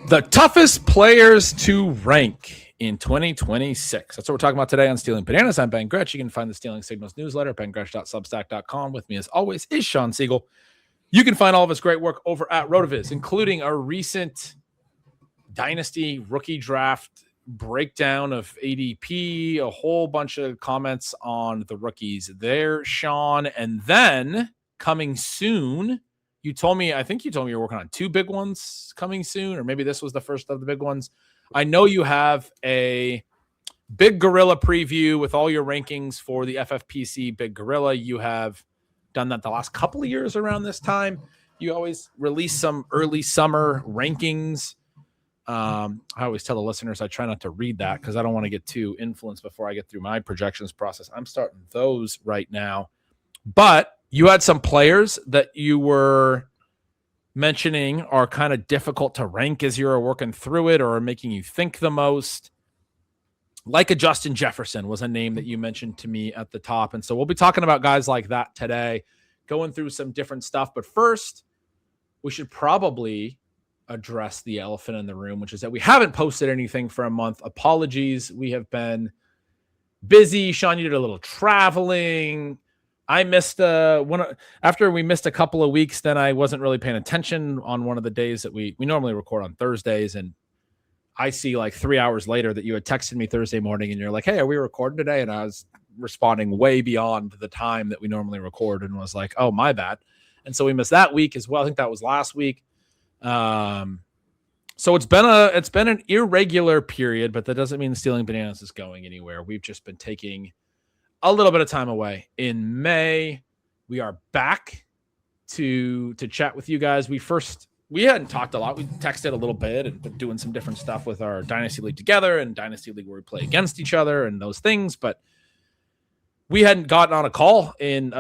The toughest players to rank in 2026. That's what we're talking about today on Stealing Bananas. I'm Ben Gretch. You can find the Stealing Signals newsletter at bengretch.substack.com. With me, as always, is Shawn Siegele. You can find all of his great work over at RotoViz, including a recent Dynasty rookie draft breakdown of ADP, a whole bunch of comments on the rookies there, Shawn. And then coming soon, I think you told me you're working on two big ones coming soon, or maybe this was the first of the big ones. I know you have a Big Gorilla preview with all your rankings for the FFPC Big Gorilla. You have done that the last couple of years around this time. You always release some early summer rankings. I always tell the listeners I try not to read that because I don't want to get too influenced before I get through my projections process. I'm starting those right now. But you had some players that you were mentioning are kind of difficult to rank as you're working through it or are making you think the most. Like a Justin Jefferson was a name that you mentioned to me at the top. And so we'll be talking about guys like that today, going through some different stuff. But first, we should probably address the elephant in the room, which is that we haven't posted anything for a month. Apologies. We have been busy. Shawn, you did a little traveling. I missed after we missed a couple of weeks, then I wasn't really paying attention on one of the days that we normally record on Thursdays. And I see like 3 hours later that you had texted me Thursday morning and you're like, hey, are we recording today? And I was responding way beyond the time that we normally record and was like, oh, my bad. And so we missed that week as well. I think that was last week. So it's been an irregular period, but that doesn't mean Stealing Bananas is going anywhere. We've just been taking a little bit of time away. In May, we are back to chat with you guys. We hadn't talked a lot. We texted a little bit and been doing some different stuff with our Dynasty League together and Dynasty League where we play against each other and those things. But we hadn't gotten on a call in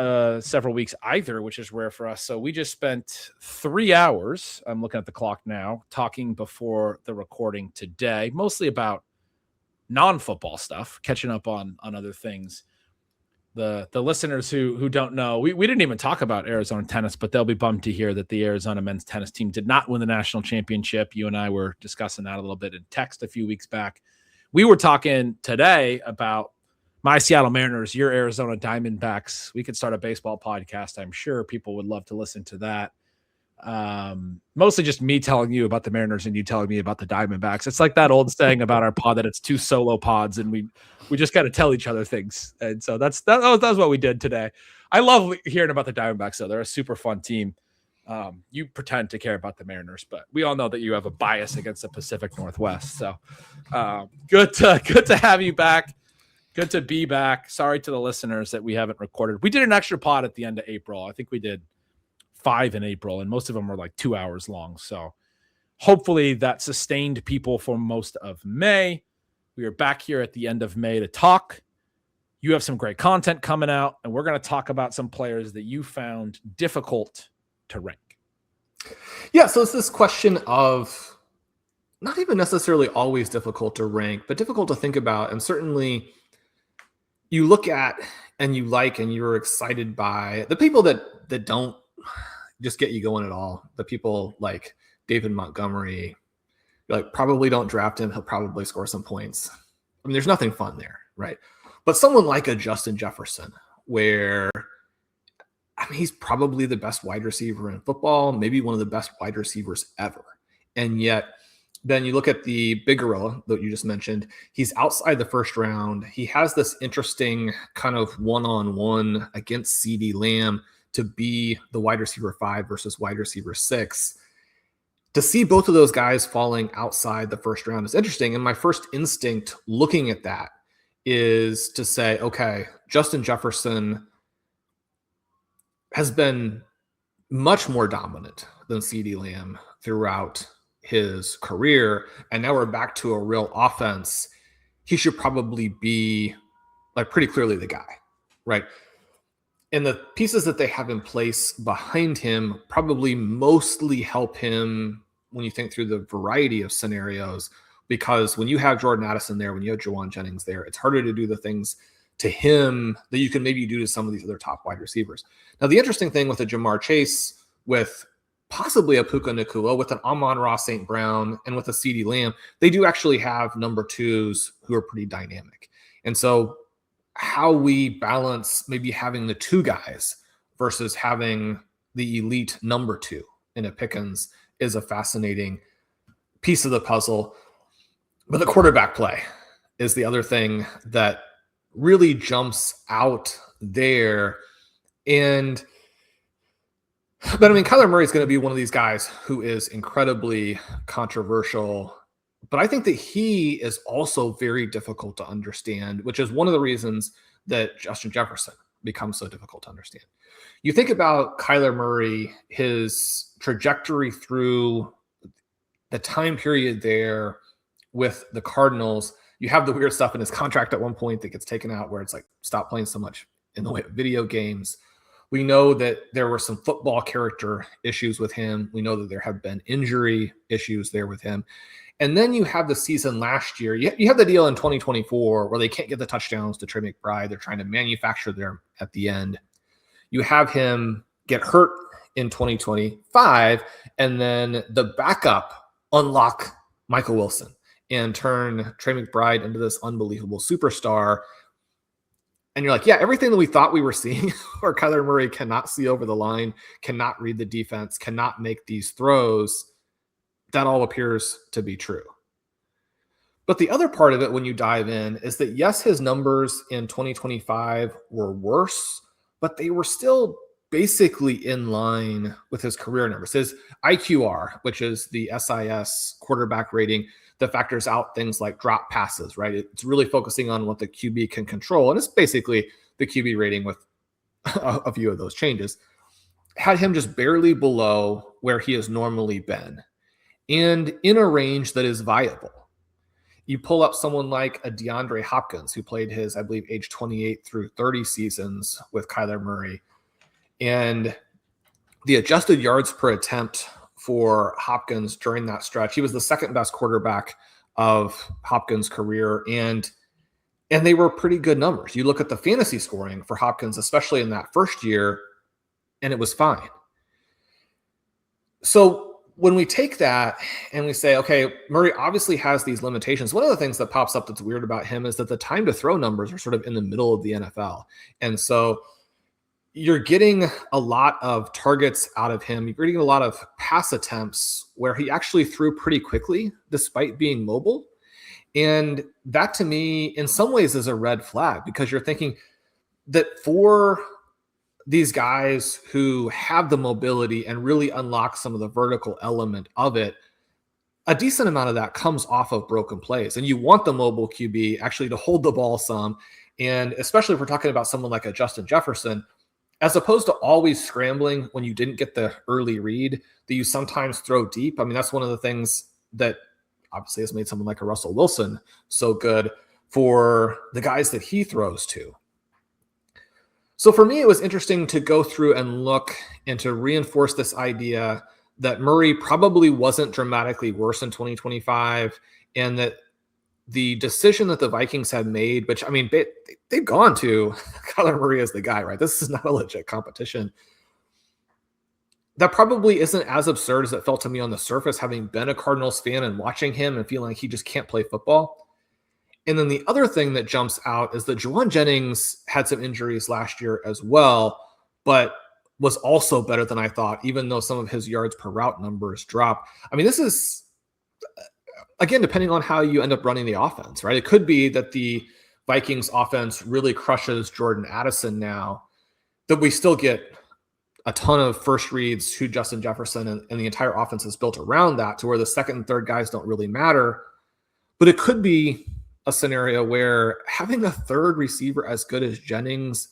several weeks either, which is rare for us. So we just spent 3 hours, I'm looking at the clock now, talking before the recording today, mostly about non-football stuff, catching up on other things. The listeners who don't know, we didn't even talk about Arizona tennis, but they'll be bummed to hear that the Arizona men's tennis team did not win the national championship. You and I were discussing that a little bit in text a few weeks back. We were talking today about my Seattle Mariners, your Arizona Diamondbacks. We could start a baseball podcast. I'm sure people would love to listen to that. Mostly just me telling you about the Mariners and you telling me about the Diamondbacks. It's like that old saying about our pod that it's two solo pods and we just got to tell each other things. And so that was what we did today. I love hearing about the Diamondbacks though. They're a super fun team. You pretend to care about the Mariners, but we all know that you have a bias against the Pacific Northwest. So good to have you back. Good to be back. Sorry to the listeners that we haven't recorded. We did an extra pod at the end of April. I think we did 5 in April, and most of them were like 2 hours long. So hopefully that sustained people for most of May. We are back here at the end of May to talk. You have some great content coming out, and we're going to talk about some players that you found difficult to rank. Yeah, so it's this question of not even necessarily always difficult to rank, but difficult to think about. And certainly you look at and you like and you're excited by the people that don't just get you going at all. The people like David Montgomery, like probably don't draft him. He'll probably score some points. I mean, there's nothing fun there, right? But someone like a Justin Jefferson, where he's probably the best wide receiver in football, maybe one of the best wide receivers ever. And yet then you look at the Big Gorilla that you just mentioned. He's outside the first round. He has this interesting kind of one-on-one against CeeDee Lamb to be the wide receiver 5 versus wide receiver 6. To see both of those guys falling outside the first round is interesting. And my first instinct looking at that is to say, okay, Justin Jefferson has been much more dominant than CeeDee Lamb throughout his career. And now we're back to a real offense. He should probably be like pretty clearly the guy, right? And the pieces that they have in place behind him probably mostly help him when you think through the variety of scenarios, because when you have Jordan Addison there, when you have Juwan Jennings there, it's harder to do the things to him that you can maybe do to some of these other top wide receivers. Now, the interesting thing with a Jamar Chase, with possibly a Puka Nacua with an Amon-Ra St. Brown and with a CeeDee Lamb, they do actually have number twos who are pretty dynamic. And so how we balance maybe having the two guys versus having the elite number two in a Pickens is a fascinating piece of the puzzle. But the quarterback play is the other thing that really jumps out there. But I mean, Kyler Murray is going to be one of these guys who is incredibly controversial. But I think that he is also very difficult to understand, which is one of the reasons that Justin Jefferson becomes so difficult to understand. You think about Kyler Murray, his trajectory through the time period there with the Cardinals. You have the weird stuff in his contract at one point that gets taken out where it's like, stop playing so much in the way of video games. We know that there were some football character issues with him. We know that there have been injury issues there with him. And then you have the season last year. You have the deal in 2024 where they can't get the touchdowns to Trey McBride. They're trying to manufacture them at the end. You have him get hurt in 2025, and then the backup unlock Michael Wilson and turn Trey McBride into this unbelievable superstar. And you're like, yeah, everything that we thought we were seeing where Kyler Murray cannot see over the line, cannot read the defense, cannot make these throws, that all appears to be true. But the other part of it when you dive in is that, yes, his numbers in 2025 were worse, but they were still basically in line with his career numbers. His IQR, which is the SIS quarterback rating that factors out things like drop passes, right? It's really focusing on what the QB can control. And it's basically the QB rating with a few of those changes. Had him just barely below where he has normally been and in a range that is viable. You pull up someone like a DeAndre Hopkins, who played his, I believe, age 28 through 30 seasons with Kyler Murray. And the adjusted yards per attempt for Hopkins during that stretch, he was the second best quarterback of Hopkins' career. And they were pretty good numbers. You look at the fantasy scoring for Hopkins, especially in that first year, and it was fine. So when we take that and we say, okay, Murray obviously has these limitations, one of the things that pops up that's weird about him is that the time to throw numbers are sort of in the middle of the NFL. And so you're getting a lot of targets out of him. You're getting a lot of pass attempts where he actually threw pretty quickly despite being mobile. And that to me, in some ways, is a red flag, because you're thinking that for these guys who have the mobility and really unlock some of the vertical element of it, a decent amount of that comes off of broken plays. And you want the mobile QB actually to hold the ball some. And especially if we're talking about someone like a Justin Jefferson, as opposed to always scrambling when you didn't get the early read that you sometimes throw deep. I mean, that's one of the things that obviously has made someone like a Russell Wilson so good for the guys that he throws to. So for me, it was interesting to go through and look and to reinforce this idea that Murray probably wasn't dramatically worse in 2025, and that the decision that the Vikings had made, which, I mean, they've gone to Kyler Murray as the guy, right? This is not a legit competition. That probably isn't as absurd as it felt to me on the surface, having been a Cardinals fan and watching him and feeling like he just can't play football. And then the other thing that jumps out is that Juwan Jennings had some injuries last year as well, but was also better than I thought, even though some of his yards per route numbers drop. I mean, this is, again, depending on how you end up running the offense, right? It could be that the Vikings offense really crushes Jordan Addison now, that we still get a ton of first reads to Justin Jefferson, and the entire offense is built around that, to where the second and third guys don't really matter. But it could be a scenario where having a third receiver as good as Jennings,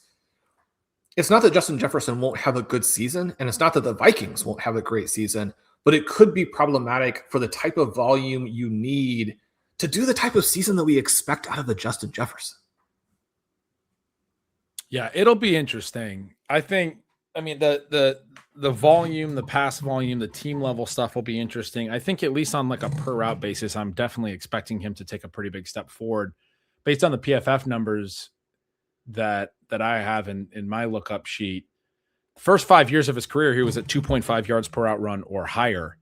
it's not that Justin Jefferson won't have a good season, and it's not that the Vikings won't have a great season, but it could be problematic for the type of volume you need to do the type of season that we expect out of a Justin Jefferson. Yeah, it'll be interesting. I mean, the volume, the pass volume, the team level stuff will be interesting. I think at least on like a per route basis, I'm definitely expecting him to take a pretty big step forward based on the PFF numbers that I have in my lookup sheet. first 5 years of his career, he was at 2.5 yards per out run or higher.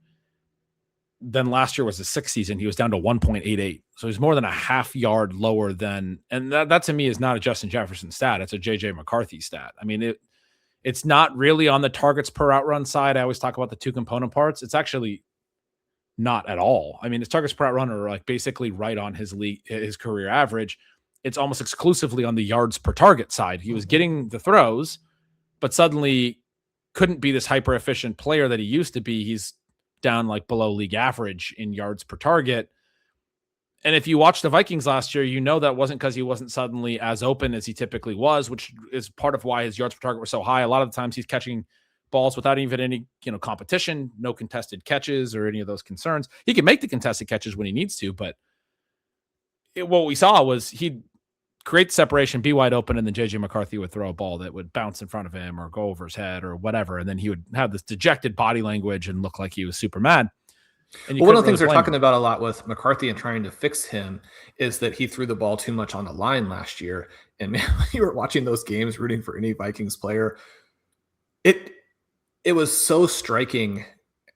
Then last year was his 6th season. He was down to 1.88. So he's more than a half yard lower than, and that to me is not a Justin Jefferson stat. It's a JJ McCarthy stat. I mean, it's not really on the targets per out run side. I always talk about the two component parts. It's actually not at all. I mean, his targets per out run are like basically right on his career average. It's almost exclusively on the yards per target side. He was getting the throws, but suddenly couldn't be this hyper efficient player that he used to be. He's down like below league average in yards per target. And if you watch the Vikings last year, you know that wasn't because he wasn't suddenly as open as he typically was, which is part of why his yards per target were so high. A lot of the times he's catching balls without even any, competition, no contested catches or any of those concerns. He can make the contested catches when he needs to, but what we saw was he'd create separation, be wide open, and then JJ McCarthy would throw a ball that would bounce in front of him or go over his head or whatever. And then he would have this dejected body language and look like he was super mad. And one of the things they're talking about a lot with McCarthy and trying to fix him is that he threw the ball too much on the line last year. And man, when you were watching those games, rooting for any Vikings player, it was so striking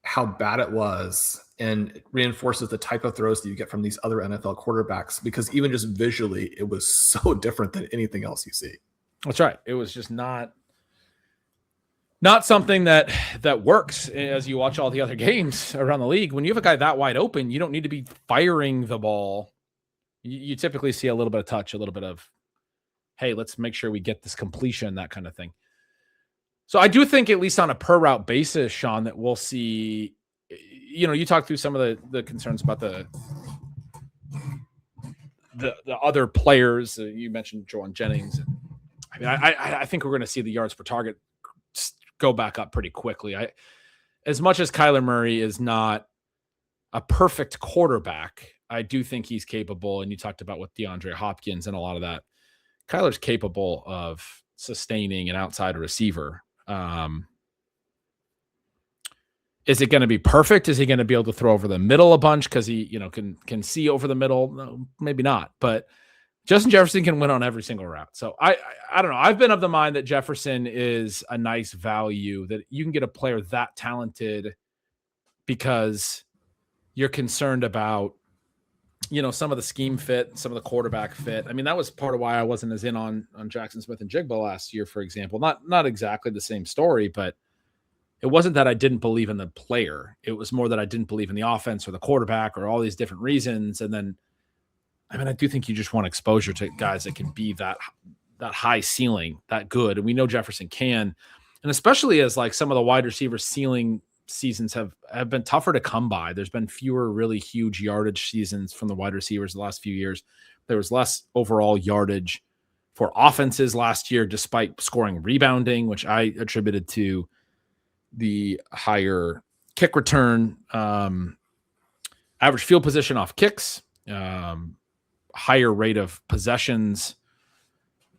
how bad it was, and it reinforces the type of throws that you get from these other NFL quarterbacks, because even just visually, it was so different than anything else you see. That's right. It was just not something that works as you watch all the other games around the league. When you have a guy that wide open, you don't need to be firing the ball. You typically see a little bit of touch, a little bit of, hey, let's make sure we get this completion, that kind of thing. So I do think, at least on a per route basis, Shawn, that we'll see, you talked through some of the concerns about the other players. You mentioned Jordan Jennings. I mean, I think we're going to see the yards per target go back up pretty quickly. As much as Kyler Murray is not a perfect quarterback, I do think he's capable. And you talked about with DeAndre Hopkins and a lot of that. Kyler's capable of sustaining an outside receiver. Is it going to be perfect? Is he going to be able to throw over the middle a bunch because he, can see over the middle? No, maybe not. But Justin Jefferson can win on every single route. So I don't know. I've been of the mind that Jefferson is a nice value, that you can get a player that talented because you're concerned about, some of the scheme fit, some of the quarterback fit. I mean, that was part of why I wasn't as in on Jackson Smith-Njigba last year, for example. Not exactly the same story, but it wasn't that I didn't believe in the player. It was more that I didn't believe in the offense or the quarterback or all these different reasons. And then, I do think you just want exposure to guys that can be that high ceiling, that good. And we know Jefferson can. And especially as like some of the wide receiver ceiling seasons have been tougher to come by. There's been fewer really huge yardage seasons from the wide receivers the last few years. There was less overall yardage for offenses last year, despite scoring rebounding, which I attributed to the higher kick return, average field position off kicks, higher rate of possessions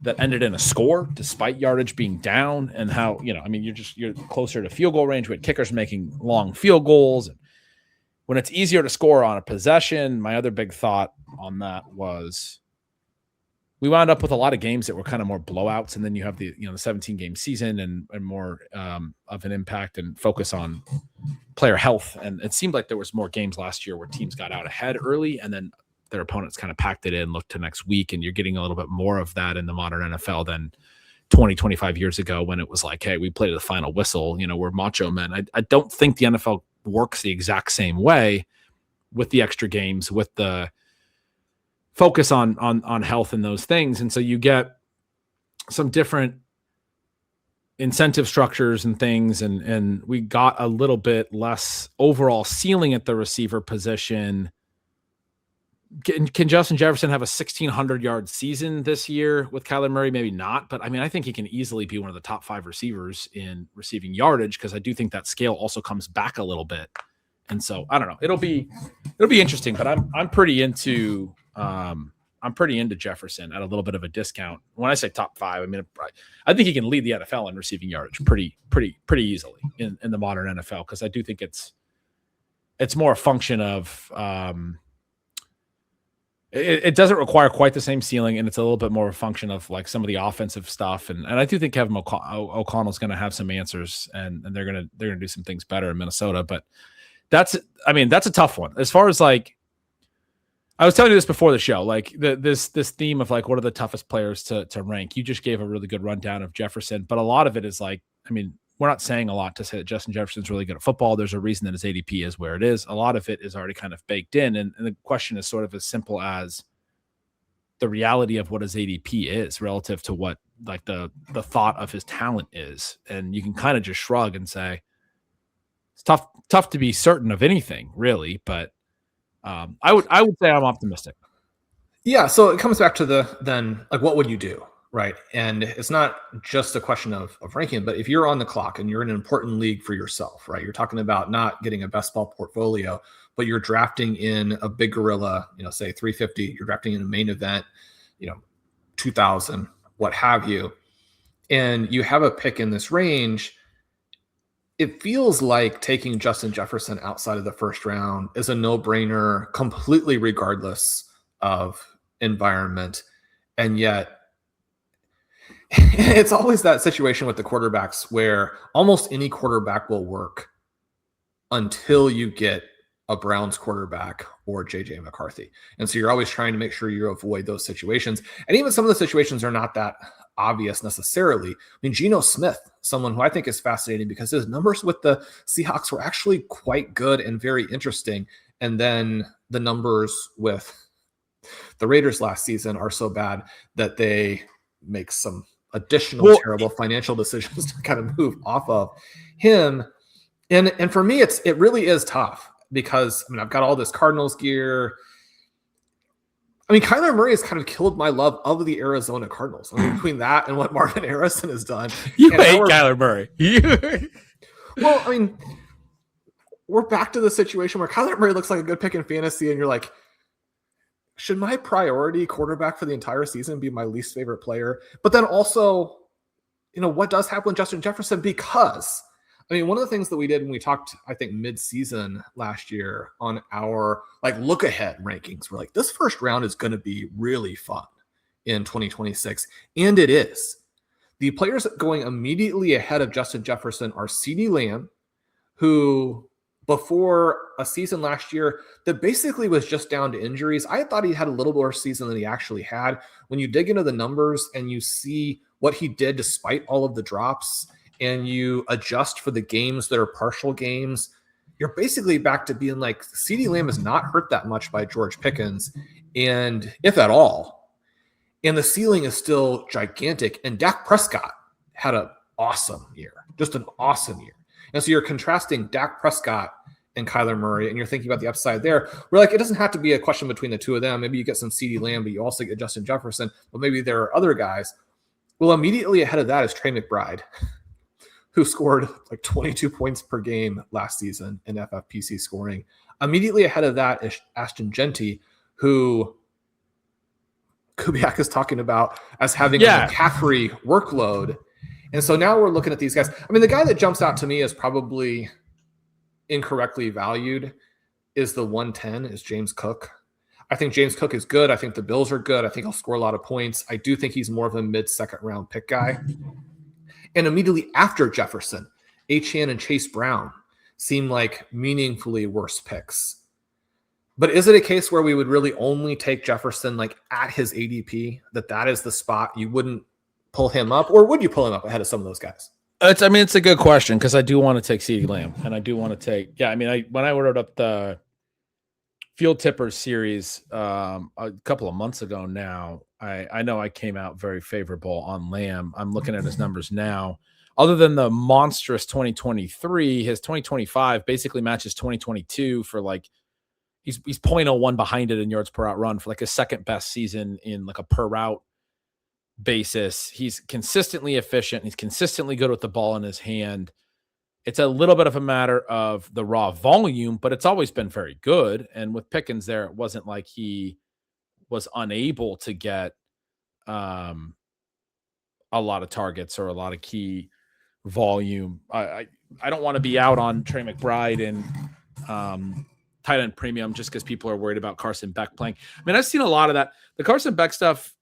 that ended in a score despite yardage being down, and how, you're closer to field goal range with kickers making long field goals. And when it's easier to score on a possession, my other big thought on that was we wound up with a lot of games that were kind of more blowouts. And then you have the 17 game season and more of an impact and focus on player health. And it seemed like there was more games last year where teams got out ahead early and then their opponents kind of packed it in, looked to next week. And you're getting a little bit more of that in the modern NFL than 20, 25 years ago, when it was like, hey, we played to the final whistle, we're macho men. I don't think the NFL works the exact same way with the extra games, with the focus on health and those things. And so you get some different incentive structures and things. And we got a little bit less overall ceiling at the receiver position. Can Justin Jefferson have a 1,600-yard season this year with Kyler Murray? Maybe not, but I think he can easily be one of the top 5 receivers in receiving yardage, because I do think that scale also comes back a little bit. And so I don't know. It'll be interesting, but I'm pretty into Jefferson at a little bit of a discount. When I say top 5, I think he can lead the NFL in receiving yardage pretty easily in the modern NFL, because I do think it's more a function of it doesn't require quite the same ceiling, and it's a little bit more of a function of like some of the offensive stuff. And I do think Kevin O'Connell's going to have some answers, and they're gonna do some things better in Minnesota. But that's a tough one as far as like. I was telling you this before the show, like this theme of like what are the toughest players to rank. You just gave a really good rundown of Jefferson, but a lot of it is like, I mean, we're not saying a lot to say that Justin Jefferson's really good at football. There's a reason that his ADP is where it is. A lot of it is already kind of baked in, and the question is sort of as simple as the reality of what his ADP is relative to what like the thought of his talent is, and you can kind of just shrug and say it's tough to be certain of anything, really, but. I would say I'm optimistic. Yeah, so it comes back to then like what would you do, right? And it's not just a question of ranking, but if you're on the clock and you're in an important league for yourself, right? You're talking about not getting a best ball portfolio, but you're drafting in a big gorilla, say 350, you're drafting in a main event, 2000, what have you, and you have a pick in this range. It feels like taking Justin Jefferson outside of the first round is a no-brainer, completely regardless of environment. And yet, it's always that situation with the quarterbacks where almost any quarterback will work until you get a Browns quarterback or JJ McCarthy. And so you're always trying to make sure you avoid those situations. And even some of the situations are not that obvious necessarily. I mean, Geno Smith, someone who I think is fascinating because his numbers with the Seahawks were actually quite good and very interesting. And then the numbers with the Raiders last season are so bad that they make some additional terrible financial decisions to kind of move off of him. And for me, it really is tough because I've got all this Cardinals gear. I mean, Kyler Murray has kind of killed my love of the Arizona Cardinals. I mean, between that and what Marvin Harrison has done. You hate Kyler Murray. Well, I mean, we're back to the situation where Kyler Murray looks like a good pick in fantasy, and you're like, should my priority quarterback for the entire season be my least favorite player? But then also, what does happen with Justin Jefferson? Because I mean, one of the things that we did when we talked, I think, mid-season last year on our look ahead rankings, we're like, this first round is going to be really fun in 2026. And it is. The players going immediately ahead of Justin Jefferson are CeeDee Lamb, who before a season last year that basically was just down to injuries. I thought he had a little more season than he actually had. When you dig into the numbers and you see what he did despite all of the drops, and you adjust for the games that are partial games, you're basically back to being like, CeeDee Lamb is not hurt that much by George Pickens, and if at all. And the ceiling is still gigantic. And Dak Prescott had an awesome year, just an awesome year. And so you're contrasting Dak Prescott and Kyler Murray, and you're thinking about the upside there. We're like, it doesn't have to be a question between the two of them. Maybe you get some CeeDee Lamb, but you also get Justin Jefferson, but maybe there are other guys. Well, immediately ahead of that is Trey McBride, who scored 22 points per game last season in FFPC scoring. Immediately ahead of that is Ashton Genty, who Kubiak is talking about as having a McCaffrey workload. And so now we're looking at these guys. I mean, the guy that jumps out to me is probably incorrectly valued is the 110 is James Cook. I think James Cook is good. I think the Bills are good. I think he'll score a lot of points. I do think he's more of a mid-second round pick guy. And immediately after Jefferson, Achane and Chase Brown seem like meaningfully worse picks. But is it a case where we would really only take Jefferson at his ADP, that is the spot you wouldn't pull him up, or would you pull him up ahead of some of those guys? It's a good question because I do want to take CeeDee Lamb, and I do want to take when I ordered up the Field Tippers series a couple of months ago now, I know I came out very favorable on Lamb. I'm looking at his numbers now. Other than the monstrous 2023, his 2025 basically matches 2022 for he's 0.01 behind it in yards per route run for his second best season in a per route basis. He's consistently efficient. He's consistently good with the ball in his hand. It's a little bit of a matter of the raw volume, but it's always been very good. And with Pickens there, it wasn't like he was unable to get a lot of targets or a lot of key volume. I don't want to be out on Trey McBride and tight end premium just because people are worried about Carson Beck playing. I mean, I've seen a lot of that. The Carson Beck stuff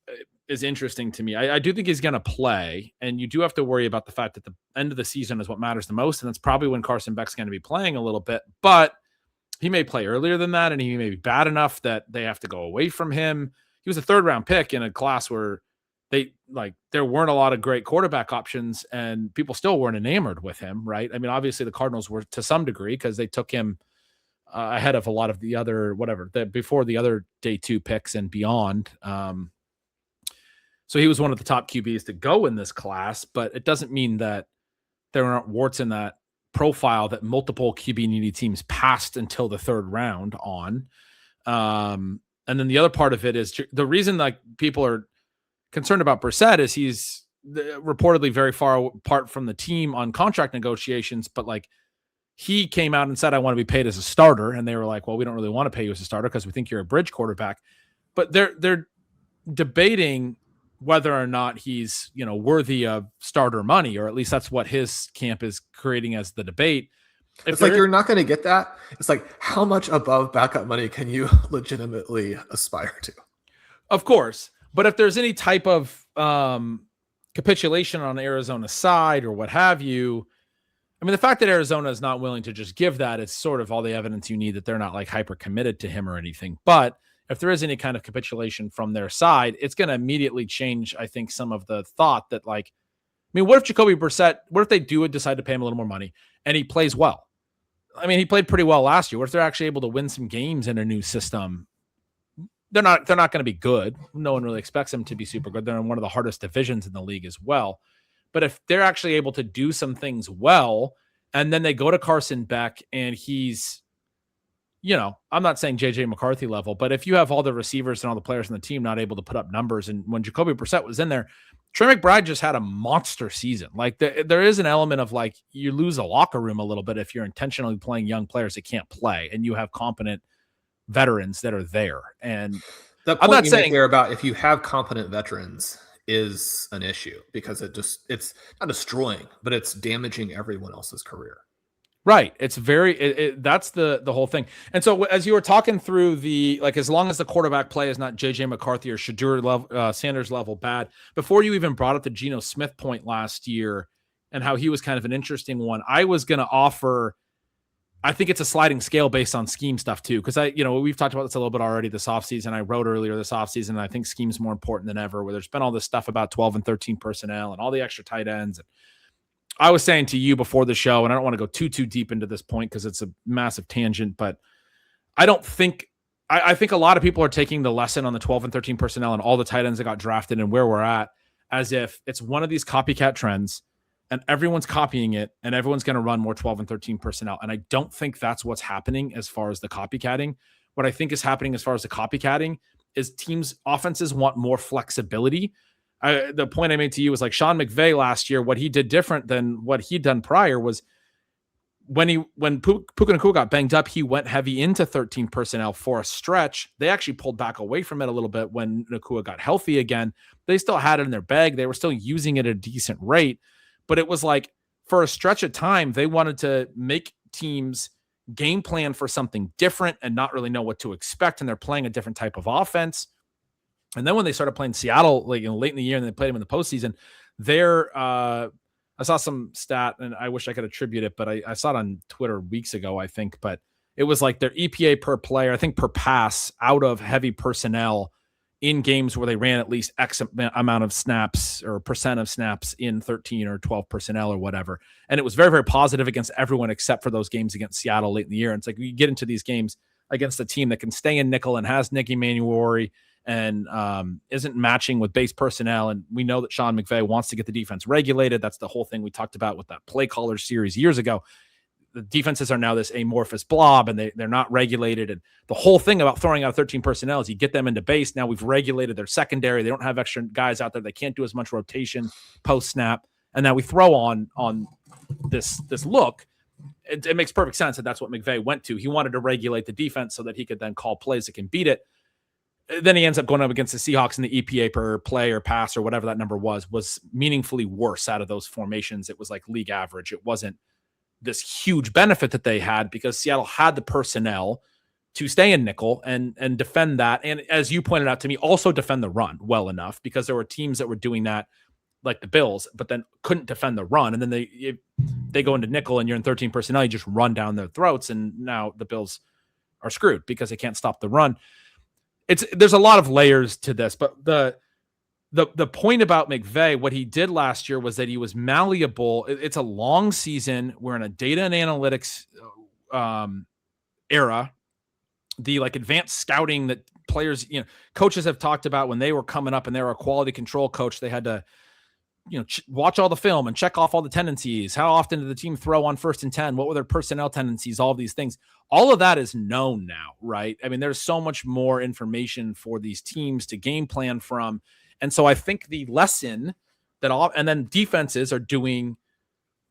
is interesting to me. I do think he's going to play, and you do have to worry about the fact that the end of the season is what matters the most, and that's probably when Carson Beck's going to be playing a little bit, but he may play earlier than that, and he may be bad enough that they have to go away from him. He was a third-round pick in a class where there weren't a lot of great quarterback options, and people still weren't enamored with him, right? I mean, obviously the Cardinals were to some degree because they took him ahead of a lot of the other before the other day 2 picks and beyond. So he was one of the top QBs to go in this class, but it doesn't mean that there aren't warts in that profile that multiple QB needy teams passed until the 3rd round on. And then the other part of it is the reason like people are concerned about Brissett is he's reportedly very far apart from the team on contract negotiations, but like he came out and said, I want to be paid as a starter. And they were like, well, we don't really want to pay you as a starter because we think you're a bridge quarterback. But they're debating whether or not he's, worthy of starter money, or at least that's what his camp is creating as the debate. It's like, you're not going to get that. It's like, how much above backup money can you legitimately aspire to? Of course. But if there's any type of capitulation on Arizona's side or what have you, I mean, the fact that Arizona is not willing to just give that is sort of all the evidence you need that they're not like hyper committed to him or anything. But if there is any kind of capitulation from their side, it's going to immediately change, I think, some of the thought that what if Jacoby Brissett, what if they do decide to pay him a little more money and he plays well? I mean, he played pretty well last year. What if they're actually able to win some games in a new system? They're not going to be good. No one really expects them to be super good. They're in one of the hardest divisions in the league as well. But if they're actually able to do some things well, and then they go to Carson Beck and he's, I'm not saying JJ McCarthy level, but if you have all the receivers and all the players on the team not able to put up numbers, and when Jacoby Brissett was in there, Trey McBride just had a monster season. Like there is an element of like you lose a locker room a little bit if you're intentionally playing young players that can't play and you have competent veterans that are there. And the point I'm not saying there about if you have competent veterans is an issue because it's not destroying, but it's damaging everyone else's career. Right. It's that's the whole thing. And so as you were talking through as long as the quarterback play is not JJ McCarthy or Shadur Sanders level bad, before you even brought up the Geno Smith point last year and how he was kind of an interesting one, I was going to offer, I think it's a sliding scale based on scheme stuff too. Cause we've talked about this a little bit already this offseason. I wrote earlier this offseason, and I think scheme's more important than ever, where there's been all this stuff about 12 and 13 personnel and all the extra tight ends. And I was saying to you before the show, and I don't want to go too deep into this point because it's a massive tangent, but I think a lot of people are taking the lesson on the 12 and 13 personnel and all the tight ends that got drafted and where we're at as if it's one of these copycat trends and everyone's copying it and everyone's going to run more 12 and 13 personnel. And I don't think that's what's happening as far as the copycatting. What I think is happening as far as the copycatting is offenses want more flexibility. The point I made to you was like Sean McVay last year, what he did different than what he'd done prior was when Puka Nacua got banged up, he went heavy into 13 personnel for a stretch. They actually pulled back away from it a little bit when Nacua got healthy again. They still had it in their bag. They were still using it at a decent rate, but it was like for a stretch of time, they wanted to make teams game plan for something different and not really know what to expect. And they're playing a different type of offense. And then when they started playing Seattle, late in the year, and they played them in the postseason, I saw some stat, and I wish I could attribute it, but I saw it on Twitter weeks ago, I think. But it was like their EPA per player, I think per pass, out of heavy personnel in games where they ran at least X amount of snaps or percent of snaps in 13 or 12 personnel or whatever. And it was very, very positive against everyone except for those games against Seattle late in the year. And it's like you get into these games against a team that can stay in nickel and has Nick Emmanuel and isn't matching with base personnel. And we know that Sean McVay wants to get the defense regulated. That's the whole thing we talked about with that play caller series years ago. The defenses are now this amorphous blob and they're not regulated. And the whole thing about throwing out 13 personnel is you get them into base. Now we've regulated their secondary. They don't have extra guys out there. They can't do as much rotation post snap. And now we throw on this look. It makes perfect sense that that's what McVay went to. He wanted to regulate the defense so that he could then call plays that can beat it. Then he ends up going up against the Seahawks, and the EPA per play or pass or whatever that number was meaningfully worse out of those formations. It was like league average. It wasn't this huge benefit that they had because Seattle had the personnel to stay in nickel and defend that. And as you pointed out to me, also defend the run well enough, because there were teams that were doing that, like the Bills, but then couldn't defend the run. And then they go into nickel and you're in 13 personnel, you just run down their throats. And now the Bills are screwed because they can't stop the run. There's a lot of layers to this, but the point about McVay, what he did last year was that he was malleable. It's a long season. We're in a data and analytics era. The like advanced scouting that players, coaches have talked about when they were coming up and they were a quality control coach, they had to, watch all the film and check off all the tendencies. How often did the team throw on 1st and 10? What were their personnel tendencies? All of these things. All of that is known now, right? I mean, there's so much more information for these teams to game plan from. And so I think the lesson and then defenses are doing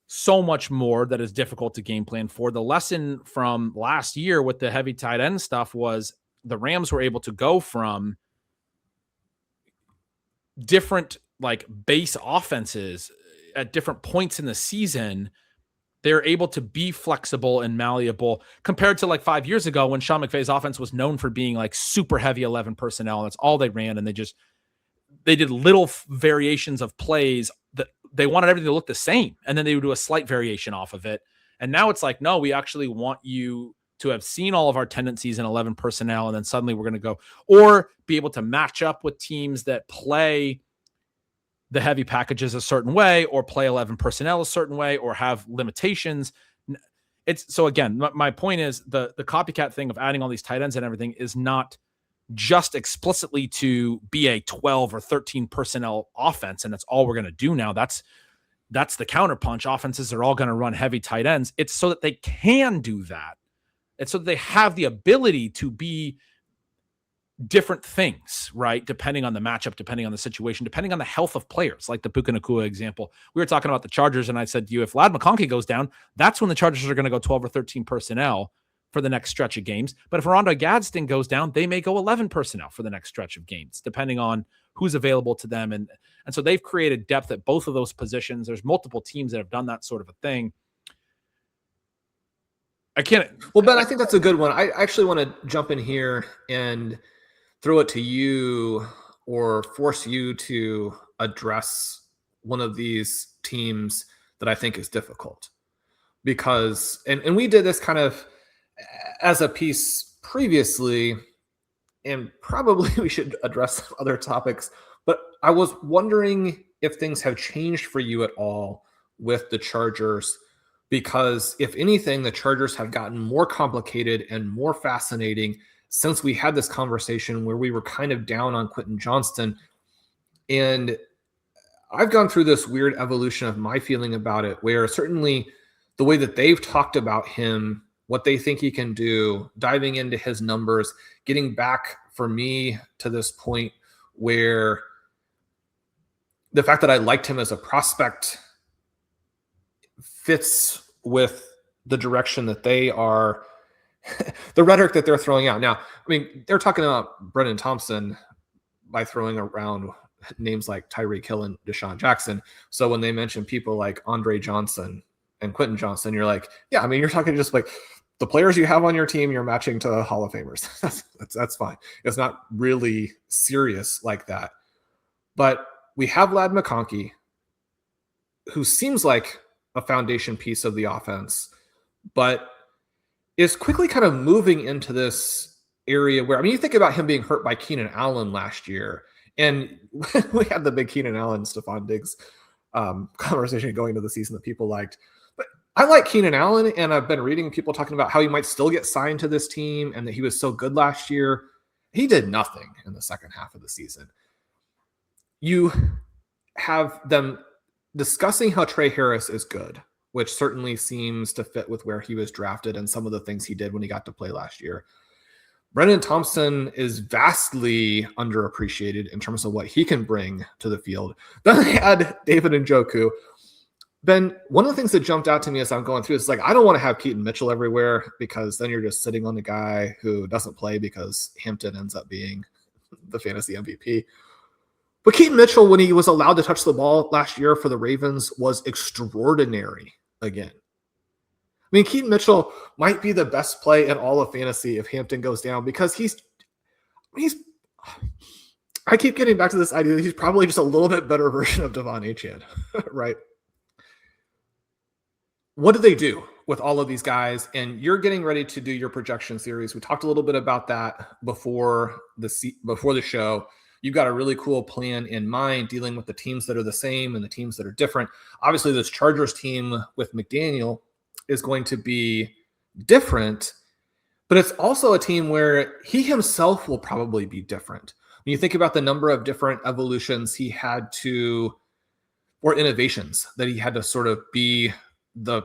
so much more that is difficult to game plan for. The lesson from last year with the heavy tight end stuff was the Rams were able to go from different like base offenses at different points in the season. They're able to be flexible and malleable compared to like 5 years ago when Sean McVay's offense was known for being like super heavy 11 personnel. That's all they ran. And they did little variations of plays that they wanted everything to look the same. And then they would do a slight variation off of it. And now it's like, no, we actually want you to have seen all of our tendencies in 11 personnel. And then suddenly we're going to go, or be able to match up with teams that play the heavy packages a certain way, or play 11 personnel a certain way, or have limitations. So again, my point is the copycat thing of adding all these tight ends and everything is not just explicitly to be a 12 or 13 personnel offense. And that's all we're going to do now. That's the counterpunch. Offenses are all going to run heavy tight ends. It's so that they can do that. It's so that they have the ability to be different things, right? Depending on the matchup, depending on the situation, depending on the health of players, like the Puka Nacua example. We were talking about the Chargers, and I said to you, if Ladd McConkey goes down, that's when the Chargers are going to go 12 or 13 personnel for the next stretch of games. But if Rondé Gadsden goes down, they may go 11 personnel for the next stretch of games, depending on who's available to them. And so they've created depth at both of those positions. There's multiple teams that have done that sort of a thing. Well, Ben, I think that's a good one. I actually want to jump in here and throw it to you, or force you to address one of these teams that I think is difficult. Because, and we did this kind of as a piece previously, and probably we should address other topics, but I was wondering if things have changed for you at all with the Chargers, because if anything, the Chargers have gotten more complicated and more fascinating since we had this conversation where we were kind of down on Quentin Johnston. And I've gone through this weird evolution of my feeling about it, where certainly the way that they've talked about him, what they think he can do, diving into his numbers, getting back for me to this point where the fact that I liked him as a prospect fits with the direction that they are, the rhetoric that they're throwing out. Now, I mean, they're talking about Brennan Thompson by throwing around names like Tyreek Hill and Deshaun Jackson. So when they mention people like Andre Johnson and Quentin Johnston, you're like, yeah, I mean, you're talking just like the players you have on your team, you're matching to Hall of Famers. That's fine. It's not really serious like that. But we have Ladd McConkey, who seems like a foundation piece of the offense, but is quickly kind of moving into this area where, I mean, you think about him being hurt by Keenan Allen last year, and we had the big Keenan Allen, Stephon Diggs conversation going into the season that people liked. But I like Keenan Allen, and I've been reading people talking about how he might still get signed to this team and that he was so good last year. He did nothing in the second half of the season. You have them discussing how Trey Harris is good, which certainly seems to fit with where he was drafted and some of the things he did when he got to play last year. Brennan Thompson is vastly underappreciated in terms of what he can bring to the field. Then they had David Njoku. Ben, one of the things that jumped out to me as I'm going through is like, I don't want to have Keaton Mitchell everywhere, because then you're just sitting on the guy who doesn't play because Hampton ends up being the fantasy MVP. But Keaton Mitchell, when he was allowed to touch the ball last year for the Ravens, was extraordinary again. mean, Keaton Mitchell might be the best play in all of fantasy if Hampton goes down, because he's I keep getting back to this idea that he's probably just a little bit better version of Devon Achane, right? What do they do with all of these guys? And you're getting ready to do your projection series. We talked a little bit about that before the show. You've got a really cool plan in mind dealing with the teams that are the same and the teams that are different. Obviously, this Chargers team with McDaniel is going to be different, but it's also a team where he himself will probably be different. When you think about the number of different evolutions he had to, or innovations that he had to sort of be the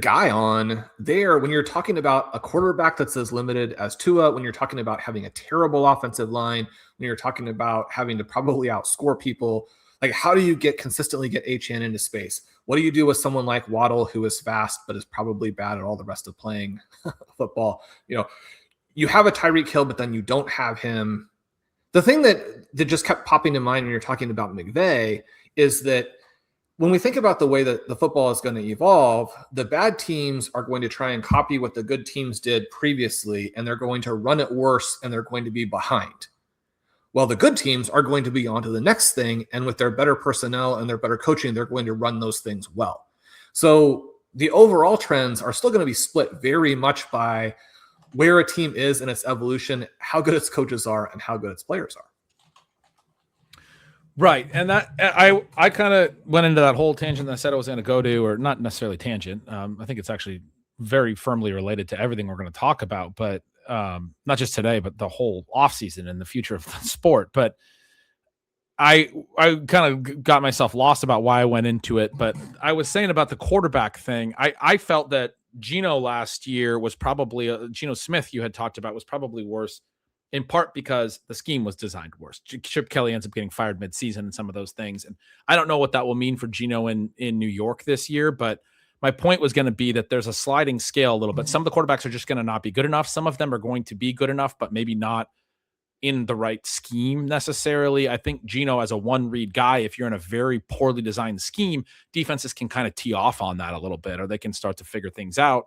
guy on there, when you're talking about a quarterback that's as limited as Tua, when you're talking about having a terrible offensive line, when you're talking about having to probably outscore people, like how do you consistently get Achane into space? What do you do with someone like Waddle, who is fast but is probably bad at all the rest of playing football? You have a Tyreek Hill, but then you don't have him. The thing that just kept popping to mind when you're talking about McVay is that when we think about the way that the football is going to evolve, the bad teams are going to try and copy what the good teams did previously, and they're going to run it worse, and they're going to be behind. Well, the good teams are going to be on to the next thing, and with their better personnel and their better coaching, they're going to run those things well. So the overall trends are still going to be split very much by where a team is in its evolution, how good its coaches are, and how good its players are. Right. And that I kind of went into that whole tangent that I said I was going to go to, or not necessarily tangent. I think it's actually very firmly related to everything we're going to talk about, but not just today, but the whole offseason and the future of the sport. But I kind of got myself lost about why I went into it. But I was saying about the quarterback thing. I felt that Geno last year was probably Geno Smith you had talked about was probably worse, in part because the scheme was designed worse. Chip Kelly ends up getting fired midseason and some of those things. And I don't know what that will mean for Geno in New York this year, but my point was going to be that there's a sliding scale a little bit. Some of the quarterbacks are just going to not be good enough. Some of them are going to be good enough, but maybe not in the right scheme necessarily. I think Geno as a one-read guy, if you're in a very poorly designed scheme, defenses can kind of tee off on that a little bit, or they can start to figure things out.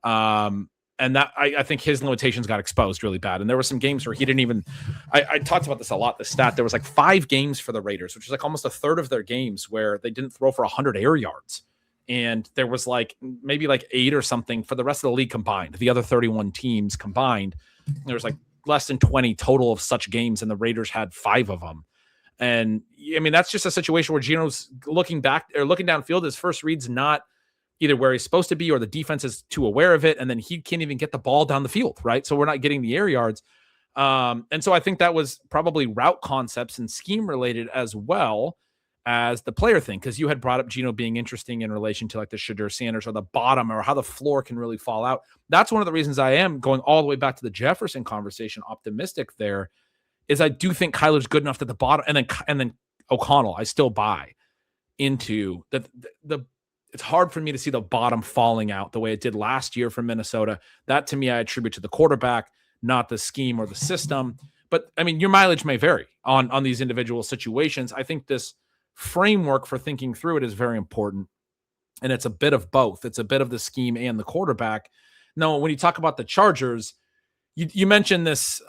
And that I think his limitations got exposed really bad. And there were some games where he didn't even, I talked about this a lot, the stat, there was like 5 games for the Raiders, which was like almost a third of their games where they didn't throw for 100 air yards. And there was like maybe like 8 or something for the rest of the league combined, the other 31 teams combined. There was like less than 20 total of such games, and the Raiders had 5 of them. And I mean, that's just a situation where Geno's looking back or looking downfield, his first read's not either where he's supposed to be or the defense is too aware of it. And then he can't even get the ball down the field. Right. So we're not getting the air yards. And so I think that was probably route concepts and scheme related as well as the player thing. Cause you had brought up Geno being interesting in relation to like the Shadur Sanders or the bottom or how the floor can really fall out. That's one of the reasons I am going all the way back to the Jefferson conversation, optimistic there, is I do think Kyler's good enough to the bottom, and then O'Connell, I still buy into the it's hard for me to see the bottom falling out the way it did last year for Minnesota. That to me, I attribute to the quarterback, not the scheme or the system. But I mean, your mileage may vary on these individual situations. I think this framework for thinking through it is very important. And it's a bit of both. It's a bit of the scheme and the quarterback. Now, when you talk about the Chargers, you mentioned this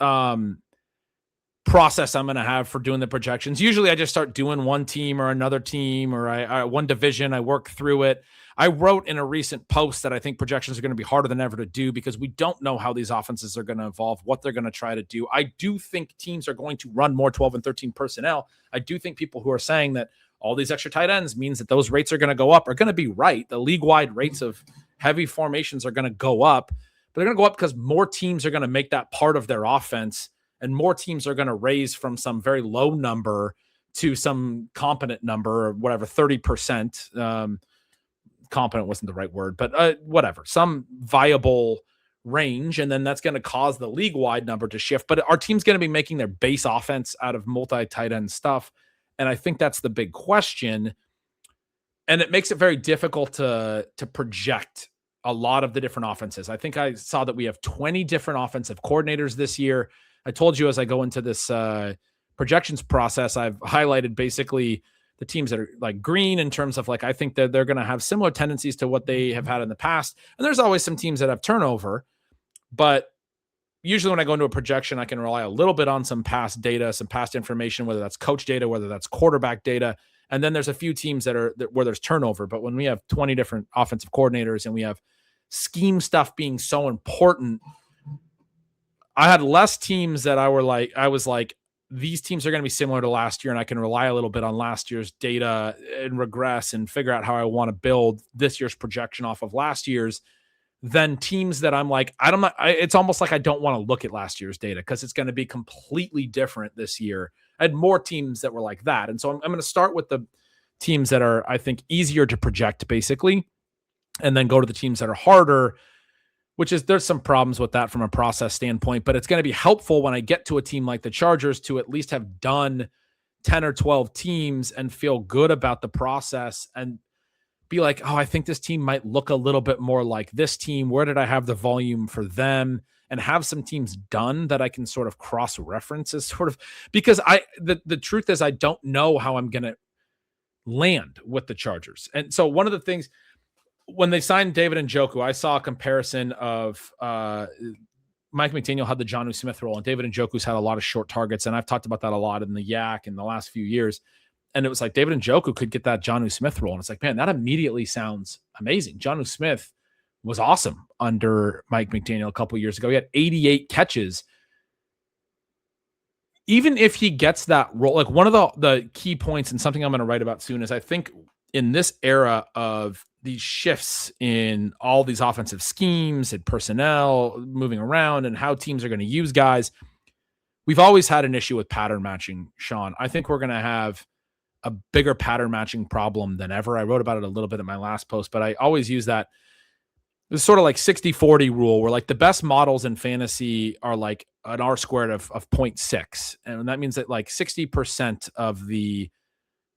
process I'm going to have for doing the projections. Usually I just start doing one team or another team or I one division. I work through it. I wrote in a recent post that I think projections are going to be harder than ever to do because we don't know how these offenses are going to evolve, what they're going to try to do. I do think teams are going to run more 12 and 13 personnel. I do think people who are saying that all these extra tight ends means that those rates are going to go up are going to be right. The league-wide rates of heavy formations are going to go up, but they're going to go up because more teams are going to make that part of their offense. And more teams are going to raise from some very low number to some competent number or whatever, 30%. Competent wasn't the right word, but whatever, some viable range. And then that's going to cause the league-wide number to shift. But our team's going to be making their base offense out of multi-tight end stuff. And I think that's the big question. And it makes it very difficult to project a lot of the different offenses. I think I saw that we have 20 different offensive coordinators this year. I told you as I go into this projections process, I've highlighted basically the teams that are like green in terms of like, I think that they're going to have similar tendencies to what they have had in the past. And there's always some teams that have turnover, but usually when I go into a projection, I can rely a little bit on some past data, some past information, whether that's coach data, whether that's quarterback data. And then there's a few teams where there's turnover. But when we have 20 different offensive coordinators and we have scheme stuff being so important, I had less teams that I was like, these teams are going to be similar to last year, and I can rely a little bit on last year's data and regress and figure out how I want to build this year's projection off of last year's, than teams that I'm like, it's almost like I don't want to look at last year's data because it's going to be completely different this year. I had more teams that were like that. And so I'm going to start with the teams that are, I think, easier to project basically, and then go to the teams that are harder, which is, there's some problems with that from a process standpoint, but it's going to be helpful when I get to a team like the Chargers to at least have done 10 or 12 teams and feel good about the process and be like, oh, I think this team might look a little bit more like this team. Where did I have the volume for them? And have some teams done that I can sort of cross-reference as sort of, because the truth is I don't know how I'm going to land with the Chargers. And so one of the things, when they signed David Njoku, I saw a comparison of Mike McDaniel had the Jonnu Smith role, and David Njoku's had a lot of short targets. And I've talked about that a lot in the Yak in the last few years. And it was like David Njoku could get that Jonnu Smith role. And it's like, man, that immediately sounds amazing. Jonnu Smith was awesome under Mike McDaniel a couple of years ago. He had 88 catches. Even if he gets that role, like one of the key points and something I'm going to write about soon is I think in this era of these shifts in all these offensive schemes and personnel moving around and how teams are going to use guys, we've always had an issue with pattern matching, Sean. I think we're going to have a bigger pattern matching problem than ever. I wrote about it a little bit in my last post, but I always use that. It's sort of like 60-40 rule where like the best models in fantasy are like an R squared of 0.6. And that means that like 60% of the,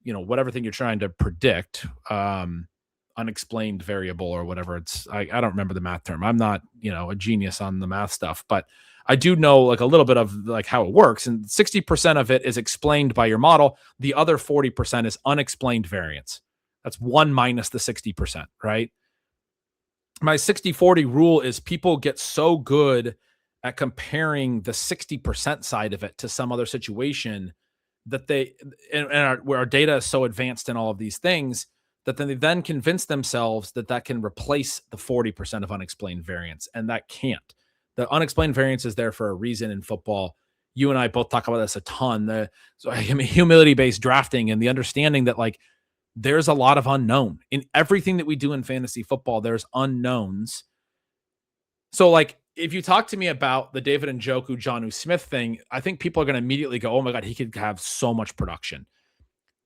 whatever thing you're trying to predict, unexplained variable or whatever it's, I don't remember the math term. I'm not, a genius on the math stuff, but I do know like a little bit of like how it works. And 60% of it is explained by your model. The other 40% is unexplained variance. That's 1 minus the 60%, right? My 60-40 rule is people get so good at comparing the 60% side of it to some other situation that where our data is so advanced in all of these things that then they then convince themselves that can replace the 40% of unexplained variance. And that can't. The unexplained variance is there for a reason in football. You and I both talk about this a ton. Humility-based drafting and the understanding that like there's a lot of unknown in everything that we do in fantasy football. There's unknowns. So like if you talk to me about the David Njoku, Jonnu Smith thing, I think people are going to immediately go, oh my God, he could have so much production.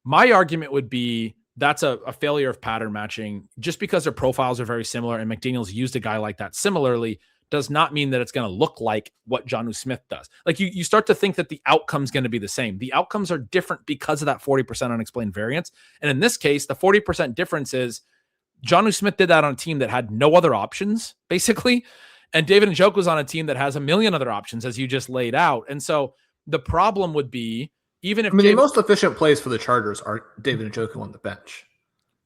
My argument would be that's a failure of pattern matching. Just because their profiles are very similar and McDaniel's used a guy like that similarly does not mean that it's going to look like what Jonnu Smith does. Like you start to think that the outcome's going to be the same. The outcomes are different because of that 40% unexplained variance. And in this case, the 40% difference is Jonnu Smith did that on a team that had no other options, basically. And David Njoku was on a team that has a million other options, as you just laid out. And so the problem would be, even if the most efficient plays for the Chargers are David Njoku on the bench.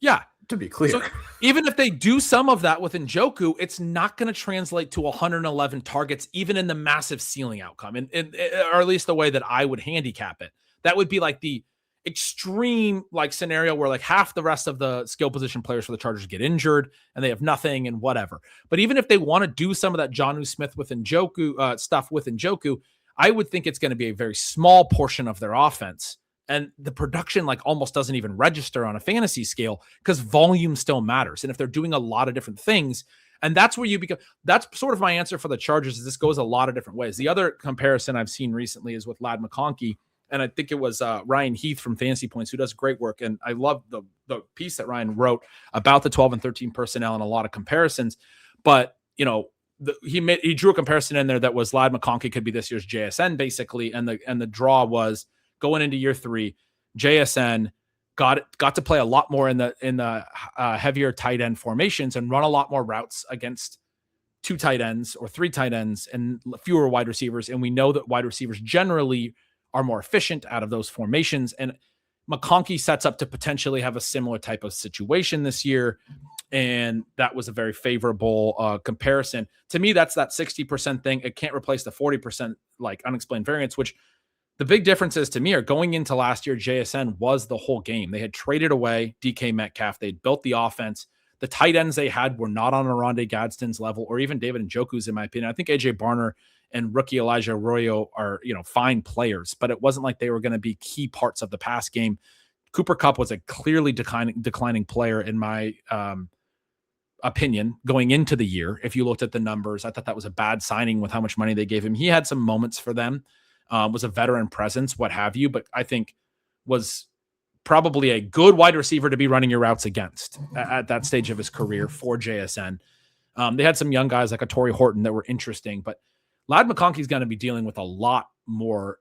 Yeah. To be clear. So even if they do some of that with Njoku, it's not going to translate to 111 targets, even in the massive ceiling outcome, or at least the way that I would handicap it. That would be like the extreme like scenario where like half the rest of the skill position players for the Chargers get injured and they have nothing and whatever. But even if they want to do some of that Jonnu Smith with Njoku stuff with Njoku, I would think it's going to be a very small portion of their offense. And the production like almost doesn't even register on a fantasy scale because volume still matters. And if they're doing a lot of different things, and that's where you become, that's sort of my answer for the Chargers is this goes a lot of different ways. The other comparison I've seen recently is with Ladd McConkey. And I think it was Ryan Heath from Fantasy Points who does great work. And I love the piece that Ryan wrote about the 12 and 13 personnel and a lot of comparisons. But, he drew a comparison in there that was Ladd McConkey could be this year's JSN basically. And the draw was, going into year 3, JSN got to play a lot more in the heavier tight end formations and run a lot more routes against 2 tight ends or 3 tight ends and fewer wide receivers. And we know that wide receivers generally are more efficient out of those formations. And McConkey sets up to potentially have a similar type of situation this year. And that was a very favorable comparison. To me, that's that 60% thing. It can't replace the 40% like unexplained variance, which the big differences to me are going into last year, JSN was the whole game. They had traded away DK Metcalf. They'd built the offense. The tight ends they had were not on Oronde Gadsden's level or even David Njoku's, in my opinion. I think AJ Barner and rookie Elijah Arroyo are, fine players, but it wasn't like they were going to be key parts of the pass game. Cooper Kupp was a clearly declining player in my opinion going into the year. If you looked at the numbers, I thought that was a bad signing with how much money they gave him. He had some moments for them, was a veteran presence, what have you, but I think was probably a good wide receiver to be running your routes against at that stage of his career for JSN. They had some young guys like a Torrey Horton that were interesting, but Ladd McConkey is going to be dealing with a lot more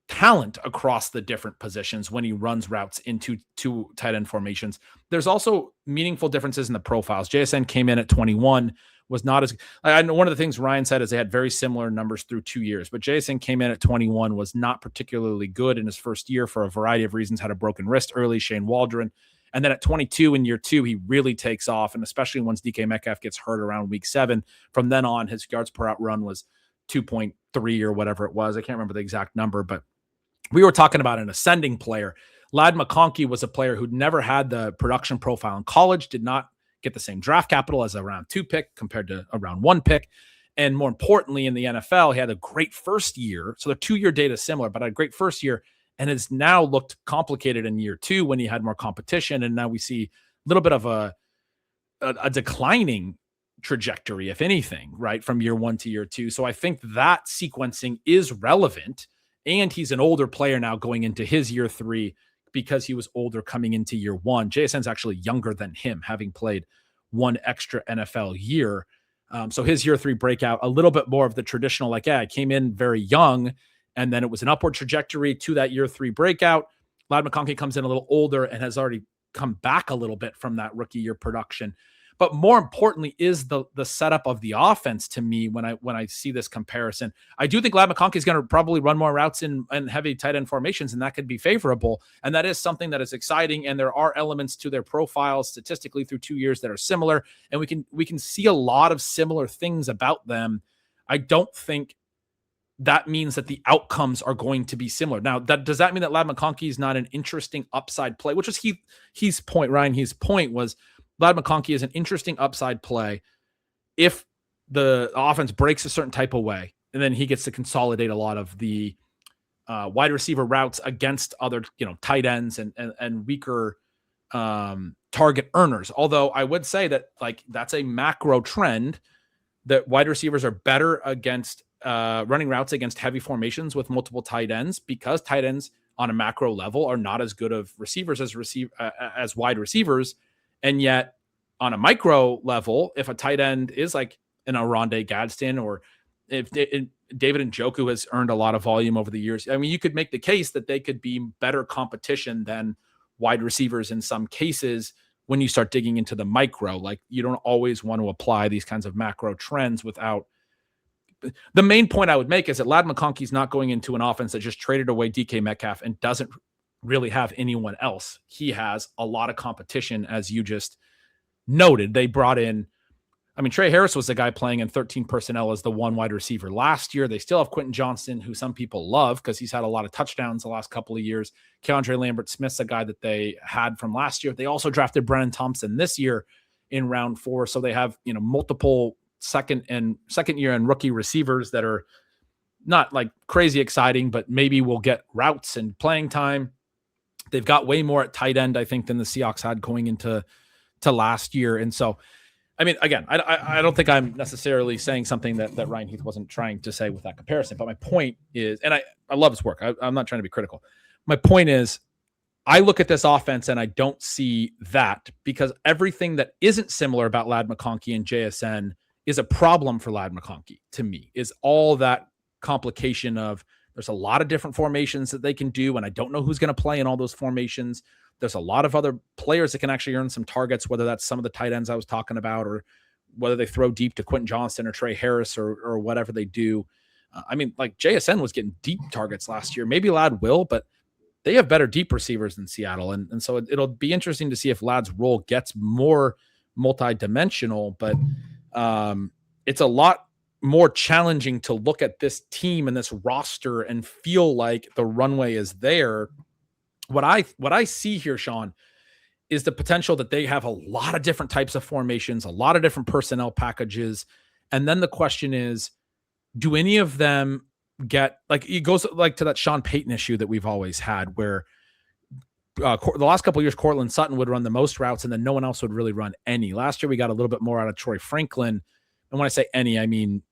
talent across the different positions when he runs routes into two tight end formations. There's also meaningful differences in the profiles. JSN came in at 21, was not as, I know one of the things Ryan said is they had very similar numbers through 2 years, but JSN came in at 21, was not particularly good in his first year for a variety of reasons, had a broken wrist early, Shane Waldron. And then at 22 in year 2, he really takes off. And especially once DK Metcalf gets hurt around week 7, from then on, his yards per out run was 2.3 or whatever it was. I can't remember the exact number, but we were talking about an ascending player. Ladd McConkey was a player who'd never had the production profile in college, did not get the same draft capital as a round 2 pick compared to a round 1 pick. And more importantly, in the NFL, he had a great first year. So the 2-year data is similar, but a great first year, and has now looked complicated in year 2 when he had more competition. And now we see a little bit of a declining trajectory, if anything, right, from year 1 to year 2. So I think that sequencing is relevant. And he's an older player now going into his year 3 because he was older coming into year 1. JSN's actually younger than him, having played 1 extra NFL year. So his year 3 breakout, a little bit more of the traditional, like, I came in very young, and then it was an upward trajectory to that year 3 breakout. Ladd McConkey comes in a little older and has already come back a little bit from that rookie year production. But more importantly is the setup of the offense to me when I see this comparison. I do think Ladd McConkey is going to probably run more routes in heavy tight end formations, and that could be favorable. And that is something that is exciting. And there are elements to their profiles statistically through 2 years that are similar. And we can see a lot of similar things about them. I don't think that means that the outcomes are going to be similar. Now, does that mean that Ladd McConkey is not an interesting upside play? Which was his point, Ryan. His point was Ladd McConkey is an interesting upside play if the offense breaks a certain type of way, and then he gets to consolidate a lot of the wide receiver routes against other, tight ends and weaker target earners. Although I would say that that's a macro trend that wide receivers are better against running routes against heavy formations with multiple tight ends, because tight ends on a macro level are not as good of receivers as wide receivers. And yet on a micro level, if a tight end is like an Oronde Gadsden, or if David Njoku has earned a lot of volume over the years, I mean, you could make the case that they could be better competition than wide receivers in some cases when you start digging into the micro. Like, you don't always want to apply these kinds of macro trends without. The main point I would make is that Ladd McConkey is not going into an offense that just traded away DK Metcalf and doesn't really have anyone else. He has a lot of competition, as you just noted. They brought in, Trey Harris was the guy playing in 13 personnel as the 1 wide receiver last year. They still have Quentin Johnston, who some people love because he's had a lot of touchdowns the last couple of years. Keandre Lambert-Smith's a guy that they had from last year. They also drafted Brennan Thompson this year in round 4. So they have, multiple second year and rookie receivers that are not like crazy exciting, but maybe will get routes and playing time. They've got way more at tight end, I think, than the Seahawks had going into last year. And so, again, I don't think I'm necessarily saying something that Ryan Heath wasn't trying to say with that comparison. But my point is, and I love his work. I'm not trying to be critical. My point is, I look at this offense and I don't see that, because everything that isn't similar about Ladd McConkey and JSN is a problem for Ladd McConkey, to me, is all that complication of there's a lot of different formations that they can do, and I don't know who's going to play in all those formations. There's a lot of other players that can actually earn some targets, whether that's some of the tight ends I was talking about, or whether they throw deep to Quentin Johnston or Trey Harris or whatever they do. JSN was getting deep targets last year. Maybe Ladd will, but they have better deep receivers than Seattle. And so it'll be interesting to see if Ladd's role gets more multidimensional, but it's a lot more challenging to look at this team and this roster and feel like the runway is there. What I see here, Shawn, is the potential that they have a lot of different types of formations, a lot of different personnel packages. And then the question is, do any of them get, like, it goes like to that Sean Payton issue that we've always had, where the last couple of years, Cortland Sutton would run the most routes and then no one else would really run any. Last year, we got a little bit more out of Troy Franklin. And when I say any, I mean,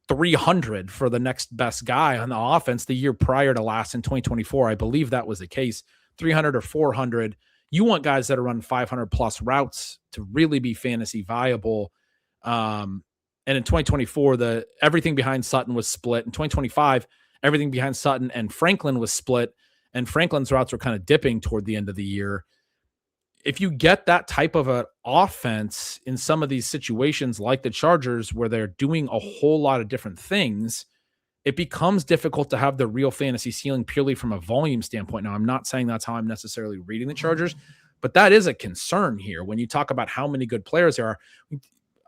300 for the next best guy on the offense. The year prior to last, in 2024, I believe that was the case, 300 or 400. You want guys that are running 500 plus routes to really be fantasy viable. And in 2024, everything behind Sutton was split. In 2025, everything behind Sutton and Franklin was split, and Franklin's routes were kind of dipping toward the end of the year. If you get that type of an offense in some of these situations like the Chargers, where they're doing a whole lot of different things, it becomes difficult to have the real fantasy ceiling purely from a volume standpoint. Now, I'm not saying that's how I'm necessarily reading the Chargers, but that is a concern here. When you talk about how many good players there are,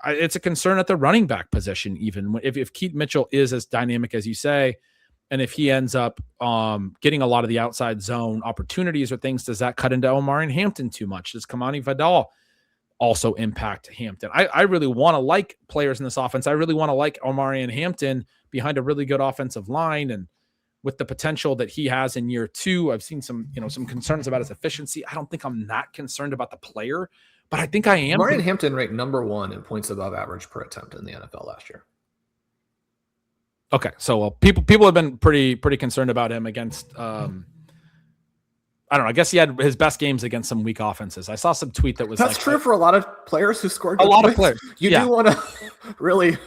it's a concern at the running back position. Even if Keith Mitchell is as dynamic as you say, and if he ends up getting a lot of the outside zone opportunities or things, does that cut into Omari and Hampton too much? Does Kamani Vidal also impact Hampton? I really want to like players in this offense. I really want to like Omari and Hampton behind a really good offensive line, and with the potential that he has in year two. I've seen some concerns about his efficiency. I don't think I'm that concerned about the player, but I think I am. Omari and Hampton ranked number 1 in points above average per attempt in the NFL last year. Okay, so people have been pretty concerned about him against. I don't know. I guess he had his best games against some weak offenses. I saw some tweet that was that's true for a lot of players who scored. A lot of players. You do want to really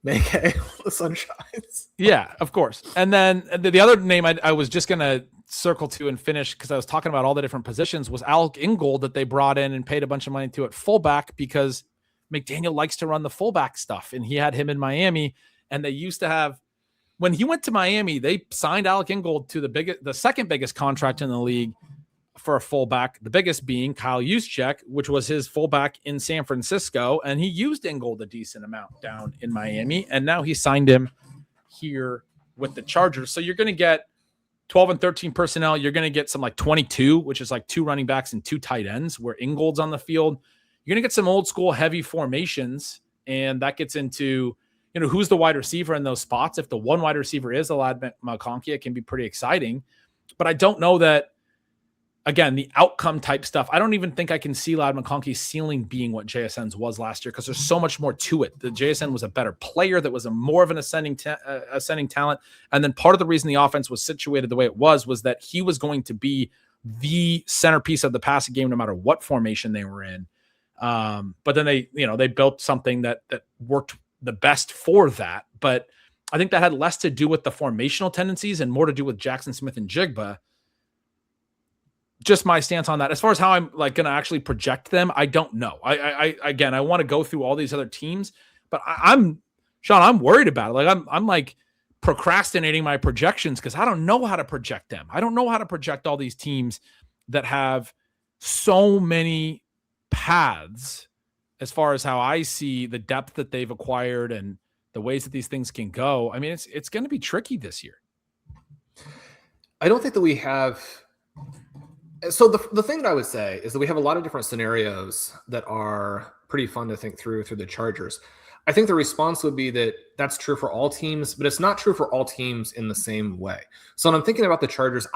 make hay while the sun shines. Yeah, of course. And then the other name I was just gonna circle to and finish, because I was talking about all the different positions, was Alec Ingold, that they brought in and paid a bunch of money to at fullback, because McDaniel likes to run the fullback stuff, and he had him in Miami. And they used to have, when he went to Miami, they signed Alec Ingold to the second biggest contract in the league for a fullback, the biggest being Kyle Juszczyk, which was his fullback in San Francisco. And he used Ingold a decent amount down in Miami. And now he signed him here with the Chargers. So you're going to get 12 and 13 personnel. You're going to get some like 22, which is like 2 running backs and 2 tight ends, where Ingold's on the field. You're going to get some old school heavy formations. And that gets into, who's the wide receiver in those spots. If the one wide receiver is Ladd McConkey, it can be pretty exciting. But I don't know that, again, the outcome type stuff, I don't even think I can see Ladd McConkey's ceiling being what JSN's was last year, because there's so much more to it. The JSN was a better player that was more of an ascending talent. And then part of the reason the offense was situated the way it was that he was going to be the centerpiece of the passing game no matter what formation they were in. But then they built something that worked the best for that. But I think that had less to do with the formational tendencies and more to do with Jackson Smith and Jigba. Just my stance on that. As far as how I'm like going to actually project them, I don't know. I want to go through all these other teams, but I'm worried about it. Like I'm like procrastinating my projections because I don't know how to project them. I don't know how to project all these teams that have so many paths as far as how I see the depth that they've acquired and the ways that these things can go. I mean, it's going to be tricky this year. I don't think that we have. So the thing that I would say is that we have a lot of different scenarios that are pretty fun to think through the Chargers. I think the response would be that that's true for all teams, but it's not true for all teams in the same way. So when I'm thinking about the Chargers,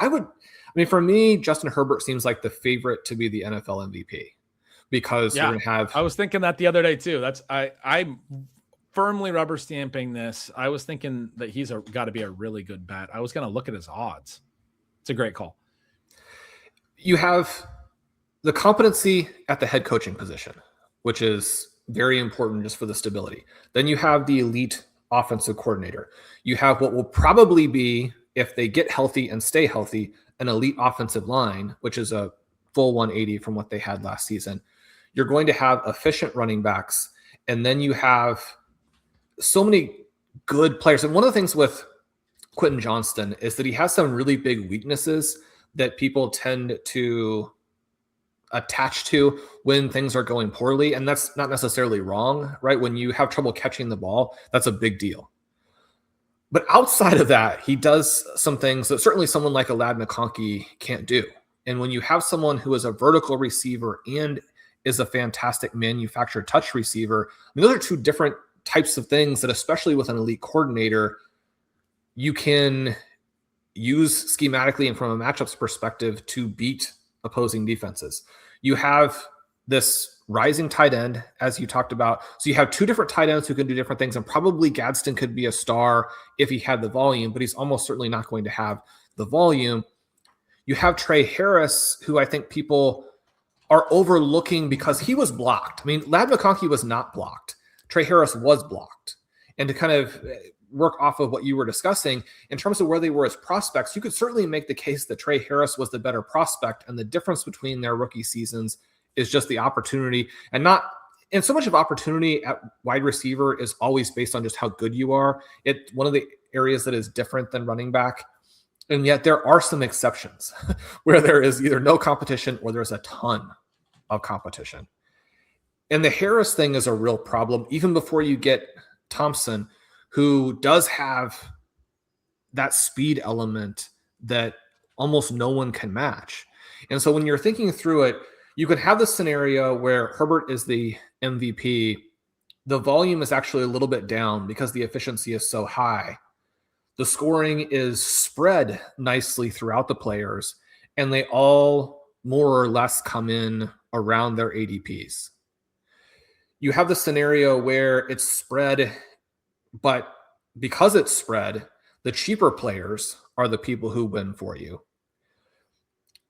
for me, Justin Herbert seems like the favorite to be the NFL MVP. Because you're going to have. I was thinking that the other day too. I'm firmly rubber stamping this. I was thinking that he's got to be a really good bet. I was going to look at his odds. It's a great call. You have the competency at the head coaching position, which is very important just for the stability. Then you have the elite offensive coordinator. You have what will probably be, if they get healthy and stay healthy, an elite offensive line, which is a full 180 from what they had last season. You're going to have efficient running backs, and then you have so many good players. And one of the things with Quentin Johnston is that he has some really big weaknesses that people tend to attach to when things are going poorly. And that's not necessarily wrong, right? When you have trouble catching the ball, that's a big deal. But outside of that, he does some things that certainly someone like a Ladd McConkey can't do. And when you have someone who is a vertical receiver and is a fantastic manufactured touch receiver, I mean, those are two different types of things that, especially with an elite coordinator, you can use schematically and from a matchups perspective to beat opposing defenses. You have this rising tight end, as you talked about. So you have two different tight ends who can do different things, and probably Gadsden could be a star if he had the volume, but he's almost certainly not going to have the volume. You have Trey Harris, who I think people are overlooking because he was blocked. I mean, Ladd McConkey was not blocked. Trey Harris was blocked. And to kind of work off of what you were discussing in terms of where they were as prospects, you could certainly make the case that Trey Harris was the better prospect, and the difference between their rookie seasons is just the opportunity, and so much of opportunity at wide receiver is always based on just how good you are. It's one of the areas that is different than running back. And yet there are some exceptions where there is either no competition or there's a ton of competition. And the Harris thing is a real problem, even before you get Thompson, who does have that speed element that almost no one can match. And so when you're thinking through it, you can have this scenario where Herbert is the MVP. The volume is actually a little bit down because the efficiency is so high. The scoring is spread nicely throughout the players, and they all more or less come in around their ADPs. You have the scenario where it's spread, but because it's spread, the cheaper players are the people who win for you.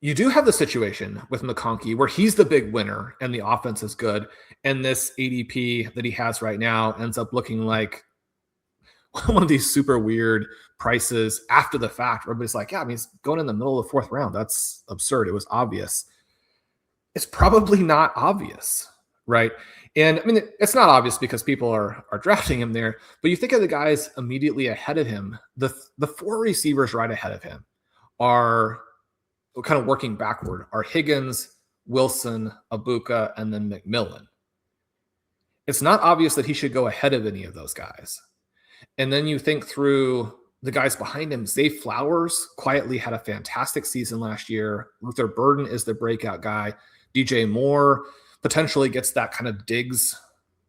You do have the situation with McConkey where he's the big winner and the offense is good, and this ADP that he has right now ends up looking like one of these super weird prices after the fact. Everybody's like, yeah, I mean, he's going in the middle of the fourth round. That's absurd. It was obvious. It's probably not obvious, right? And I mean, it's not obvious because people are drafting him there, but you think of the guys immediately ahead of him, the four receivers right ahead of him are kind of working backward, are Higgins, Wilson, Abuka, and then McMillan. It's not obvious that he should go ahead of any of those guys. And then you think through the guys behind him. Zay Flowers quietly had a fantastic season last year. Luther Burden is the breakout guy. DJ Moore potentially gets that kind of Diggs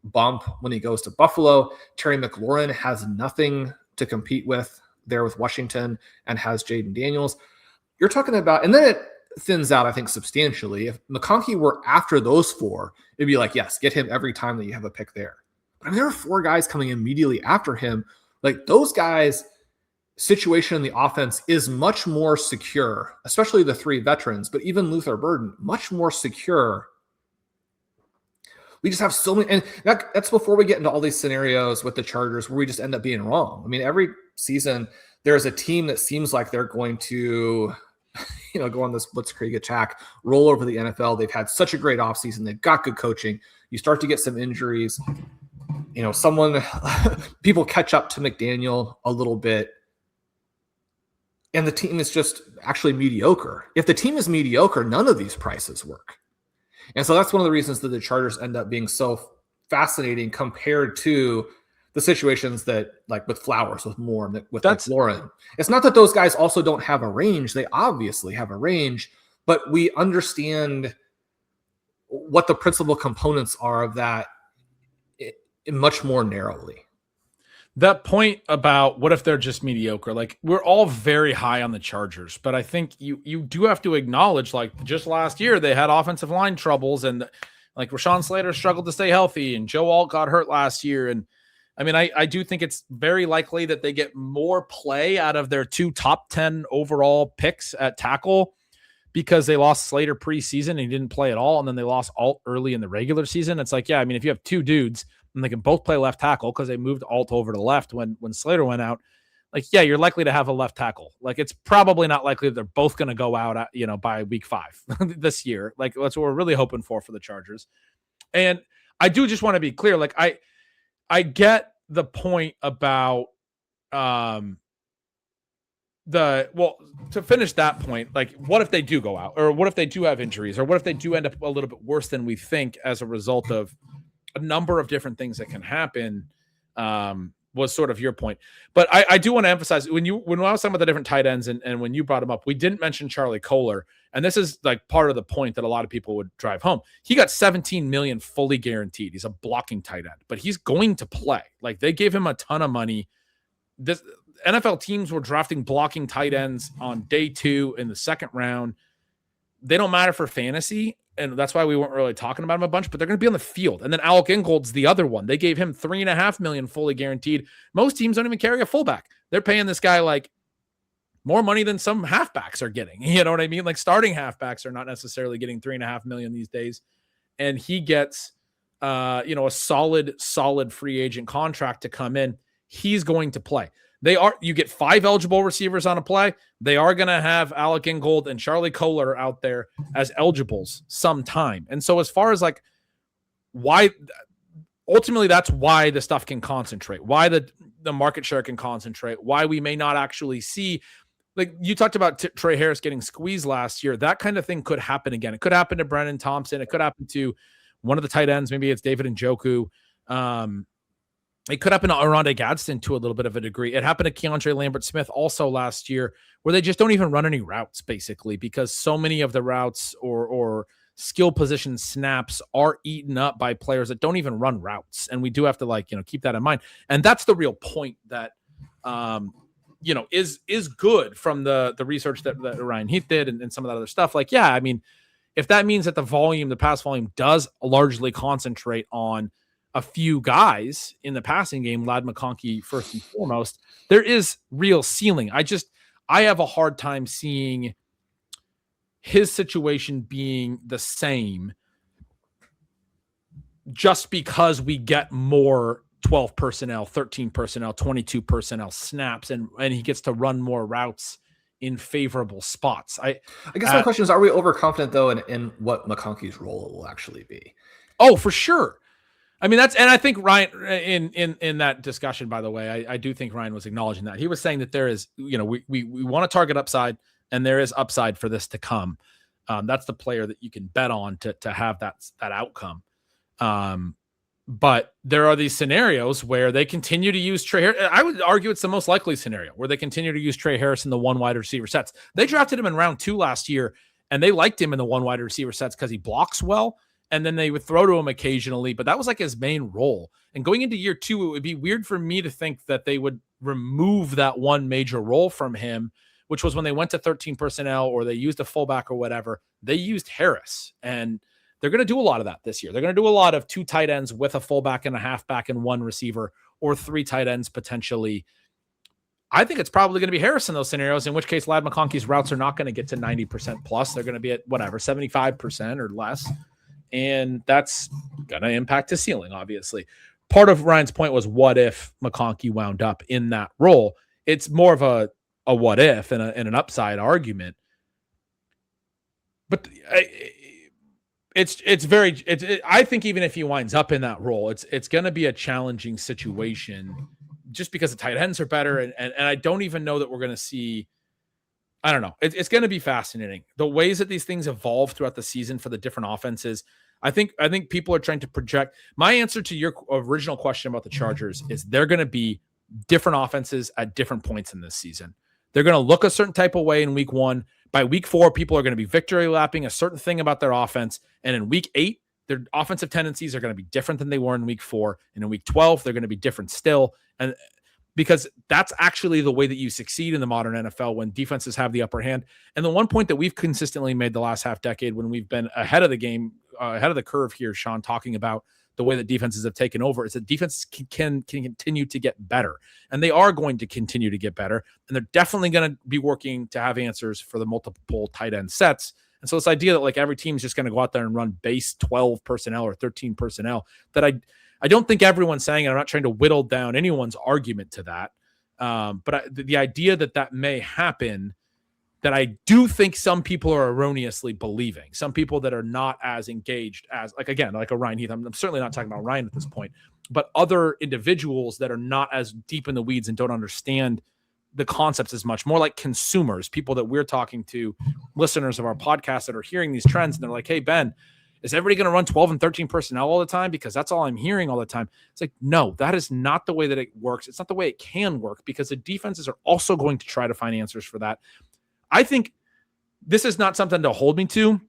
bump when he goes to Buffalo. Terry McLaurin has nothing to compete with there with Washington and has Jaden Daniels. You're talking about, and then it thins out, I think, substantially. If McConkey were after those four, it'd be like, yes, get him every time that you have a pick there. But I mean, there are four guys coming immediately after him. Like those guys' situation in the offense is much more secure, especially the three veterans, but even Luther Burden, much more secure. We just have so many, and that's before we get into all these scenarios with the Chargers where we just end up being wrong. I mean, every season there's a team that seems like they're going to, go on this blitzkrieg attack, roll over the NFL. They've had such a great offseason. They've got good coaching. You start to get some injuries. People catch up to McDaniel a little bit, and the team is just actually mediocre. If the team is mediocre, none of these prices work. And so that's one of the reasons that the Chargers end up being so fascinating compared to the situations that, like with Flowers, with Moore, with McLaurin. It's not that those guys also don't have a range. They obviously have a range, but we understand what the principal components are of that much more narrowly. That point about what if they're just mediocre, like we're all very high on the Chargers, but I think you do have to acknowledge, like just last year they had offensive line troubles, and like Rashawn Slater struggled to stay healthy, and Joe Alt got hurt last year. And I mean, I do think it's very likely that they get more play out of their two top 10 overall picks at tackle because they lost Slater preseason and he didn't play at all. And then they lost Alt early in the regular season. It's like, yeah, I mean, if you have two dudes and they can both play left tackle because they moved Alt over to left when Slater went out, like, yeah, you're likely to have a left tackle. Like, it's probably not likely that they're both going to go out, by week 5 this year. Like, that's what we're really hoping for the Chargers. And I do just want to be clear. Like, I get the point about to finish that point, like what if they do go out, or what if they do have injuries, or what if they do end up a little bit worse than we think as a result of a number of different things that can happen, was sort of your point. But I do want to emphasize when I was talking about the different tight ends and when you brought him up, we didn't mention Charlie Kohler. And this is like part of the point that a lot of people would drive home. He got 17 million fully guaranteed. He's a blocking tight end, but he's going to play. Like they gave him a ton of money. This NFL teams were drafting blocking tight ends on day 2 in the second round. They don't matter for fantasy, and that's why we weren't really talking about him a bunch, but they're going to be on the field. And then Alec Ingold's the other one. They gave him $3.5 million fully guaranteed. Most teams don't even carry a fullback. They're paying this guy like more money than some halfbacks are getting. You know what I mean? Like starting halfbacks are not necessarily getting $3.5 million these days. And he gets, a solid free agent contract to come in. He's going to play. You get 5 eligible receivers on a play. They are going to have Alec Ingold and Charlie Kohler out there as eligibles sometime. And so as far as like why, ultimately that's why the stuff can concentrate, why the market share can concentrate, why we may not actually see, like you talked about Trey Harris getting squeezed last year. That kind of thing could happen again. It could happen to Brennan Thompson. It could happen to one of the tight ends. Maybe it's David Njoku. It could happen to Arondé Gadsden to a little bit of a degree. It happened to Keandre Lambert-Smith also last year, where they just don't even run any routes, basically, because so many of the routes or skill position snaps are eaten up by players that don't even run routes. And we do have to keep that in mind. And that's the real point that, is good from the research that Ryan Heath did and some of that other stuff. Like, yeah, I mean, if that means that the pass volume does largely concentrate on a few guys in the passing game, Ladd McConkey first and foremost, there is real ceiling. I have a hard time seeing his situation being the same just because we get more 12 personnel, 13 personnel, 22 personnel snaps, and he gets to run more routes in favorable spots. I guess my question is, are we overconfident though in what McConkey's role will actually be? Oh, for sure. I mean, and I think Ryan in that discussion, by the way, I do think Ryan was acknowledging that. He was saying that there is, we want to target upside, and there is upside for this to come. That's the player that you can bet on to have that outcome. But there are these scenarios where they continue to use Trey Harris. I would argue it's the most likely scenario where they continue to use Trey Harris in the 1 wide receiver sets. They drafted him in round 2 last year, and they liked him in the 1 wide receiver sets because he blocks well. And then they would throw to him occasionally, but that was like his main role. And going into year 2, it would be weird for me to think that they would remove that one major role from him, which was when they went to 13 personnel or they used a fullback or whatever. They used Harris, and they're going to do a lot of that this year. They're going to do a lot of 2 tight ends with a fullback and a halfback and 1 receiver, or 3 tight ends potentially. I think it's probably going to be Harris in those scenarios, in which case Ladd McConkey's routes are not going to get to 90% plus. They're going to be at 75% or less. And that's going to impact his ceiling, obviously. Part of Ryan's point was, what if McConkey wound up in that role? It's more of a what if and an upside argument. But I think even if he winds up in that role, it's going to be a challenging situation just because the tight ends are better. And I don't even know that we're going to see, I don't know. It's going to be fascinating. The ways that these things evolve throughout the season for the different offenses. I think people are trying to project. My answer to your original question about the Chargers is they're going to be different offenses at different points in this season. They're going to look a certain type of way in week 1. By week 4, people are going to be victory lapping a certain thing about their offense. And in week 8, their offensive tendencies are going to be different than they were in week 4. And in week 12, they're going to be different still. And because that's actually the way that you succeed in the modern NFL, when defenses have the upper hand. And the one point that we've consistently made the last half decade when we've been ahead of the game, ahead of the curve here, Sean, talking about the way that defenses have taken over, is that defenses can continue to get better. And they are going to continue to get better. And they're definitely going to be working to have answers for the multiple tight end sets. And so this idea that like every team is just going to go out there and run base 12 personnel or 13 personnel, that I don't think everyone's saying, and I'm not trying to whittle down anyone's argument to that. But the idea that may happen, that I do think some people are erroneously believing, some people that are not as engaged as, like a Ryan Heath. I'm certainly not talking about Ryan at this point, but other individuals that are not as deep in the weeds and don't understand the concepts as much, more like consumers, people that we're talking to, listeners of our podcast that are hearing these trends. And they're like, hey, Ben, is everybody going to run 12 and 13 personnel all the time? Because that's all I'm hearing all the time. It's like, no, that is not the way that it works. It's not the way it can work, because the defenses are also going to try to find answers for that. I think this is not something to hold me to.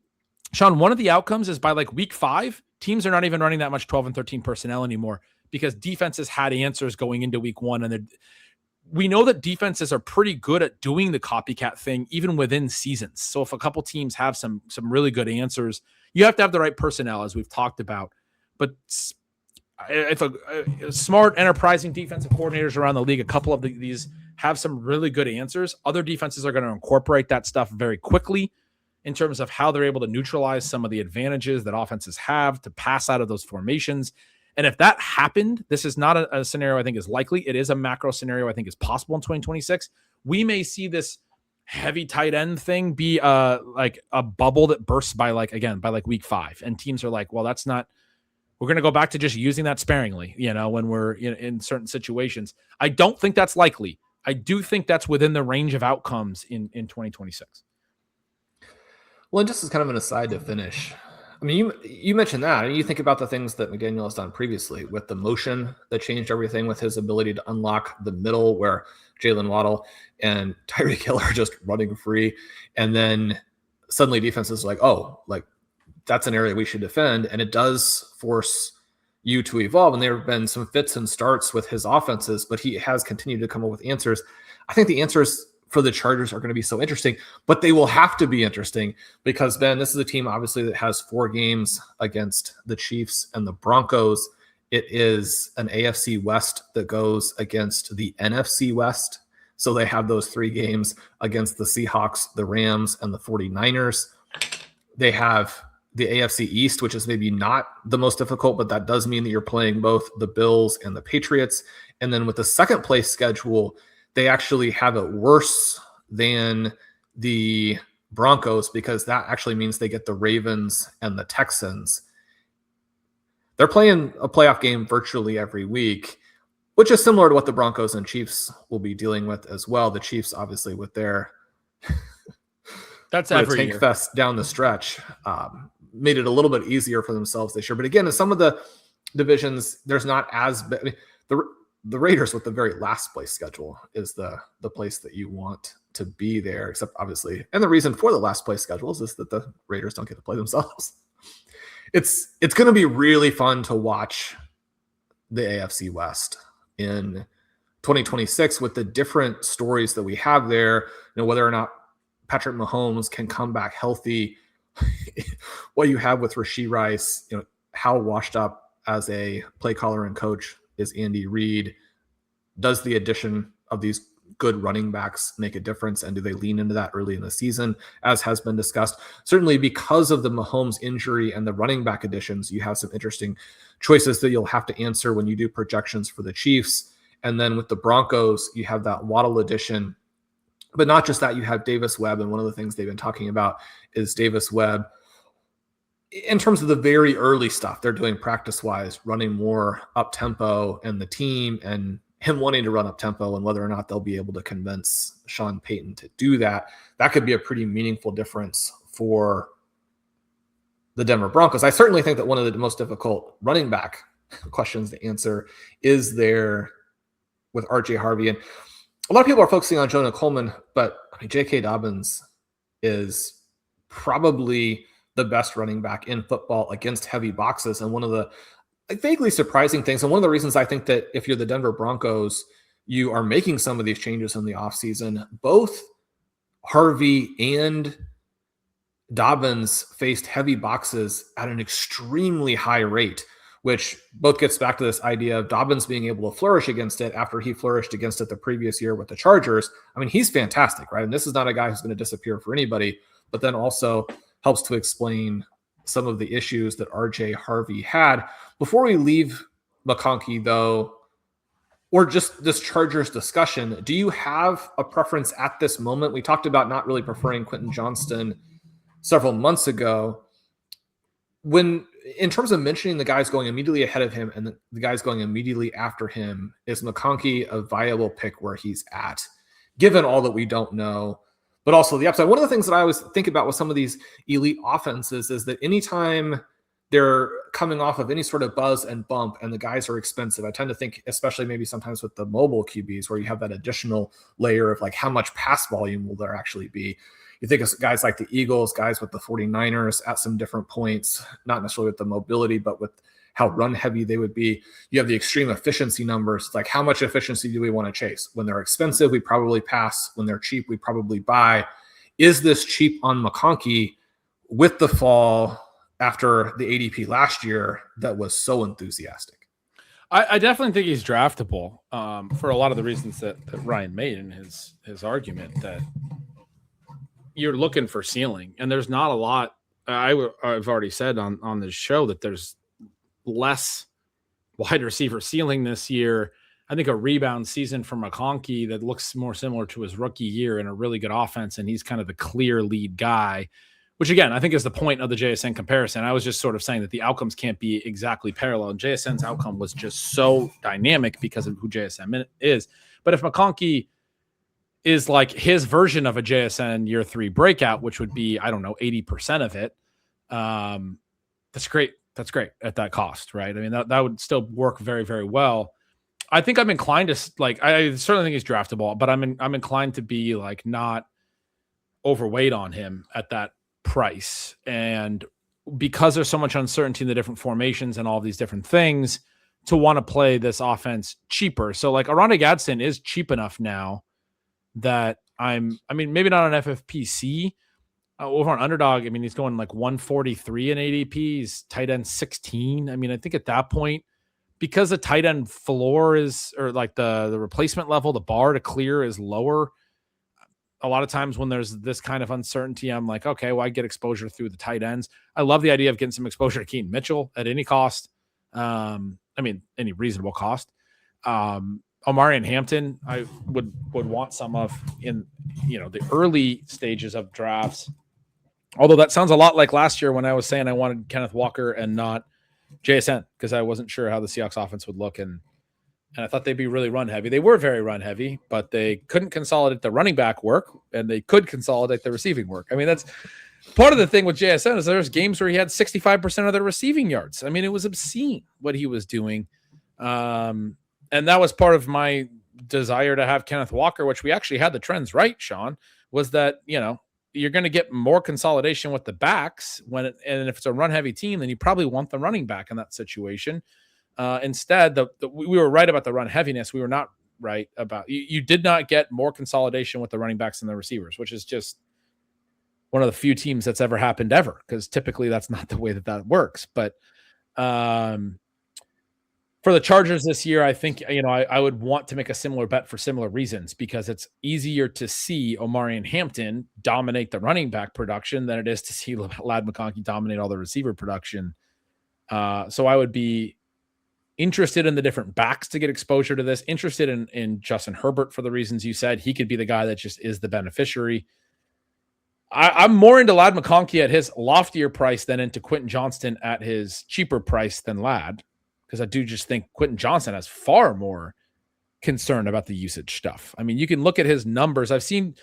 Shawn, one of the outcomes is by like week 5, teams are not even running that much 12 and 13 personnel anymore, because defenses had answers going into week 1. And we know that defenses are pretty good at doing the copycat thing, even within seasons. So if a couple teams have some really good answers, you have to have the right personnel, as we've talked about. But if a smart, enterprising defensive coordinators around the league, a couple of these have some really good answers, other defenses are going to incorporate that stuff very quickly in terms of how they're able to neutralize some of the advantages that offenses have to pass out of those formations. And if that happened, this is not a scenario I think is likely. It is a macro scenario I think is possible in 2026. We may see this heavy tight end thing be like a bubble that bursts by like week 5. And teams are like, well, that's not, we're going to go back to just using that sparingly, when we're in certain situations. I don't think that's likely. I do think that's within the range of outcomes in 2026. Well, and just as kind of an aside to finish, I mean, you mentioned that, and you think about the things that McDaniel has done previously with the motion that changed everything, with his ability to unlock the middle where Jalen Waddle and Tyreek Hill are just running free. And then suddenly defenses are like, oh, like that's an area we should defend. And it does force you to evolve. And there have been some fits and starts with his offenses, but he has continued to come up with answers. I think the answers for the Chargers are going to be so interesting, but they will have to be interesting because, Ben, this is a team obviously that has 4 games against the Chiefs and the Broncos. It is an AFC West that goes against the NFC West. So they have those 3 games against the Seahawks, the Rams, and the 49ers. They have the AFC East, which is maybe not the most difficult, but that does mean that you're playing both the Bills and the Patriots. And then with the second place schedule, they actually have it worse than the Broncos because that actually means they get the Ravens and the Texans. They're playing a playoff game virtually every week, which is similar to what the Broncos and Chiefs will be dealing with as well. The Chiefs, obviously, with their that's every tank year. Fest down the stretch, made it a little bit easier for themselves this year. But again, in some of the divisions, there's not as bad. The Raiders with the very last place schedule is the place that you want to be there, except obviously, and the reason for the last place schedules is that the Raiders don't get to play themselves. It's going to be really fun to watch the AFC West in 2026 with the different stories that we have there, whether or not Patrick Mahomes can come back healthy, what you have with Rashee Rice, how washed up as a play caller and coach is Andy Reid. Does the addition of these good running backs make a difference? And do they lean into that early in the season, as has been discussed? Certainly because of the Mahomes injury and the running back additions, you have some interesting choices that you'll have to answer when you do projections for the Chiefs. And then with the Broncos, you have that Waddle addition. But not just that, you have Davis Webb. And one of the things they've been talking about is Davis Webb, in terms of the very early stuff they're doing practice-wise, running more up-tempo, and the team and him wanting to run up-tempo and whether or not they'll be able to convince Sean Payton to do that, that could be a pretty meaningful difference for the Denver Broncos. I certainly think that one of the most difficult running back questions to answer is there with RJ Harvey. And a lot of people are focusing on Jonah Coleman, but I mean, J.K. Dobbins is probably the best running back in football against heavy boxes. And one of the vaguely surprising things, and one of the reasons I think that if you're the Denver Broncos, you are making some of these changes in the offseason, both Harvey and Dobbins faced heavy boxes at an extremely high rate, which both gets back to this idea of Dobbins being able to flourish against it after he flourished against it the previous year with the Chargers. I mean, he's fantastic, right? And this is not a guy who's going to disappear for anybody, but then also helps to explain some of the issues that RJ Harvey had. Before we leave McConkey, though, or just this Chargers discussion, do you have a preference at this moment? We talked about not really preferring Quentin Johnston several months ago. When, in terms of mentioning the guys going immediately ahead of him and the guys going immediately after him, is McConkey a viable pick where he's at? given all that we don't know, but also the upside. One of the things that I always think about with some of these elite offenses is that anytime they're coming off of any sort of buzz and bump and the guys are expensive, I tend to think, especially maybe sometimes with the mobile QBs, where you have that additional layer of like how much pass volume will there actually be. You think of guys like the Eagles, guys with the 49ers at some different points, not necessarily with the mobility, but with how run heavy they would be. You have the extreme efficiency numbers. It's like, how much efficiency do we want to chase? When they're expensive, we probably pass. When they're cheap, we probably buy. Is this cheap on McConkey with the fall after the ADP last year that was so enthusiastic? I definitely think he's draftable for a lot of the reasons that Ryan made in his argument, that you're looking for ceiling, and there's not a lot. I've already said on this show that there's less wide receiver ceiling this year. I think a rebound season for McConkey that looks more similar to his rookie year in a really good offense, and he's kind of the clear lead guy, which again, I think is the point of the JSN comparison. I was just sort of saying that the outcomes can't be exactly parallel. And JSN's outcome was just so dynamic because of who JSN is. But if McConkey is like his version of a JSN year 3 breakout, which would be, I don't know, 80% of it, that's great. That's great at that cost, right? I mean, that would still work very, very well. I think I'm inclined to like, I certainly think he's draftable, but I'm inclined to be like not overweight on him at that price. And because there's so much uncertainty in the different formations and all these different things, to want to play this offense cheaper. So like Aranda Gadsden is cheap enough now that I mean, maybe not on FFPC, over on Underdog. I mean, he's going like 143 in ADP. He's tight end 16. I mean, I think at that point, because the tight end floor is, or like the replacement level, the bar to clear is lower. A lot of times when there's this kind of uncertainty, I'm like, okay, well, I get exposure through the tight ends. I love the idea of getting some exposure to Keaton Mitchell at any cost. I mean, any reasonable cost. Omari and Hampton, I would want some of in, the early stages of drafts. Although that sounds a lot like last year when I was saying I wanted Kenneth Walker and not JSN, because I wasn't sure how the Seahawks offense would look. And I thought they'd be really run heavy. They were very run heavy, but they couldn't consolidate the running back work, and they could consolidate the receiving work. I mean, that's part of the thing with JSN is there's games where he had 65% of their receiving yards. I mean, it was obscene what he was doing. And that was part of my desire to have Kenneth Walker, which we actually had the trends right, Sean, was that, you're going to get more consolidation with the backs and if it's a run heavy team, then you probably want the running back in that situation. Instead, we were right about the run heaviness. We were not right about, you did not get more consolidation with the running backs and the receivers, which is just one of the few teams that's ever happened ever. Cause typically that's not the way that works. But, for the Chargers this year, I think, I would want to make a similar bet for similar reasons, because it's easier to see Omari and Hampton dominate the running back production than it is to see Ladd McConkey dominate all the receiver production. So I would be interested in the different backs to get exposure to this, interested in Justin Herbert for the reasons you said. He could be the guy that just is the beneficiary. I'm more into Ladd McConkey at his loftier price than into Quentin Johnston at his cheaper price than Ladd, because I do just think Quentin Johnston has far more concern about the usage stuff. I mean, you can look at his numbers. I've seen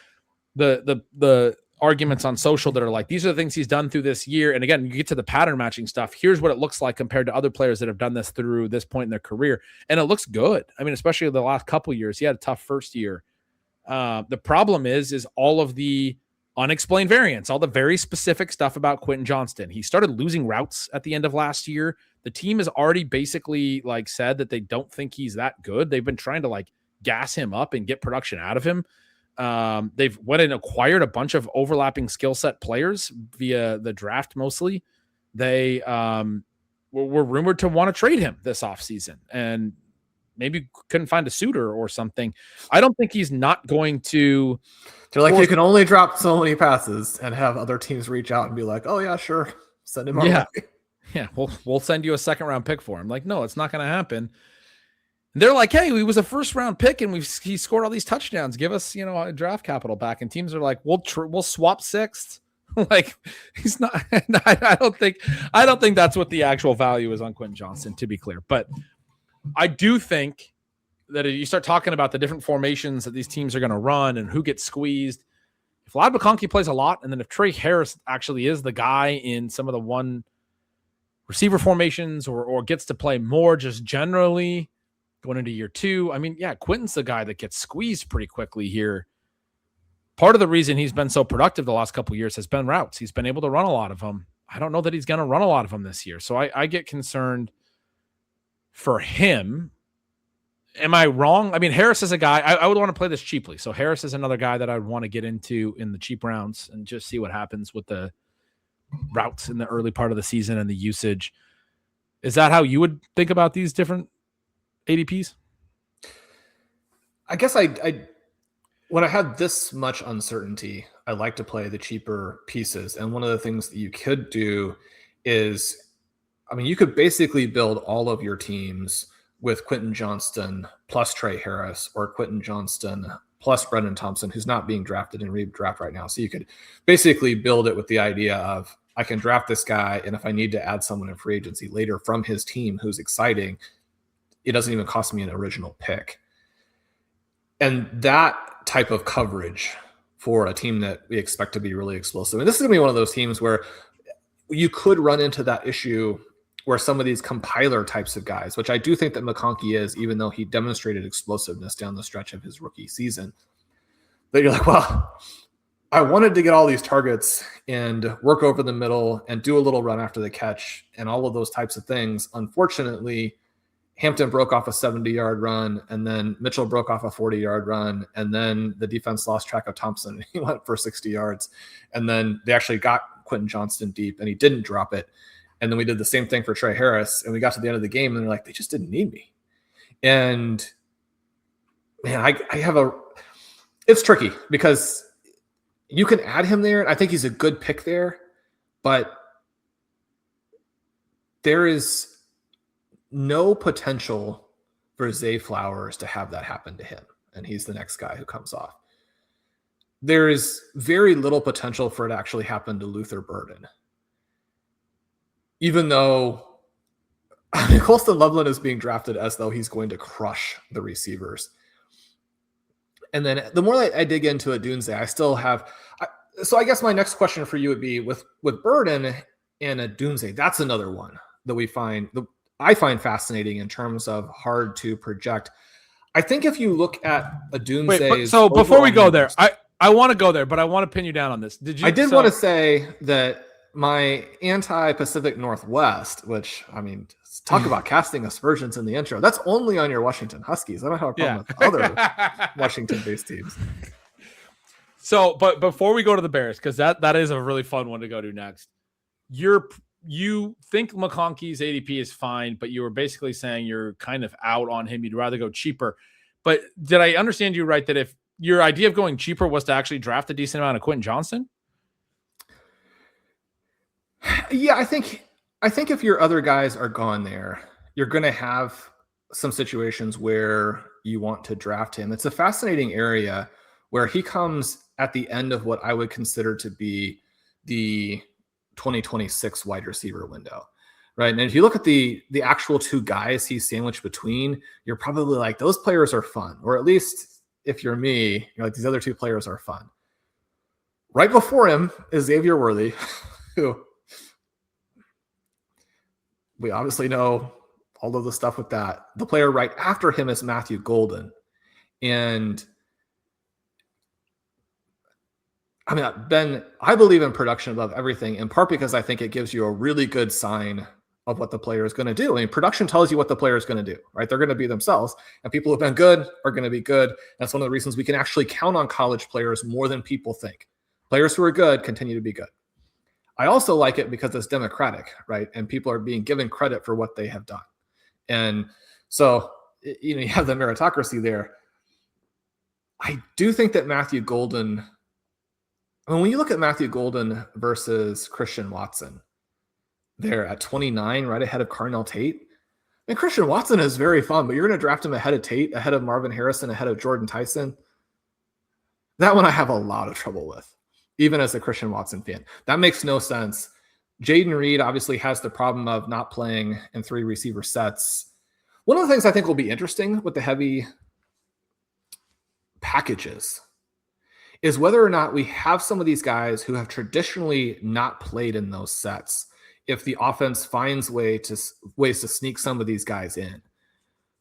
the arguments on social that are like, these are the things he's done through this year. And again, you get to the pattern matching stuff. Here's what it looks like compared to other players that have done this through this point in their career. And it looks good. I mean, especially the last couple of years, he had a tough first year. The problem is all of the unexplained variants, all the very specific stuff about Quentin Johnston. He started losing routes at the end of last year. The team has already basically said that they don't think he's that good. They've been trying to gas him up and get production out of him. They've went and acquired a bunch of overlapping skill set players via the draft. Mostly they were rumored to want to trade him this offseason and maybe couldn't find a suitor or something. I don't think he's not going to. They're like, you can only drop so many passes and have other teams reach out and be like, oh yeah, sure. Send him our way. Yeah, we'll send you a second round pick for him. Like, no, it's not going to happen. And they're like, hey, he was a first round pick and he scored all these touchdowns. Give us, a draft capital back. And teams are like, we'll swap sixth. He's not. I don't think that's what the actual value is on Quentin Johnston, to be clear. But I do think that you start talking about the different formations that these teams are going to run and who gets squeezed. If Ladd McConkey plays a lot, and then if Trey Harris actually is the guy in some of the one receiver formations or gets to play more just generally going into year 2, I mean, yeah, Quentin's the guy that gets squeezed pretty quickly here. Part of the reason he's been so productive the last couple of years has been routes. He's been able to run a lot of them. I don't know that he's going to run a lot of them this year. So I get concerned for him. Am I wrong? I mean, Harris is a guy, I would want to play this cheaply. So Harris is another guy that I'd want to get into in the cheap rounds and just see what happens with the routes in the early part of the season and the usage. Is that how you would think about these different ADPs? I guess when I had this much uncertainty, I like to play the cheaper pieces. And one of the things that you could do is, I mean, you could basically build all of your teams with Quentin Johnston plus Trey Harris, or Quentin Johnston plus Brendan Thompson, who's not being drafted in redraft right now. So you could basically build it with the idea of, I can draft this guy, and if I need to add someone in free agency later from his team who's exciting, it doesn't even cost me an original pick. And that type of coverage for a team that we expect to be really explosive. And this is going to be one of those teams where you could run into that issue where some of these compiler types of guys, which I do think that McConkey is, even though he demonstrated explosiveness down the stretch of his rookie season, that you're like, well, I wanted to get all these targets and work over the middle and do a little run after the catch and all of those types of things. Unfortunately, Hampton broke off a 70-yard run, and then Mitchell broke off a 40-yard run, and then the defense lost track of Thompson. He went for 60 yards, and then they actually got Quentin Johnston deep, and he didn't drop it. And then we did the same thing for Trey Harris, and we got to the end of the game, and they're like, they just didn't need me. And, man, it's tricky because you can add him there, and I think he's a good pick there, but there is no potential for Zay Flowers to have that happen to him, and he's the next guy who comes off. There is very little potential for it to actually happen to Luther Burden. Even though Colston Loveland is being drafted as though he's going to crush the receivers. And then the more I dig into it, Dunze, I still have. So I guess my next question for you would be with Burden and a Dunze. That's another one that I find fascinating in terms of hard to project. I think if you look at a Dunze. So before we go there, I want to go there, but I want to pin you down on this. I did want to say that my anti-Pacific Northwest, which, I mean, talk about casting aspersions in the intro. That's only on your Washington Huskies. I don't have a problem with other Washington-based teams. So, but before we go to the Bears, because that is a really fun one to go to next. You think McConkey's ADP is fine, but you were basically saying you're kind of out on him. You'd rather go cheaper. But did I understand you right that if your idea of going cheaper was to actually draft a decent amount of Quentin Johnston? Yeah, I think if your other guys are gone there, you're going to have some situations where you want to draft him. It's a fascinating area where he comes at the end of what I would consider to be the 2026 wide receiver window, right? And if you look at the actual two guys he's sandwiched between, you're probably like, those players are fun. Or at least if you're me, you're like, these other two players are fun. Right before him is Xavier Worthy, who we obviously know all of the stuff with that. The player right after him is Matthew Golden. And I mean, Ben, I believe in production above everything, in part because I think it gives you a really good sign of what the player is going to do. I mean, production tells you what the player is going to do, right? They're going to be themselves, and people who've been good are going to be good. That's one of the reasons we can actually count on college players more than people think. Players who are good continue to be good. I also like it because it's democratic, right? And people are being given credit for what they have done. And so, you have the meritocracy there. I do think that Matthew Golden, when you look at Matthew Golden versus Christian Watson, they're at 29, right ahead of Carnell Tate. And Christian Watson is very fun, but you're going to draft him ahead of Tate, ahead of Marvin Harrison, ahead of Jordan Tyson. That one I have a lot of trouble with, even as a Christian Watson fan. That makes no sense. Jaden Reed obviously has the problem of not playing in 3 receiver sets. One of the things I think will be interesting with the heavy packages is whether or not we have some of these guys who have traditionally not played in those sets, if the offense finds ways to sneak some of these guys in,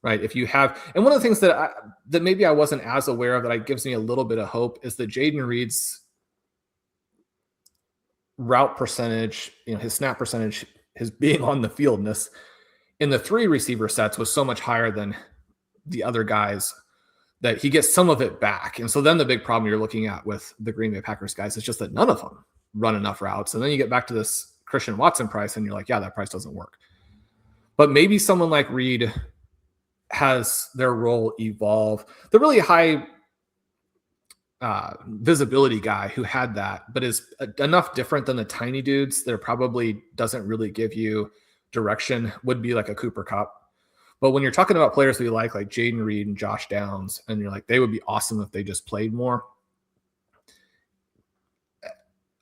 right? If you have, and one of the things that maybe I wasn't as aware of that gives me a little bit of hope is that Jaden Reed's route percentage, his snap percentage, his being on the fieldness in the 3 receiver sets was so much higher than the other guys that he gets some of it back. And so then the big problem you're looking at with the Green Bay Packers guys is just that none of them run enough routes. And then you get back to this Christian Watson price and you're like, yeah, that price doesn't work. But maybe someone like Reed has their role evolve. The really high visibility guy who had that, but is enough different than the tiny dudes that probably doesn't really give you direction, would be like a Cooper Kupp. But when you're talking about players we like Jaden Reed and Josh Downs, and you're like, they would be awesome if they just played more,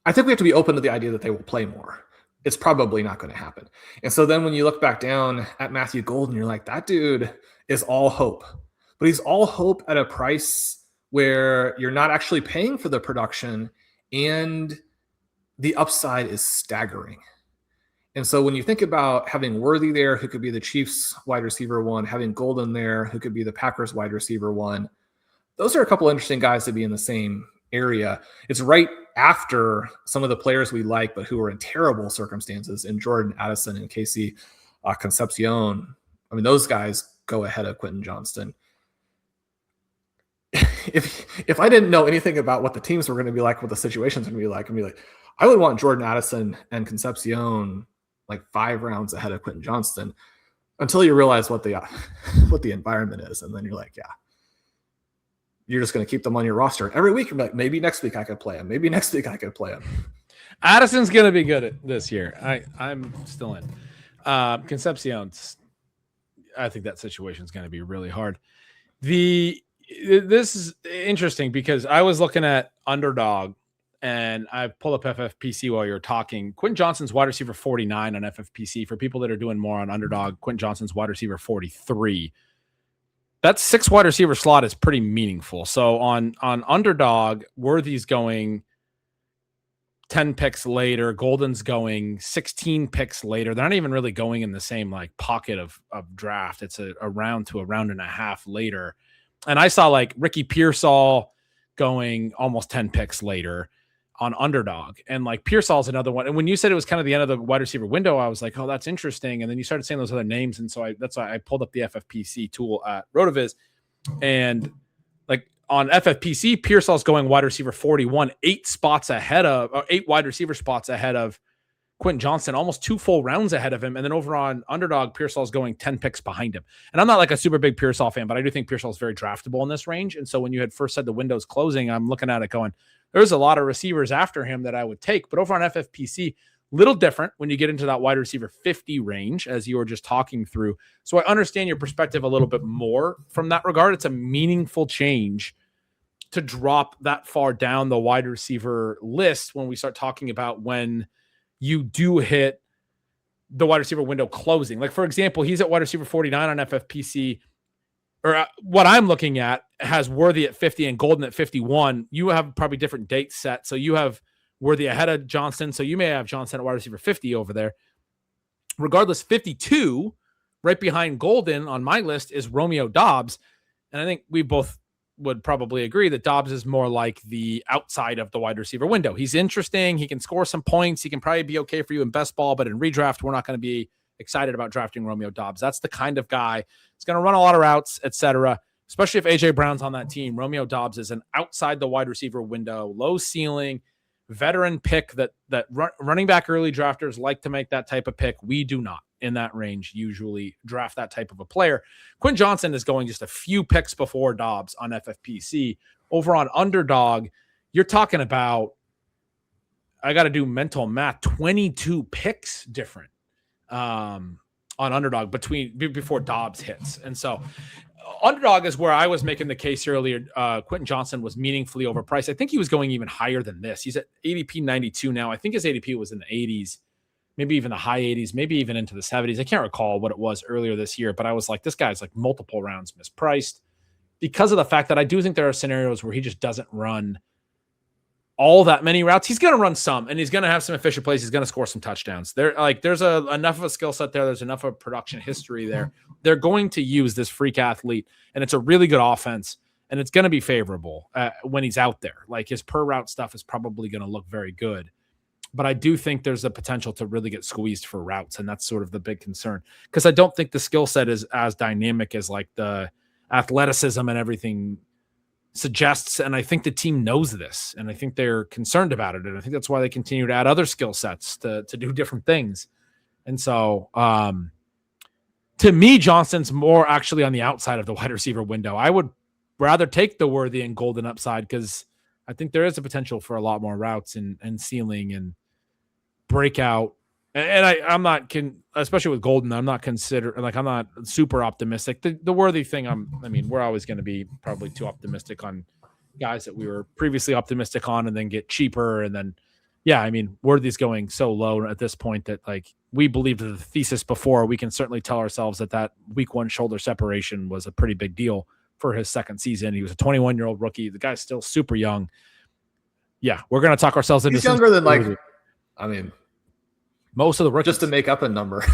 I think we have to be open to the idea that they will play more. It's probably not going to happen. And so then when you look back down at Matthew Golden, you're like, that dude is all hope. But he's all hope at a price where you're not actually paying for the production, and the upside is staggering. And so when you think about having Worthy there, who could be the Chiefs wide receiver 1, having Golden there, who could be the Packers wide receiver 1, those are a couple interesting guys to be in the same area. It's right after some of the players we like, but who are in terrible circumstances, in Jordan Addison and Casey Concepcion. I mean, those guys go ahead of Quentin Johnston. If I didn't know anything about what the teams were going to be like, what the situations were going to be like, I'd be like, I would want Jordan Addison and Concepcion like 5 rounds ahead of Quentin Johnston, until you realize what the environment is. And then you're like, yeah, you're just going to keep them on your roster every week. You're like, maybe next week I could play him. Maybe next week I could play him. Addison's going to be good at this year. I'm still in. Concepcion, I think that situation is going to be really hard. This is interesting because I was looking at Underdog, and I pulled up FFPC while you were talking. Quentin Johnston's wide receiver 49 on FFPC. For people that are doing more on Underdog, Quentin Johnston's wide receiver 43. That 6 wide receiver slot is pretty meaningful. So on Underdog, Worthy's going 10 picks later. Golden's going 16 picks later. They're not even really going in the same pocket of draft. It's a round to a round and a half later. And I saw Ricky Pearsall going almost 10 picks later on Underdog. And Pearsall's another one. And when you said it was kind of the end of the wide receiver window, I was like, oh, that's interesting. And then you started saying those other names. And so that's why I pulled up the FFPC tool at RotoViz. And on FFPC, Pearsall's going wide receiver 41, 8 wide receiver spots ahead of Quentin Johnston, almost 2 full rounds ahead of him. And then over on Underdog, Pearsall's going 10 picks behind him. And I'm not a super big Pearsall fan, but I do think Pearsall's very draftable in this range. And so when you had first said the window's closing, I'm looking at it going, there's a lot of receivers after him that I would take. But over on FFPC, little different when you get into that wide receiver 50 range, as you were just talking through. So I understand your perspective a little bit more from that regard. It's a meaningful change to drop that far down the wide receiver list when we start talking about when you do hit the wide receiver window closing. For example, he's at wide receiver 49 on FFPC, or what I'm looking at has Worthy at 50 and Golden at 51. You have probably different dates set. So you have Worthy ahead of Johnston. So you may have Johnston at wide receiver 50 over there. Regardless, 52 right behind Golden on my list is Romeo Doubs. And I think we both would probably agree that Doubs is more like the outside of the wide receiver window. He's interesting. He can score some points. He can probably be okay for you in best ball, but in redraft, we're not going to be excited about drafting Romeo Doubs. That's the kind of guy. He's going to run a lot of routes, etc. Especially if AJ Brown's on that team. Romeo Doubs is an outside the wide receiver window, low ceiling, veteran pick that running back early drafters like to make that type of pick. We do not in that range usually draft that type of a player. Quinn Johnston is going just a few picks before Doubs on FFPC. Over on Underdog, you're talking about, I got to do mental math, 22 picks different on Underdog before Doubs hits. And so Underdog is where I was making the case earlier. Quentin Johnston was meaningfully overpriced. I think he was going even higher than this. He's at ADP 92 now. I think his ADP was in the 80s maybe even the high 80s, maybe even into the 70s. I can't recall what it was earlier this year, but I was like, this guy's like multiple rounds mispriced because of the fact that I do think there are scenarios where he just doesn't run all that many routes. He's going to run some, and he's going to have some efficient plays. He's going to score some touchdowns. There's enough of a skill set there. There's enough of production history there. They're going to use this freak athlete, and it's a really good offense, and it's going to be favorable when he's out there. Like, his per route stuff is probably going to look very good, but I do think there's a potential to really get squeezed for routes, and that's sort of the big concern, because I don't think the skill set is as dynamic as like the athleticism and everything suggests, and I think the team knows this, and I think they're concerned about it, and I think that's why they continue to add other skill sets to do different things. And so to me, Johnston's more actually on the outside of the wide receiver window. I would rather take the Worthy and Golden upside, because I think there is a potential for a lot more routes and ceiling and breakout. And I'm not especially with Golden, I'm not super optimistic. The Worthy thing, we're always going to be probably too optimistic on guys that we were previously optimistic on and then get cheaper. And then, Worthy's going so low at this point that, like, we believed the thesis before. We can certainly tell ourselves that week 1 shoulder separation was a pretty big deal for his second season. He was a 21-year-old rookie. The guy's still super young. Yeah, we're going to talk ourselves into. He's younger than most of the rookies. Just to make up a number.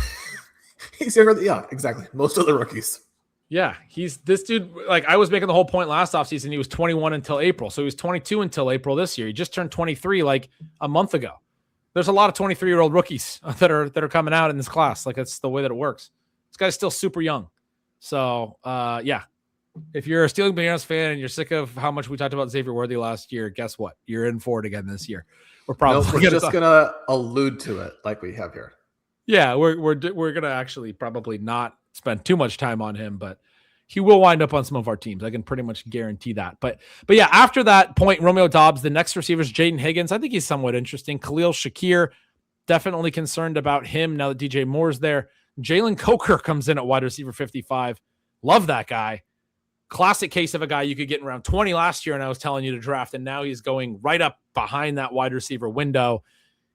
He's younger than, exactly. Most of the rookies. Yeah, he's this dude. Like, I was making the whole point last offseason, he was 21 until April. So he was 22 until April this year. He just turned 23 like a month ago. There's a lot of 23-year-old rookies that are coming out in this class. Like, that's the way that it works. This guy's still super young. So, if you're a Stealing Bananas fan and you're sick of how much we talked about Xavier Worthy last year, guess what? You're in for it again this year. We're probably just gonna allude to it like we have here. Yeah, we're gonna actually probably not spend too much time on him, but he will wind up on some of our teams. I can pretty much guarantee that. But yeah, after that point, Romeo Doubs, the next receiver is Jaden Higgins. I think he's somewhat interesting. Khalil Shakir, definitely concerned about him now that DJ Moore's there. Jalen Coker comes in at wide receiver 55. Love that guy. Classic case of a guy you could get in round 20 last year, and I was telling you to draft, and now he's going right up behind that wide receiver window,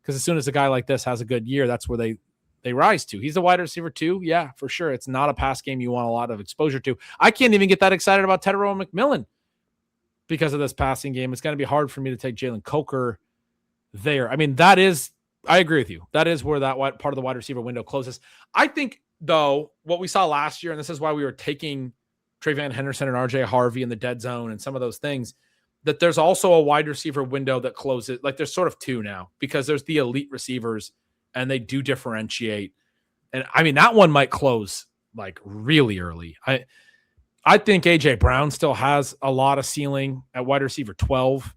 because as soon as a guy like this has a good year, that's where they rise to. He's a wide receiver too. Yeah, for sure. It's not a pass game you want a lot of exposure to. I can't even get that excited about Tedero McMillan because of this passing game. It's going to be hard for me to take Jalen Coker there. I agree with you. That is where that part of the wide receiver window closes. I think, though, what we saw last year, and this is why we were taking Trayvon Henderson and RJ Harvey in the dead zone and some of those things, that there's also a wide receiver window that closes. Like, there's sort of two now, because there's the elite receivers and they do differentiate. And that one might close like really early. I think AJ Brown still has a lot of ceiling at wide receiver 12.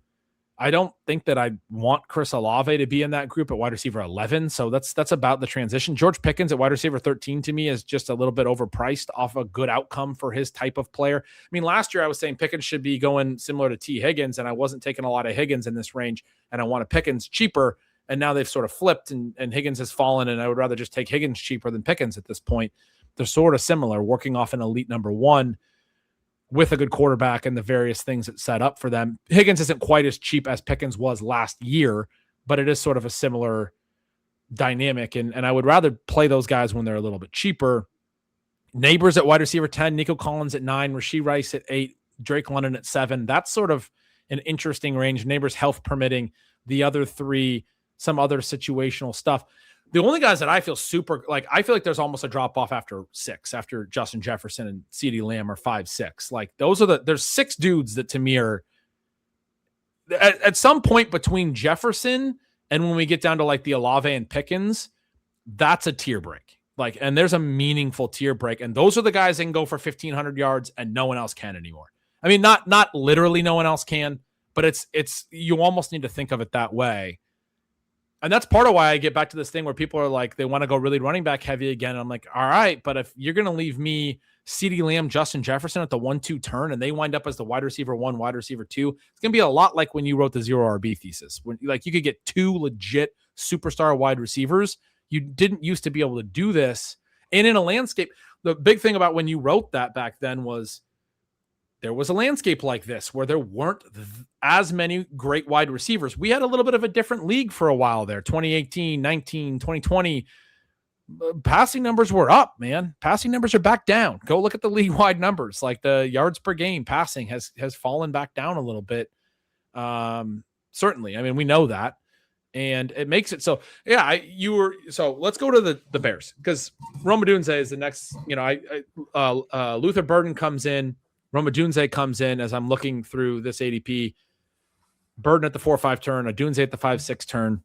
I don't think that I want Chris Olave to be in that group at wide receiver 11. So that's about the transition. George Pickens at wide receiver 13 to me is just a little bit overpriced off a good outcome for his type of player. Last year I was saying Pickens should be going similar to T. Higgins, and I wasn't taking a lot of Higgins in this range, and I wanted Pickens cheaper. And now they've sort of flipped, and Higgins has fallen, and I would rather just take Higgins cheaper than Pickens at this point. They're sort of similar, working off an elite number 1 with a good quarterback and the various things that set up for them. Higgins isn't quite as cheap as Pickens was last year, but it is sort of a similar dynamic. And I would rather play those guys when they're a little bit cheaper. Neighbors at wide receiver 10, Nico Collins at 9, Rashee Rice at 8, Drake London at 7. That's sort of an interesting range. Neighbors health permitting. The other 3, some other situational stuff. The only guys that I feel I feel like there's almost a drop off after 6, after Justin Jefferson and CeeDee Lamb are 5, 6. Like, there's 6 dudes that to me are at some point between Jefferson and when we get down to like the Olave and Pickens, that's a tier break. Like, and there's a meaningful tier break. And those are the guys that can go for 1,500 yards and no one else can anymore. Not literally no one else can, but it's you almost need to think of it that way. And that's part of why I get back to this thing where people are like, they want to go really running back heavy again. And I'm like, all right, but if you're going to leave me CeeDee Lamb, Justin Jefferson at the 1-2 turn, and they wind up as the wide receiver 1, wide receiver 2, it's going to be a lot like when you wrote the 0 RB thesis. When you could get 2 legit superstar wide receivers. You didn't used to be able to do this. And in a landscape, the big thing about when you wrote that back then was there was a landscape like this where there weren't as many great wide receivers. We had a little bit of a different league for a while there. 2018, 19, 2020, passing numbers were up, man. Passing numbers are back down. Go look at the league wide numbers. Like the yards per game passing has fallen back down a little bit. Certainly. I mean, we know that. And it makes it so, yeah, so let's go to the Bears, because Rome Odunze is the next, Luther Burden comes in, Rome Odunze comes in as I'm looking through this ADP. Burden at the 4-5 turn, Odunze at the 5-6 turn.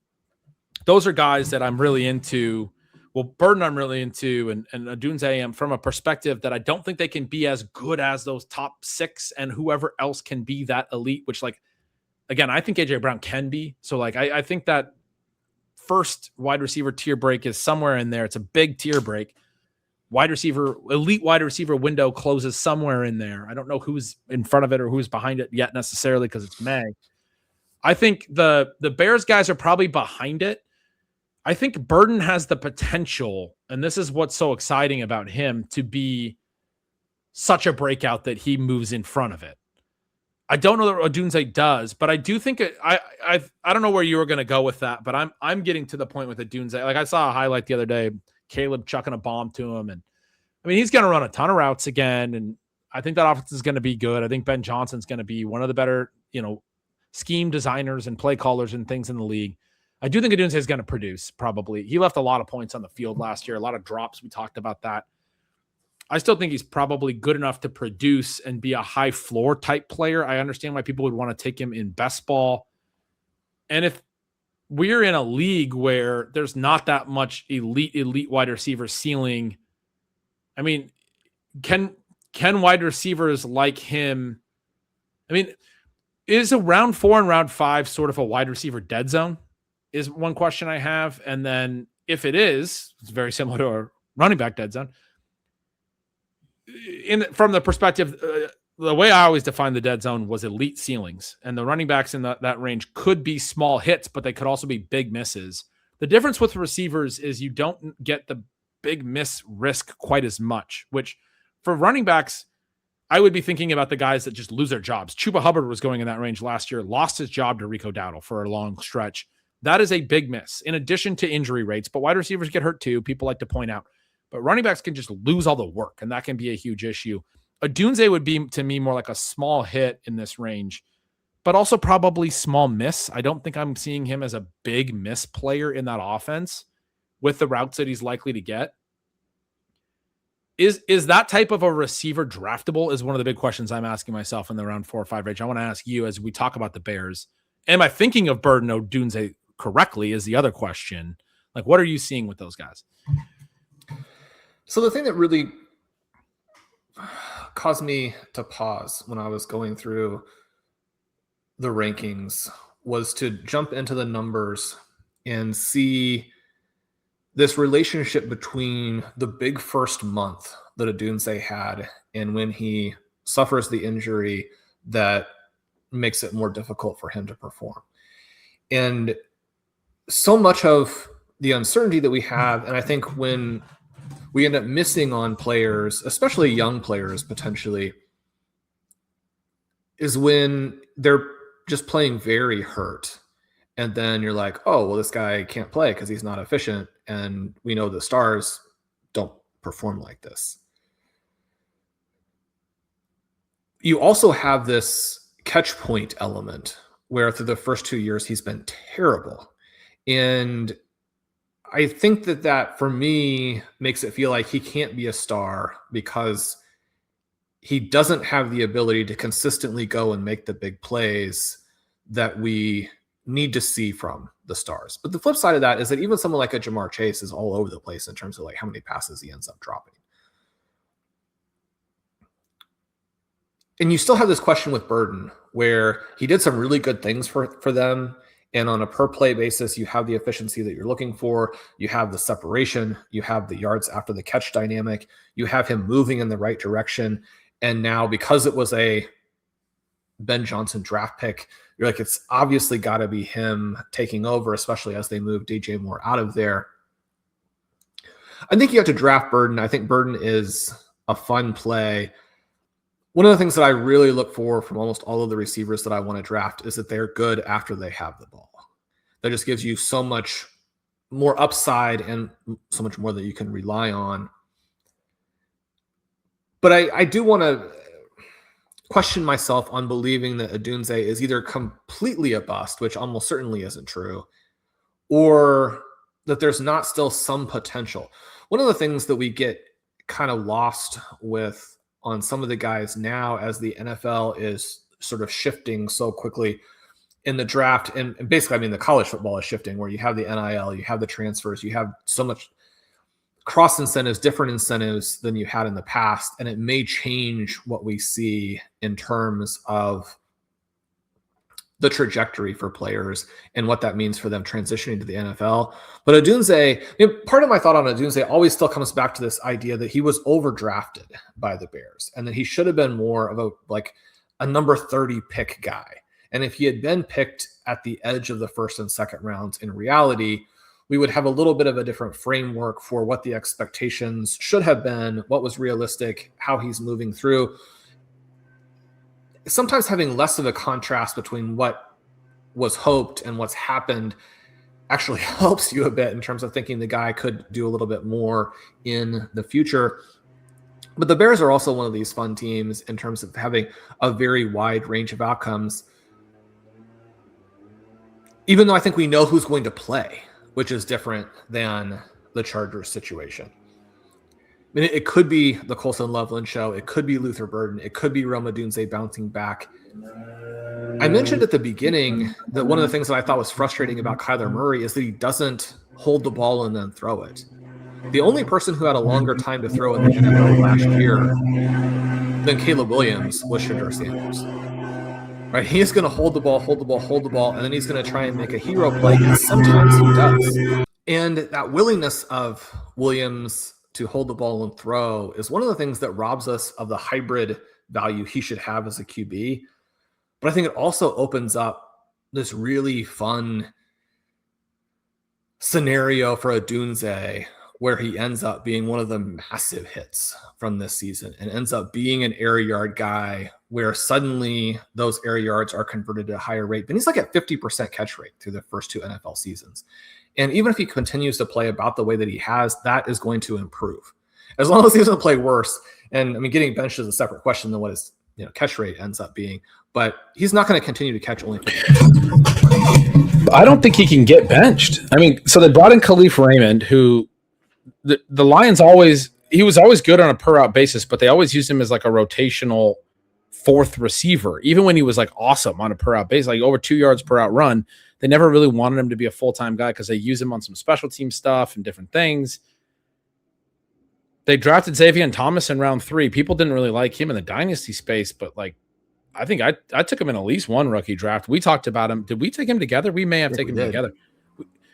Those are guys that I'm really into. Well, Burden I'm really into, and Odunze am from a perspective that I don't think they can be as good as those top 6 and whoever else can be that elite, which, like, again, I think AJ Brown can be. So, like, I think that first wide receiver tier break is somewhere in there. It's a big tier break. Elite wide receiver window closes somewhere in there. I don't know who's in front of it or who's behind it yet necessarily, because it's May. I think the Bears guys are probably behind it. I think Burden has the potential, and this is what's so exciting about him, to be such a breakout that he moves in front of it. I don't know that Odunze does, but I do think I don't know where you were going to go with that, but I'm getting to the point with Odunze. Like, I saw a highlight the other day, Caleb chucking a bomb to him, and I mean, he's going to run a ton of routes again, and I think that offense is going to be good. I think Ben Johnson's going to be one of the better, scheme designers and play callers and things in the league. I do think Odunze is going to produce, probably. He left a lot of points on the field last year, a lot of drops. We talked about that. I still think he's probably good enough to produce and be a high floor type player. I understand why people would want to take him in best ball. And if we're in a league where there's not that much elite wide receiver ceiling, I mean, can wide receivers like him, I mean, is a round 4 and round 5 sort of a wide receiver dead zone is one question I have. And then if it is, it's very similar to a running back dead zone. From the perspective, the way I always define the dead zone was elite ceilings, and the running backs in that range could be small hits, but they could also be big misses. The difference with receivers is you don't get the big miss risk quite as much, which for running backs, I would be thinking about the guys that just lose their jobs. Chuba Hubbard was going in that range last year, lost his job to Rico Dowdle for a long stretch. That is a big miss, in addition to injury rates, but wide receivers get hurt too, people like to point out. But running backs can just lose all the work, and that can be a huge issue. Odunze would be, to me, more like a small hit in this range, but also probably small miss. I don't think I'm seeing him as a big miss player in that offense with the routes that he's likely to get. Is that type of a receiver draftable is one of the big questions I'm asking myself in the round 4 or 5 range. I want to ask you as we talk about the Bears. Am I thinking of Burden Odunze correctly is the other question. Like, what are you seeing with those guys? So the thing that really caused me to pause when I was going through the rankings was to jump into the numbers and see this relationship between the big first month that Odunze had and when he suffers the injury that makes it more difficult for him to perform. And so much of the uncertainty that we have, and I think when we end up missing on players, especially young players potentially, is when they're just playing very hurt. And then you're like, oh, well, this guy can't play because he's not efficient. And we know the stars don't perform like this. You also have this catch point element where through the first 2 years, he's been terrible. And I think that for me makes it feel like he can't be a star because he doesn't have the ability to consistently go and make the big plays that we need to see from the stars. But the flip side of that is that even someone like a Jamar Chase is all over the place in terms of like how many passes he ends up dropping. And you still have this question with Burden where he did some really good things for them. And on a per play basis, you have the efficiency that you're looking for. You have the separation. You have the yards after the catch dynamic. You have him moving in the right direction. And now because it was a Ben Johnson draft pick, you're like, it's obviously got to be him taking over, especially as they move DJ Moore out of there. I think you have to draft Burden. I think Burden is a fun play. One of the things that I really look for from almost all of the receivers that I want to draft is that they're good after they have the ball. That just gives you so much more upside and so much more that you can rely on. But I do want to question myself on believing that Odunze is either completely a bust, which almost certainly isn't true, or that there's not still some potential. One of the things that we get kind of lost with on some of the guys now as the NFL is sort of shifting so quickly in the draft, and basically, I mean, the college football is shifting where you have the NIL, you have the transfers, you have so much cross incentives, different incentives than you had in the past, and it may change what we see in terms of the trajectory for players and what that means for them transitioning to the NFL. But Odunze, part of my thought on Odunze always still comes back to this idea that he was overdrafted by the Bears and that he should have been more of a number 30 pick guy. And if he had been picked at the edge of the first and second rounds, in reality, we would have a little bit of a different framework for what the expectations should have been, what was realistic, how he's moving through. Sometimes having less of a contrast between what was hoped and what's happened actually helps you a bit in terms of thinking the guy could do a little bit more in the future. But the Bears are also one of these fun teams in terms of having a very wide range of outcomes, even though I think we know who's going to play, which is different than the Chargers situation. I mean, it could be the Colson Loveland show. It could be Luther Burden. It could be Rome Odunze bouncing back. I mentioned at the beginning that one of the things that I thought was frustrating about Kyler Murray is that he doesn't hold the ball and then throw it. The only person who had a longer time to throw in the NFL last year than Caleb Williams was Shedeur Sanders. Right? He is going to hold the ball, and then he's going to try and make a hero play, and sometimes he does. And that willingness of Williams to hold the ball and throw is one of the things that robs us of the hybrid value he should have as a QB. But I think it also opens up this really fun scenario for Odunze where he ends up being one of the massive hits from this season and ends up being an air yard guy where suddenly those air yards are converted at a higher rate. But he's like at 50% catch rate through the first two NFL seasons. And even if he continues to play about the way that he has, that is going to improve. As long as he doesn't play worse. And I mean, getting benched is a separate question than what his catch rate ends up being. But he's not going to continue to catch only 50%. I don't think he can get benched. I mean, so they brought in Khalif Raymond, who the Lions he was always good on a per route basis, but they always used him as like a rotational fourth receiver, even when he was like awesome on a per route basis, like over 2 yards per route run. They never really wanted him to be a full-time guy because they use him on some special team stuff and different things. They drafted Xavier Thomas in round 3. People didn't really like him in the dynasty space, but like, I think I took him in at least one rookie draft. We talked about him. Did we take him together? We may have taken him together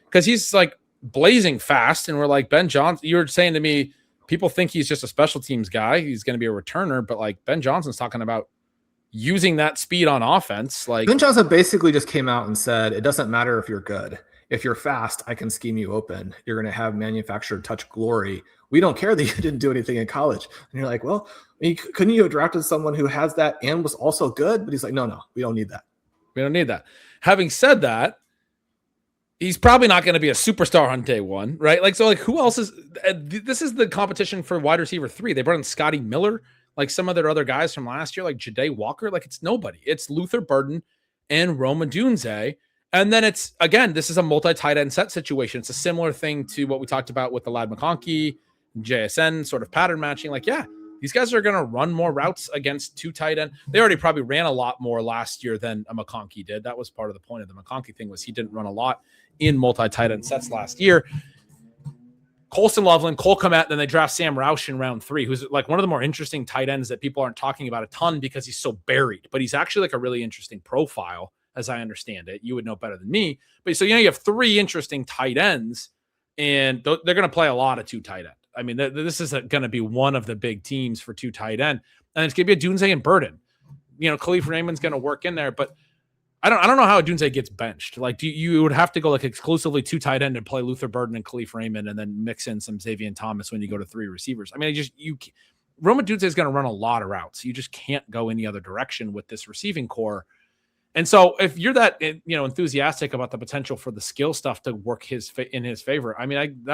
because he's like blazing fast. And we're like, Ben Johnson, you were saying to me, people think he's just a special teams guy. He's going to be a returner, but like Ben Johnson's talking about using that speed on offense. Like Ben Johnson basically just came out and said, it doesn't matter if you're good. If you're fast, I can scheme you open. You're going to have manufactured touch glory. We don't care that you didn't do anything in college. And you're like, well, couldn't you have drafted someone who has that and was also good? But he's like, no, we don't need that. We don't need that. Having said that, he's probably not going to be a superstar on day one, right? Like, so like who else is, this is the competition for wide receiver 3. They brought in Scotty Miller, like some of their other guys from last year, like Ja'Day Walker. Like it's nobody. It's Luther Burden and Rome Odunze. And then it's, again, this is a multi-tight end set situation. It's a similar thing to what we talked about with the Ladd McConkey, JSN sort of pattern matching. Like, yeah, these guys are going to run more routes against 2 tight end. They already probably ran a lot more last year than a McConkey did. That was part of the point of the McConkey thing, was he didn't run a lot in multi-tight end sets last year. Colson Loveland, Cole Kmet, then they draft Sam Roush in round 3, who's like one of the more interesting tight ends that people aren't talking about a ton because he's so buried, but he's actually like a really interesting profile as I understand it. You would know better than me. But so, you have 3 interesting tight ends, and they're going to play a lot of 2 tight end. I mean, this is going to be one of the big teams for 2 tight end, and it's going to be Odunze and Burden. Khalif Raymond's going to work in there, but I don't know how Odunze gets benched. Like, you would have to go like exclusively 2 tight end and play Luther Burden and Khalif Raymond, and then mix in some Xavier Thomas when you go to 3 receivers. I mean, Rome Odunze is going to run a lot of routes. You just can't go any other direction with this receiving core. And so if you're that, enthusiastic about the potential for the skill stuff to work in his favor, I mean,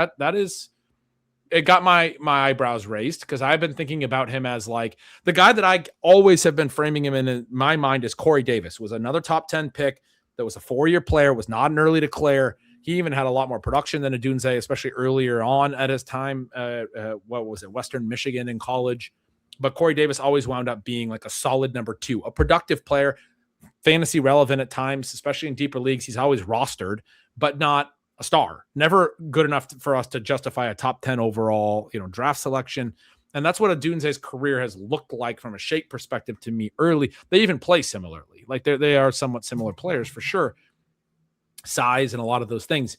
it got my eyebrows raised, because I've been thinking about him as like the guy that I always have been framing him in my mind as Corey Davis. Was another top 10 pick that was a 4-year player, was not an early declare. He even had a lot more production than Odunze, especially earlier on at his time. Western Michigan in college. But Corey Davis always wound up being like a solid number 2, a productive player, fantasy relevant at times, especially in deeper leagues. He's always rostered, but not a star. Never good enough for us to justify a top 10 overall, draft selection. And that's what Odunze's career has looked like from a shape perspective to me early. They even play similarly. Like they are somewhat similar players for sure. Size and a lot of those things.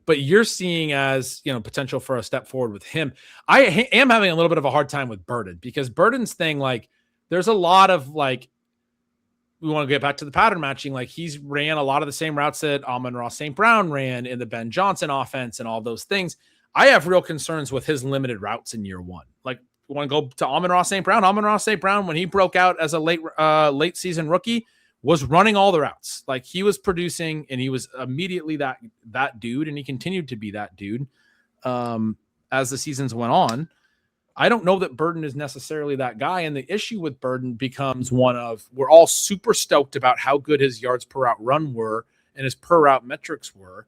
But you're seeing as, potential for a step forward with him. I am having a little bit of a hard time with Burden, because Burden's thing, like, there's a lot of like, we want to get back to the pattern matching. Like, he's ran a lot of the same routes that Amon-Ra St. Brown ran in the Ben Johnson offense and all those things. I have real concerns with his limited routes in year one. Like, we want to go to Amon-Ra St. Brown. Amon-Ra St. Brown, when he broke out as a late season rookie, was running all the routes. Like, he was producing, and he was immediately that dude, and he continued to be that dude as the seasons went on. I don't know that Burden is necessarily that guy, and the issue with Burden becomes one of, we're all super stoked about how good his yards per route run were and his per route metrics were,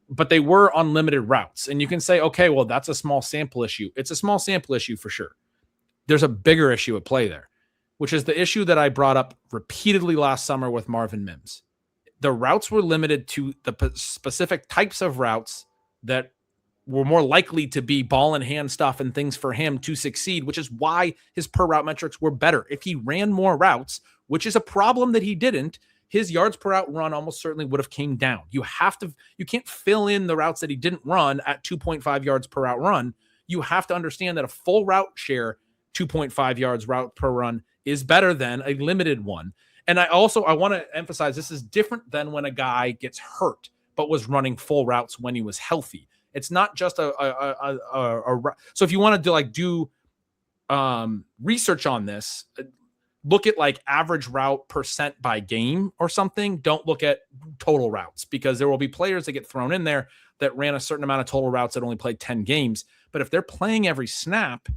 but they were unlimited routes. And you can say, okay, well, that's a small sample issue. It's a small sample issue for sure. There's a bigger issue at play there, which is the issue that I brought up repeatedly last summer with Marvin Mims. The routes were limited to the specific types of routes that were more likely to be ball in hand stuff and things for him to succeed, which is why his per route metrics were better. If he ran more routes, which is a problem that he didn't, his yards per route run almost certainly would have came down. You can't fill in the routes that he didn't run at 2.5 yards per route run. You have to understand that a full route share, 2.5 yards route per run, is better than a limited one. And I want to emphasize, this is different than when a guy gets hurt but was running full routes when he was healthy. It's not just so if you want to do research on this, look at like average route percent by game or something. Don't look at total routes, because there will be players that get thrown in there that ran a certain amount of total routes that only played 10 games. But if they're playing every snap,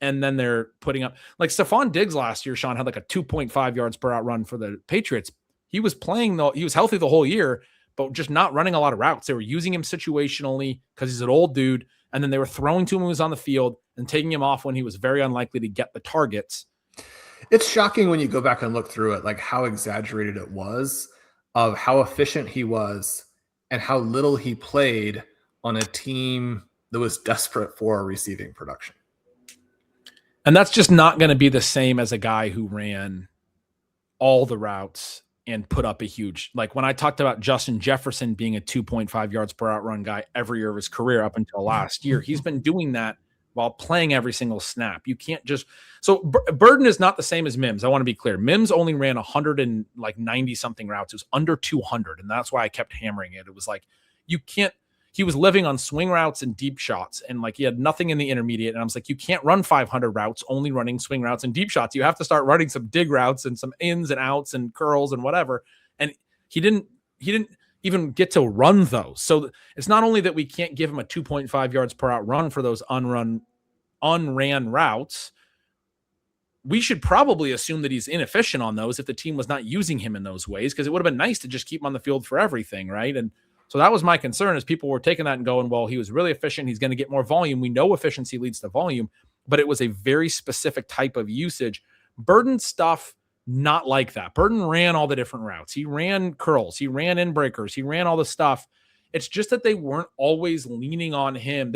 and then they're putting up, like Stephon Diggs last year, Sean, had like a 2.5 yards per route run for the Patriots. He was playing though, he was healthy the whole year, but just not running a lot of routes. They were using him situationally because he's an old dude. And then they were throwing to him when he was on the field and taking him off when he was very unlikely to get the targets. It's shocking when you go back and look through it, like how exaggerated it was, of how efficient he was and how little he played on a team that was desperate for receiving production. And that's just not going to be the same as a guy who ran all the routes and put up a huge, like when I talked about Justin Jefferson being a 2.5 yards per route run guy every year of his career up until last year, he's been doing that while playing every single snap. You can't just, so Burden is not the same as Mims. I want to be clear. Mims only ran 190 something routes. It was under 200. And that's why I kept hammering it. It was like, you can't, he was living on swing routes and deep shots, and like he had nothing in the intermediate. And I was like, you can't run 500 routes only running swing routes and deep shots. You have to start running some dig routes and some ins and outs and curls and whatever. And he didn't even get to run those. So it's not only that we can't give him a 2.5 yards per route run for those unran routes. We should probably assume that he's inefficient on those if the team was not using him in those ways, because it would have been nice to just keep him on the field for everything, right? And so that was my concern, is people were taking that and going, well, he was really efficient. He's going to get more volume. We know efficiency leads to volume, but it was a very specific type of usage. Burden stuff, not like that. Burden ran all the different routes. He ran curls. He ran in breakers. He ran all the stuff. It's just that they weren't always leaning on him.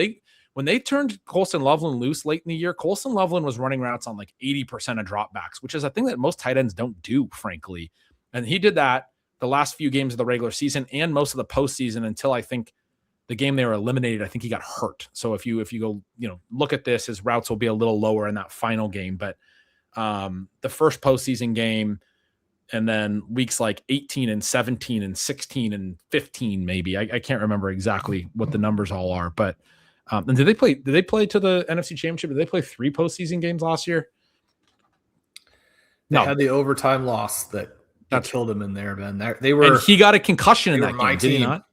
When they turned Colson Loveland loose late in the year, Colson Loveland was running routes on like 80% of dropbacks, which is a thing that most tight ends don't do, frankly. And he did that the last few games of the regular season and most of the postseason until I think the game they were eliminated. I think he got hurt. So if you go, look at this, his routes will be a little lower in that final game. But the first postseason game, and then weeks like 18 and 17 and 16 and 15, maybe, I can't remember exactly what the numbers all are, but And did they play to the NFC Championship? Did they play 3 postseason games last year? They had the overtime loss that killed him in there, man. They were, and he got a concussion in that game. Did he not?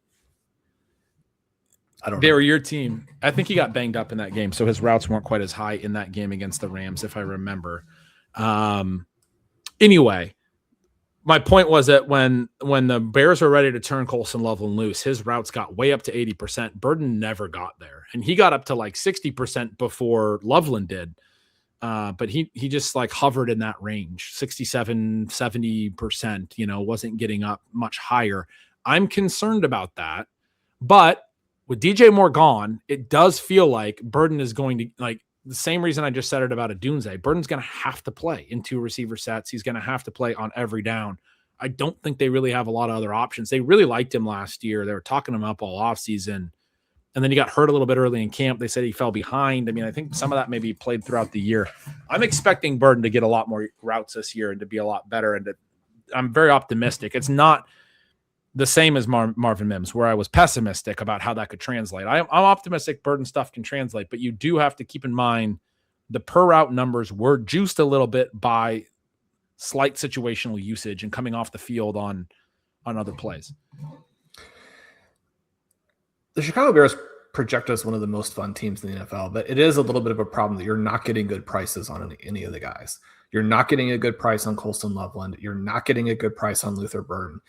I don't know. They were your team. I think he got banged up in that game, so his routes weren't quite as high in that game against the Rams, if I remember. Anyway, my point was that when the Bears were ready to turn Colson Loveland loose, his routes got way up to 80%. Burden never got there, and he got up to like 60% before Loveland did. But he just like hovered in that range, 67, 70%, wasn't getting up much higher. I'm concerned about that. But with DJ Moore gone, it does feel like Burden is going to, like, the same reason I just said it about a Dunze. Burden's going to have to play in 2 receiver sets. He's going to have to play on every down. I don't think they really have a lot of other options. They really liked him last year. They were talking him up all offseason. And then he got hurt a little bit early in camp. They said he fell behind. I mean, I think some of that maybe played throughout the year. I'm expecting Burden to get a lot more routes this year and to be a lot better. And I'm very optimistic. It's not the same as Marvin Mims, where I was pessimistic about how that could translate. I'm optimistic Burden stuff can translate, but you do have to keep in mind the per route numbers were juiced a little bit by slight situational usage and coming off the field on other plays. The Chicago Bears project as one of the most fun teams in the NFL, but it is a little bit of a problem that you're not getting good prices on any of the guys. You're not getting a good price on Colston Loveland. You're not getting a good price on Luther Burden.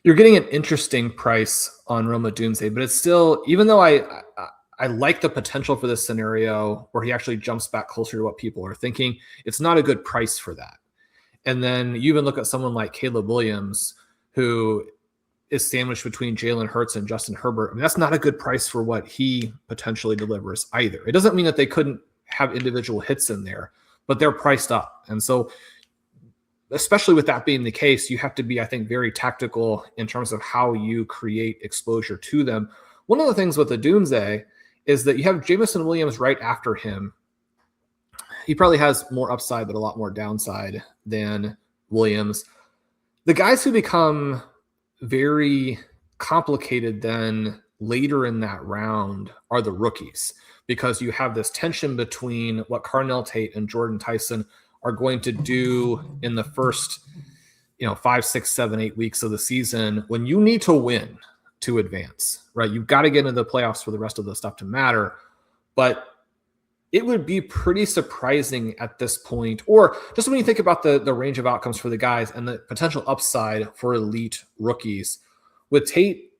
You're getting an interesting price on Roma Dunze, but it's still, even though I like the potential for this scenario where he actually jumps back closer to what people are thinking, it's not a good price for that. And then you even look at someone like Caleb Williams, who is sandwiched between Jalen Hurts and Justin Herbert. I mean, that's not a good price for what he potentially delivers either. It doesn't mean that they couldn't have individual hits in there, but they're priced up. And so, especially with that being the case, you have to be, I think, very tactical in terms of how you create exposure to them. One of the things with the Dunze is that you have Jameson Williams right after him. He probably has more upside, but a lot more downside than Williams. The guys who become very complicated then later in that round are the rookies, because you have this tension between what Carnell Tate and Jordan Tyson are going to do in the first 5, 6, 7, 8 weeks of the season when you need to win to advance, right? You've got to get into the playoffs for the rest of the stuff to matter. But it would be pretty surprising at this point, or just when you think about the range of outcomes for the guys and the potential upside for elite rookies, with Tate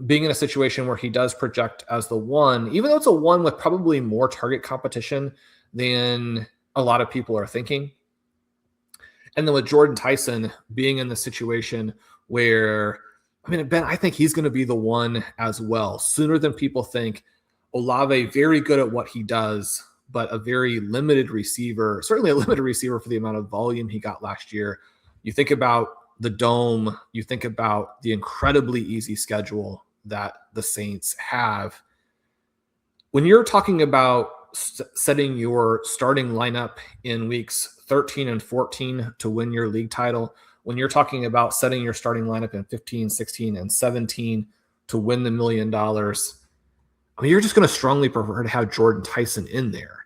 being in a situation where he does project as the 1, even though it's a 1 with probably more target competition than a lot of people are thinking. And then with Jordan Tyson being in the situation where, Ben, I think he's going to be the 1 as well, sooner than people think. Olave, very good at what he does, but a very limited receiver, certainly a limited receiver for the amount of volume he got last year. You think about the dome, you think about the incredibly easy schedule that the Saints have. When you're talking about setting your starting lineup in weeks 13 and 14 to win your league title, when you're talking about setting your starting lineup in 15, 16, and 17 to win the $1 million, you're just going to strongly prefer to have Jordan Tyson in there.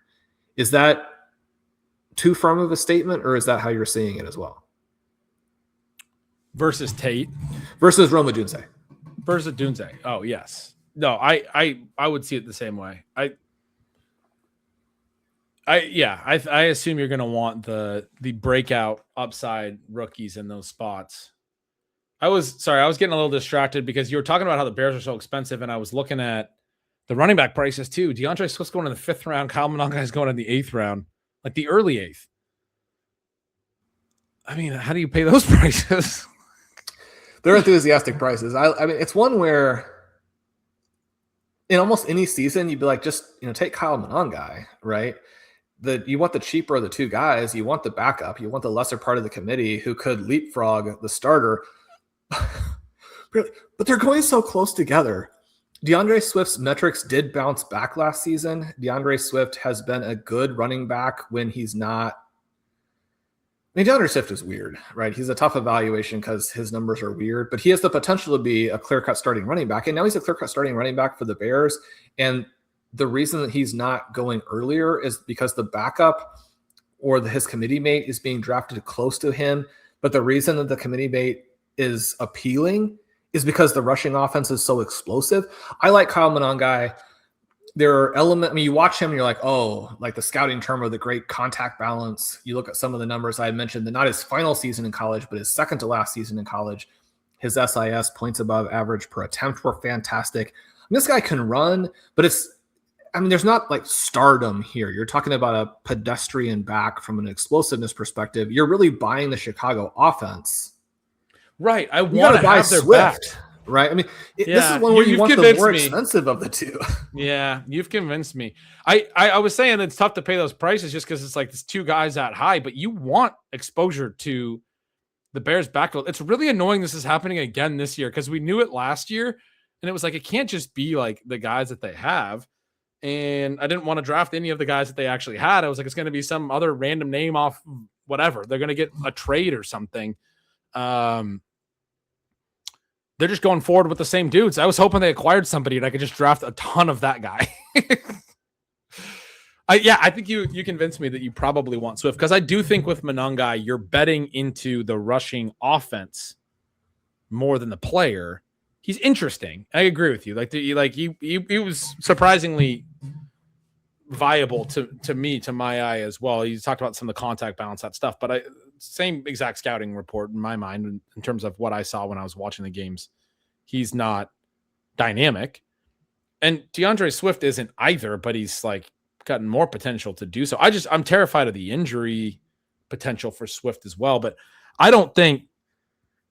Is that too firm of a statement, or is that how you're seeing it as well? Versus Tate? Versus Roma Dunze. Versus Dunze. Oh, yes. No, I would see it the same way. I assume you're going to want the breakout upside rookies in those spots. I was getting a little distracted because you were talking about how the Bears are so expensive, and I was looking at the running back prices too. DeAndre Swift's going in the 5th round. Kyle Monanga is going in the 8th round, like the early 8th. I mean, how do you pay those prices? They're enthusiastic prices. I mean, it's one where in almost any season you'd be like, just take Kyle Monanga, right? You want the cheaper of the 2 guys. You want the backup. You want the lesser part of the committee who could leapfrog the starter. Really, but they're going so close together. DeAndre Swift's metrics did bounce back last season. DeAndre Swift has been a good running back when he's not. DeAndre Swift is weird, right? He's a tough evaluation because his numbers are weird, but he has the potential to be a clear-cut starting running back. And now he's a clear-cut starting running back for the Bears. And the reason that he's not going earlier is because the backup or his committee mate is being drafted close to him. But the reason that the committee mate is appealing is because the rushing offense is so explosive. I like Kyle Monangai. There are elements, I mean, you watch him and you're like, oh, like the scouting term of the great contact balance. You look at some of the numbers I had mentioned, that not his final season in college, but his second to last season in college. His SIS, points above average per attempt, were fantastic. I mean, this guy can run, but there's not like stardom here. You're talking about a pedestrian back from an explosiveness perspective. You're really buying the Chicago offense. Right. I want to have their back. Right. I mean, this is one where you want the more expensive of the two. Yeah, you've convinced me. I was saying it's tough to pay those prices just because it's like this two guys that high, but you want exposure to the Bears backfield. It's really annoying this is happening again this year because we knew it last year, and it was like it can't just be like the guys that they have. And I didn't want to draft any of the guys that they actually had. I was like, it's going to be some other random name off whatever. They're going to get a trade or something. They're just going forward with the same dudes. I was hoping they acquired somebody and I could just draft a ton of that guy. I think you convinced me that you probably want Swift because I do think with Monangai, you're betting into the rushing offense more than the player. He's interesting. I agree with you. He was surprisingly viable to me, to my eye as well. You talked about some of the contact balance, that stuff, but same exact scouting report in my mind in terms of what I saw when I was watching the games. He's not dynamic, and DeAndre Swift isn't either, but he's like gotten more potential to do so. I'm terrified of the injury potential for Swift as well, but I don't think,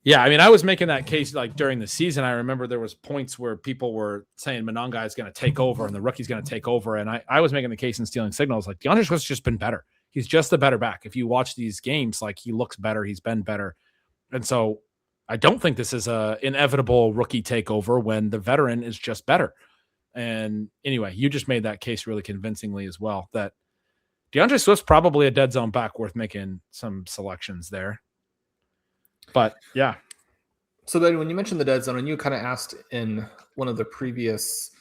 I was making that case like during the season. I remember there was points where people were saying Monangai is going to take over and the rookie's going to take over. And I was making the case in Stealing Signals, like DeAndre Swift's just been better. He's just the better back. If you watch these games, like he looks better, he's been better. And so I don't think this is a inevitable rookie takeover when the veteran is just better. And anyway, you just made that case really convincingly as well, that DeAndre Swift's probably a dead zone back worth making some selections there. But yeah. So then when you mentioned the dead zone, and you kind of asked in one of the previous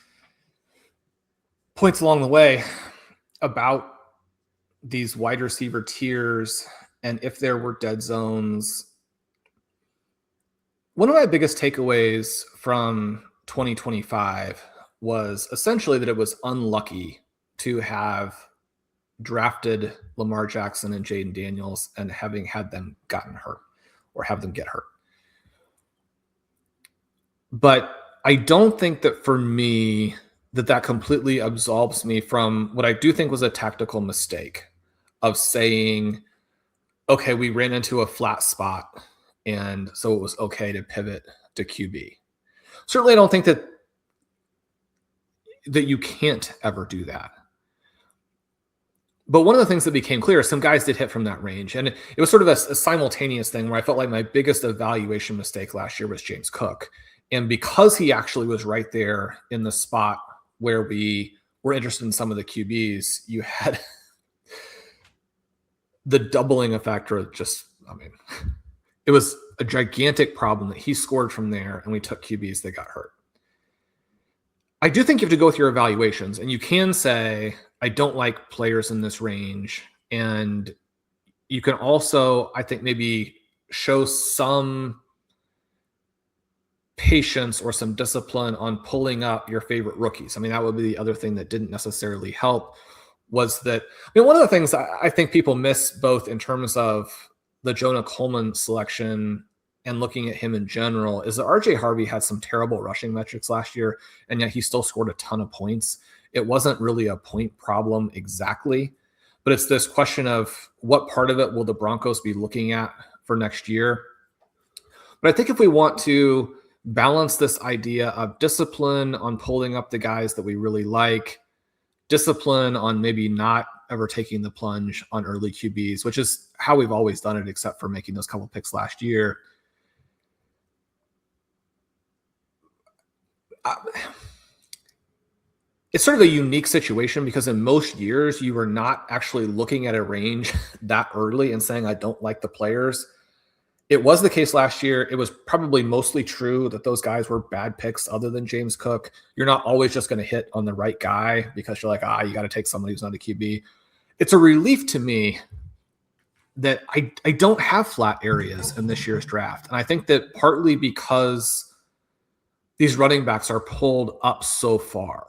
points along the way about these wide receiver tiers and if there were dead zones, one of my biggest takeaways from 2025 was essentially that it was unlucky to have drafted Lamar Jackson and Jaden Daniels and having had them gotten hurt or have them get hurt. But I don't think that for me that completely absolves me from what I do think was a tactical mistake of saying, okay, we ran into a flat spot and so it was okay to pivot to QB. Certainly I don't think that you can't ever do that. But one of the things that became clear, some guys did hit from that range. And it was sort of a simultaneous thing where I felt like my biggest evaluation mistake last year was James Cook. And because he actually was right there in the spot where we were interested in some of the QBs, you had the doubling effect of it was a gigantic problem that he scored from there and we took QBs that got hurt. I do think you have to go with your evaluations, and you can say, I don't like players in this range. And you can also, I think, maybe show some patience or some discipline on pulling up your favorite rookies. I mean, that would be the other thing that didn't necessarily help, was that, one of the things I think people miss both in terms of the Jonah Coleman selection and looking at him in general is that RJ Harvey had some terrible rushing metrics last year, and yet he still scored a ton of points. It wasn't really a point problem exactly, but it's this question of what part of it will the Broncos be looking at for next year. But I think if we want to balance this idea of discipline on pulling up the guys that we really like, discipline on maybe not ever taking the plunge on early QBs, which is how we've always done it, except for making those couple picks last year. It's sort of a unique situation because in most years you are not actually looking at a range that early and saying, I don't like the players. It was the case last year. It was probably mostly true that those guys were bad picks other than James Cook. You're not always just going to hit on the right guy because you're like, you got to take somebody who's not a QB. It's a relief to me that I don't have flat areas in this year's draft. And I think that partly because these running backs are pulled up so far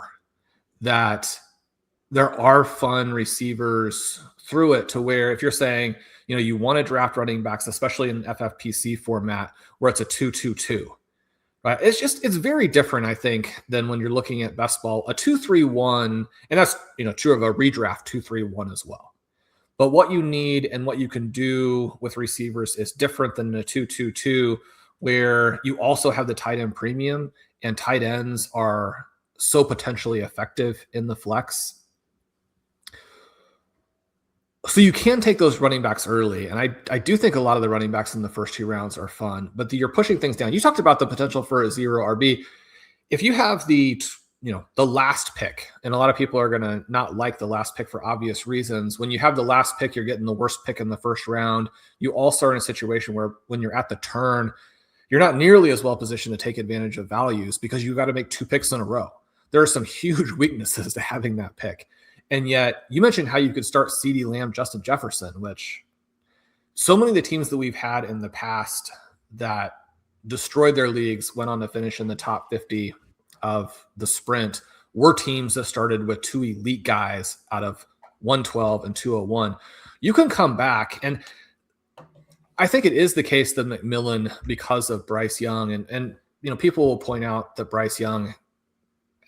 that there are fun receivers through it to where if you're saying, you want to draft running backs, especially in FFPC format where it's a 2-2-2, right? It's very different, I think, than when you're looking at best ball, a 2-3-1, and that's, true of a redraft 2-3-1 as well. But what you need and what you can do with receivers is different than a 2-2-2, where you also have the tight end premium, and tight ends are so potentially effective in the flex. So you can take those running backs early, and I do think a lot of the running backs in the first 2 rounds are fun, but you're pushing things down. You talked about the potential for a 0 RB. If you have the last pick, and a lot of people are going to not like the last pick for obvious reasons. When you have the last pick, you're getting the worst pick in the first round. You also are in a situation where when you're at the turn, you're not nearly as well positioned to take advantage of values because you got to make 2 picks in a row. There are some huge weaknesses to having that pick. And yet you mentioned how you could start CeeDee Lamb, Justin Jefferson, which so many of the teams that we've had in the past that destroyed their leagues went on to finish in the top 50 of the sprint were teams that started with 2 elite guys out of 112 and 201. You can come back, and I think it is the case that McMillan, because of Bryce Young, and people will point out that Bryce Young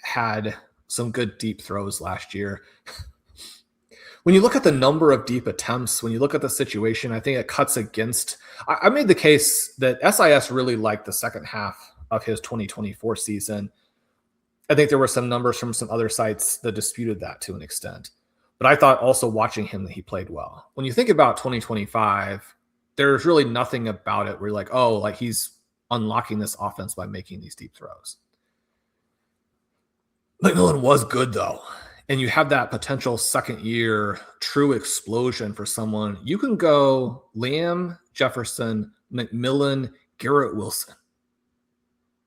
had some good deep throws last year. When you look at the number of deep attempts, when you look at the situation, I think it cuts against. I made the case that SIS really liked the second half of his 2024 season. I think there were some numbers from some other sites that disputed that to an extent. But I thought also watching him that he played well. When you think about 2025, there's really nothing about it where you're like, he's unlocking this offense by making these deep throws. McMillan was good, though, and you have that potential second-year true explosion for someone. You can go Lamb, Jefferson, McMillan, Garrett Wilson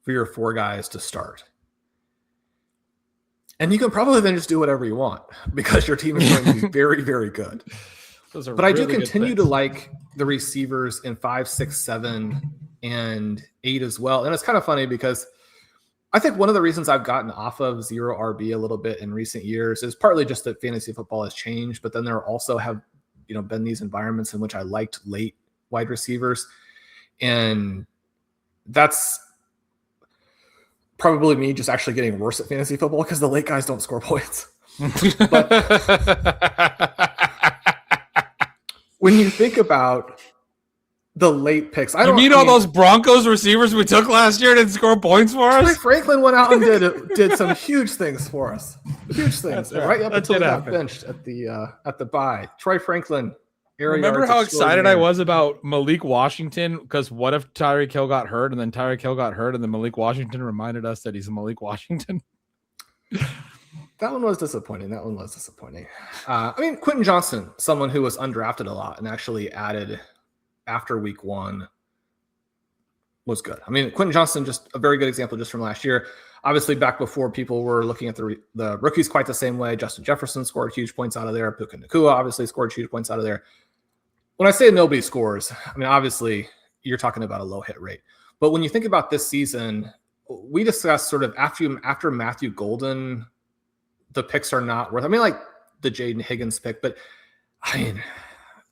for your 4 guys to start. And you can probably then just do whatever you want because your team is going to be very, very good. But really I do continue to like the receivers in 5, 6, 7, and 8 as well. And it's kind of funny because I think one of the reasons I've gotten off of 0 RB a little bit in recent years is partly just that fantasy football has changed, but then there also have, been these environments in which I liked late wide receivers. And that's probably me just actually getting worse at fantasy football because the late guys don't score points. But when you think about the late picks, all those Broncos receivers we took last year didn't score points for us? Troy Franklin went out and did some huge things for us. Huge things. Right up until he got benched at the bye. Troy Franklin. Remember how excited I was about Malik Washington? Because what if Tyreek Hill got hurt, and then Tyreek Hill got hurt, and then Malik Washington reminded us that he's a Malik Washington? That one was disappointing. Quentin Johnson, someone who was undrafted a lot and actually added after week 1, was good. Quentin Johnson, just a very good example just from last year. Obviously, back before people were looking at the rookies quite the same way, Justin Jefferson scored huge points out of there. Puka Nacua obviously scored huge points out of there. When I say nobody scores, obviously, you're talking about a low hit rate. But when you think about this season, we discussed sort of after Matthew Golden, the picks are not worth. Like the Jaden Higgins pick, but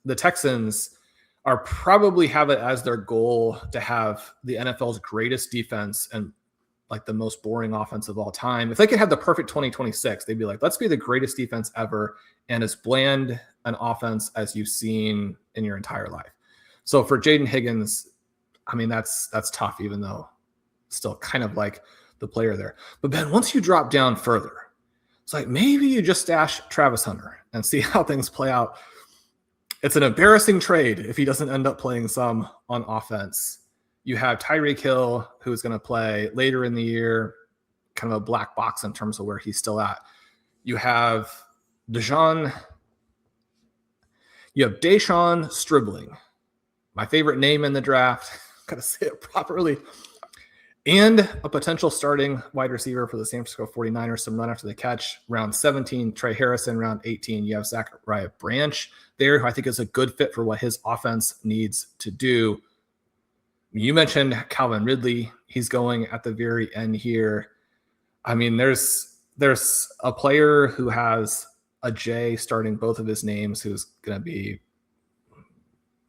the Texans are probably have it as their goal to have the NFL's greatest defense and like the most boring offense of all time. If they could have the perfect 2026, they'd be like, let's be the greatest defense ever and as bland an offense as you've seen in your entire life. So for Jaden Higgins, that's tough, even though still kind of like the player there. But Ben, once you drop down further, it's like maybe you just stash Travis Hunter and see how things play out. It's an embarrassing trade if he doesn't end up playing some on offense. You have Tyreek Hill, who's going to play later in the year, kind of a black box in terms of where he's still at. You have Deshaun Stribling, my favorite name in the draft, gotta say it properly, and a potential starting wide receiver for the San Francisco 49ers, some run after the catch. Round 17, Trey Harrison. Round 18, you have Zachariah Branch there, who I think is a good fit for what his offense needs to do. You mentioned Calvin Ridley. He's going at the very end here. I mean, there's a player who has a J starting both of his names who's going to be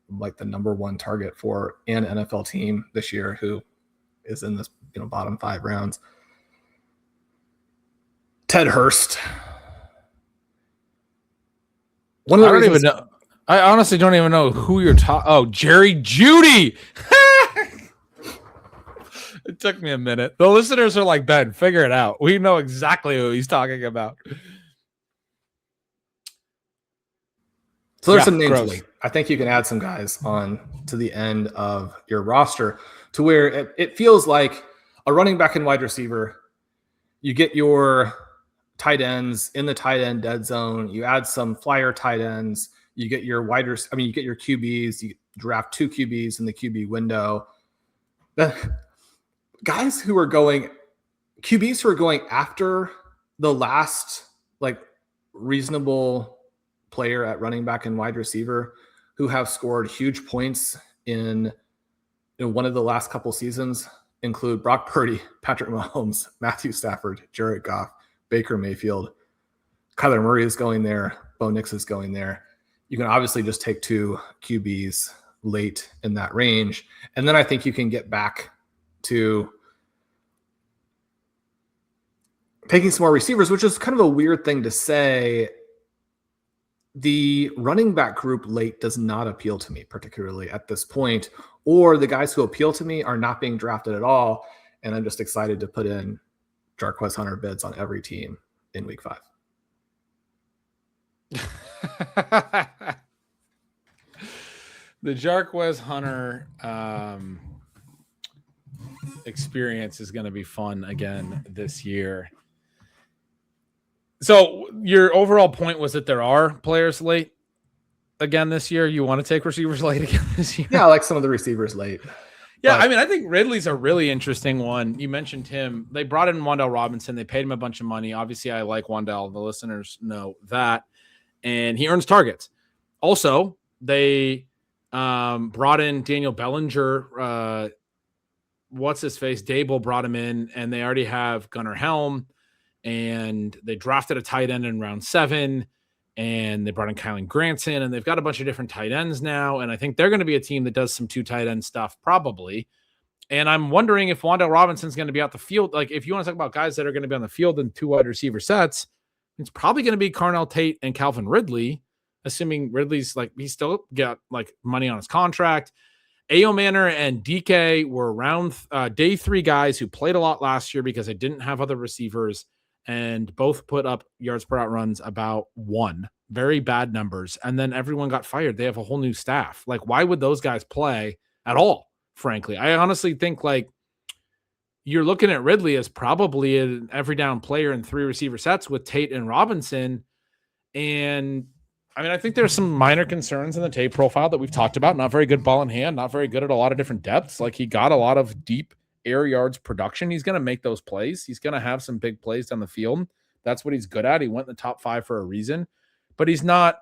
like the number one target for an NFL team this year, who is in this bottom 5 rounds. Ted Hurst. I don't even know. I honestly don't even know who you're talking. Oh, Jerry Jeudy. It took me a minute. The listeners are like, Ben, figure it out. We know exactly who he's talking about. So there's some names. I think you can add some guys on to the end of your roster to where it feels like a running back and wide receiver. You get your tight ends in the tight end dead zone. You add some flyer tight ends. You get your you get your QBs. You draft 2 QBs in the QB window. The guys who are going, QBs who are going after the last reasonable player at running back and wide receiver, who have scored huge points in one of the last couple seasons, include Brock Purdy, Patrick Mahomes, Matthew Stafford, Jared Goff, Baker Mayfield. Kyler Murray is going there. Bo Nix is going there. You can obviously just take 2 QBs late in that range. And then I think you can get back to taking some more receivers, which is kind of a weird thing to say. The running back group late does not appeal to me particularly at this point, or the guys who appeal to me are not being drafted at all. And I'm just excited to put in Jarquez Hunter bids on every team in week 5. The Jarquez Hunter experience is going to be fun again this year. So your overall point was that there are players late again this year. You want to take receivers late again this year? Yeah, I like some of the receivers late. Yeah, I mean, I think Ridley's a really interesting one. You mentioned him. They brought in Wan'Dale Robinson. They paid him a bunch of money. Obviously, I like Wan'Dale. The listeners know that. And he earns targets. Also, they brought in Daniel Bellinger. What's-his-face? Dable brought him in, and they already have Gunnar Helm. And they drafted a tight end in round 7, and they brought in Kylan Granson, and they've got a bunch of different tight ends now. And I think they're going to be a team that does some 2 tight end stuff probably. And I'm wondering if Wan'Dale Robinson's going to be out the field. Like, if you want to talk about guys that are going to be on the field in 2 wide receiver sets, it's probably going to be Carnell Tate and Calvin Ridley, assuming Ridley's he's still got money on his contract. Ayo Manor and DK were around day 3 guys who played a lot last year because they didn't have other receivers, and both put up yards per out runs about 1. Very bad numbers. And then everyone got fired. They have a whole new staff. Why would those guys play at all? Frankly, I honestly think you're looking at Ridley as probably an every down player in 3 receiver sets with Tate and Robinson. And I mean, I think there's some minor concerns in the Tate profile that we've talked about. Not very good ball in hand, not very good at a lot of different depths. He got a lot of deep air yards production. He's going to make those plays. He's going to have some big plays down the field. That's what he's good at. He went in the top 5 for a reason, but he's not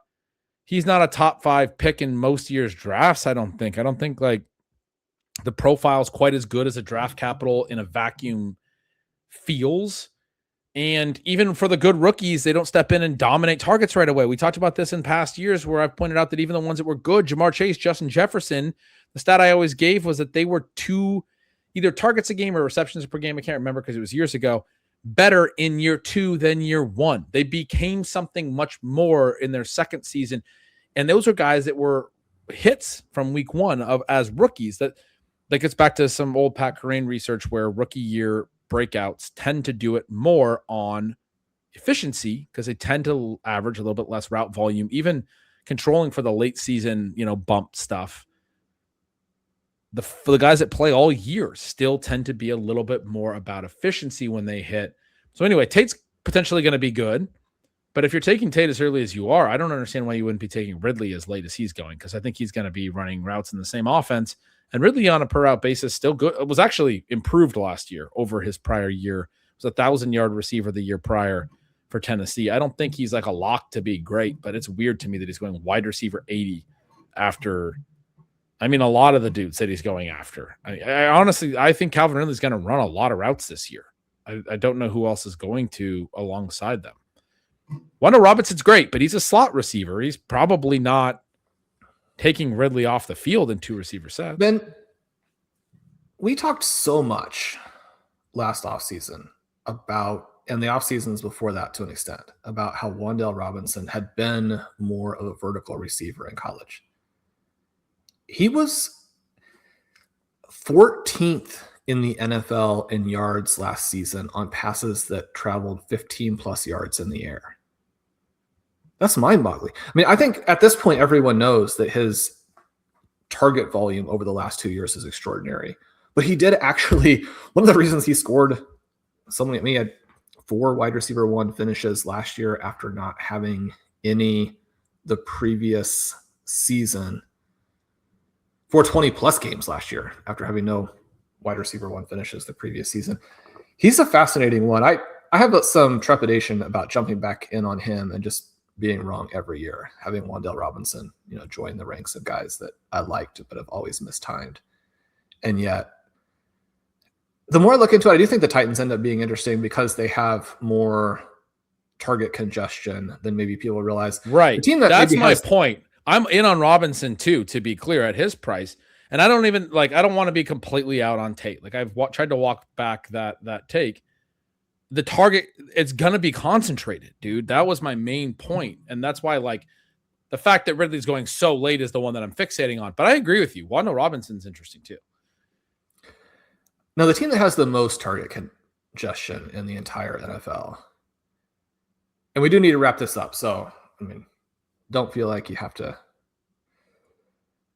a top 5 pick in most years' drafts. I don't think the profile is quite as good as a draft capital in a vacuum feels. And even for the good rookies, they don't step in and dominate targets right away. We talked about this in past years where I've pointed out that even the ones that were good, Jamar Chase, Justin Jefferson, the stat I always gave was that they were 2 either targets a game or receptions per game. I can't remember because it was years ago. Better in year 2 than year 1. They became something much more in their second season. And those are guys that were hits from week 1 as rookies. That gets back to some old Pat Kerrane research where rookie year breakouts tend to do it more on efficiency because they tend to average a little bit less route volume, even controlling for the late season, bump stuff. For the guys that play all year still tend to be a little bit more about efficiency when they hit. So anyway, Tate's potentially going to be good. But if you're taking Tate as early as you are, I don't understand why you wouldn't be taking Ridley as late as he's going, because I think he's going to be running routes in the same offense. And Ridley on a per route basis still good. It was actually improved last year over his prior year. It was a 1,000-yard receiver the year prior for Tennessee. I don't think he's like a lock to be great, but it's weird to me that he's going wide receiver 80 after. I mean, a lot of the dudes that he's going after. I honestly, I think Calvin Ridley's going to run a lot of routes this year. I don't know who else is going to alongside them. Wendell Robinson's great, but he's a slot receiver. He's probably not taking Ridley off the field in 2 receiver sets. Ben, we talked so much last offseason about, and the off seasons before that to an extent, about how Wendell Robinson had been more of a vertical receiver in college. He was 14th in the NFL in yards last season on passes that traveled 15 plus yards in the air. That's mind-boggling. I mean, I think at this point, everyone knows that his target volume over the last 2 years is extraordinary. But he did actually, one of the reasons he scored, someone like me had 4 wide receiver 1 finishes last year after not having any the previous season, 420 plus games last year after having no wide receiver 1 finishes the previous season. He's a fascinating one. I have some trepidation about jumping back in on him and just being wrong every year, having Wendell Robinson, join the ranks of guys that I liked but have always mistimed. And yet, the more I look into it, I do think the Titans end up being interesting because they have more target congestion than maybe people realize. Right. The team that's my point. I'm in on Robinson too, to be clear, at his price. And I don't even I don't want to be completely out on Tate. Like I've tried to walk back that take. The target, it's going to be concentrated, dude. That was my main point. And that's why the fact that Ridley's going so late is the one that I'm fixating on. But I agree with you. Wendell Robinson's interesting too. Now, the team that has the most target congestion in the entire NFL, and we do need to wrap this up. So, I mean, don't feel like you have to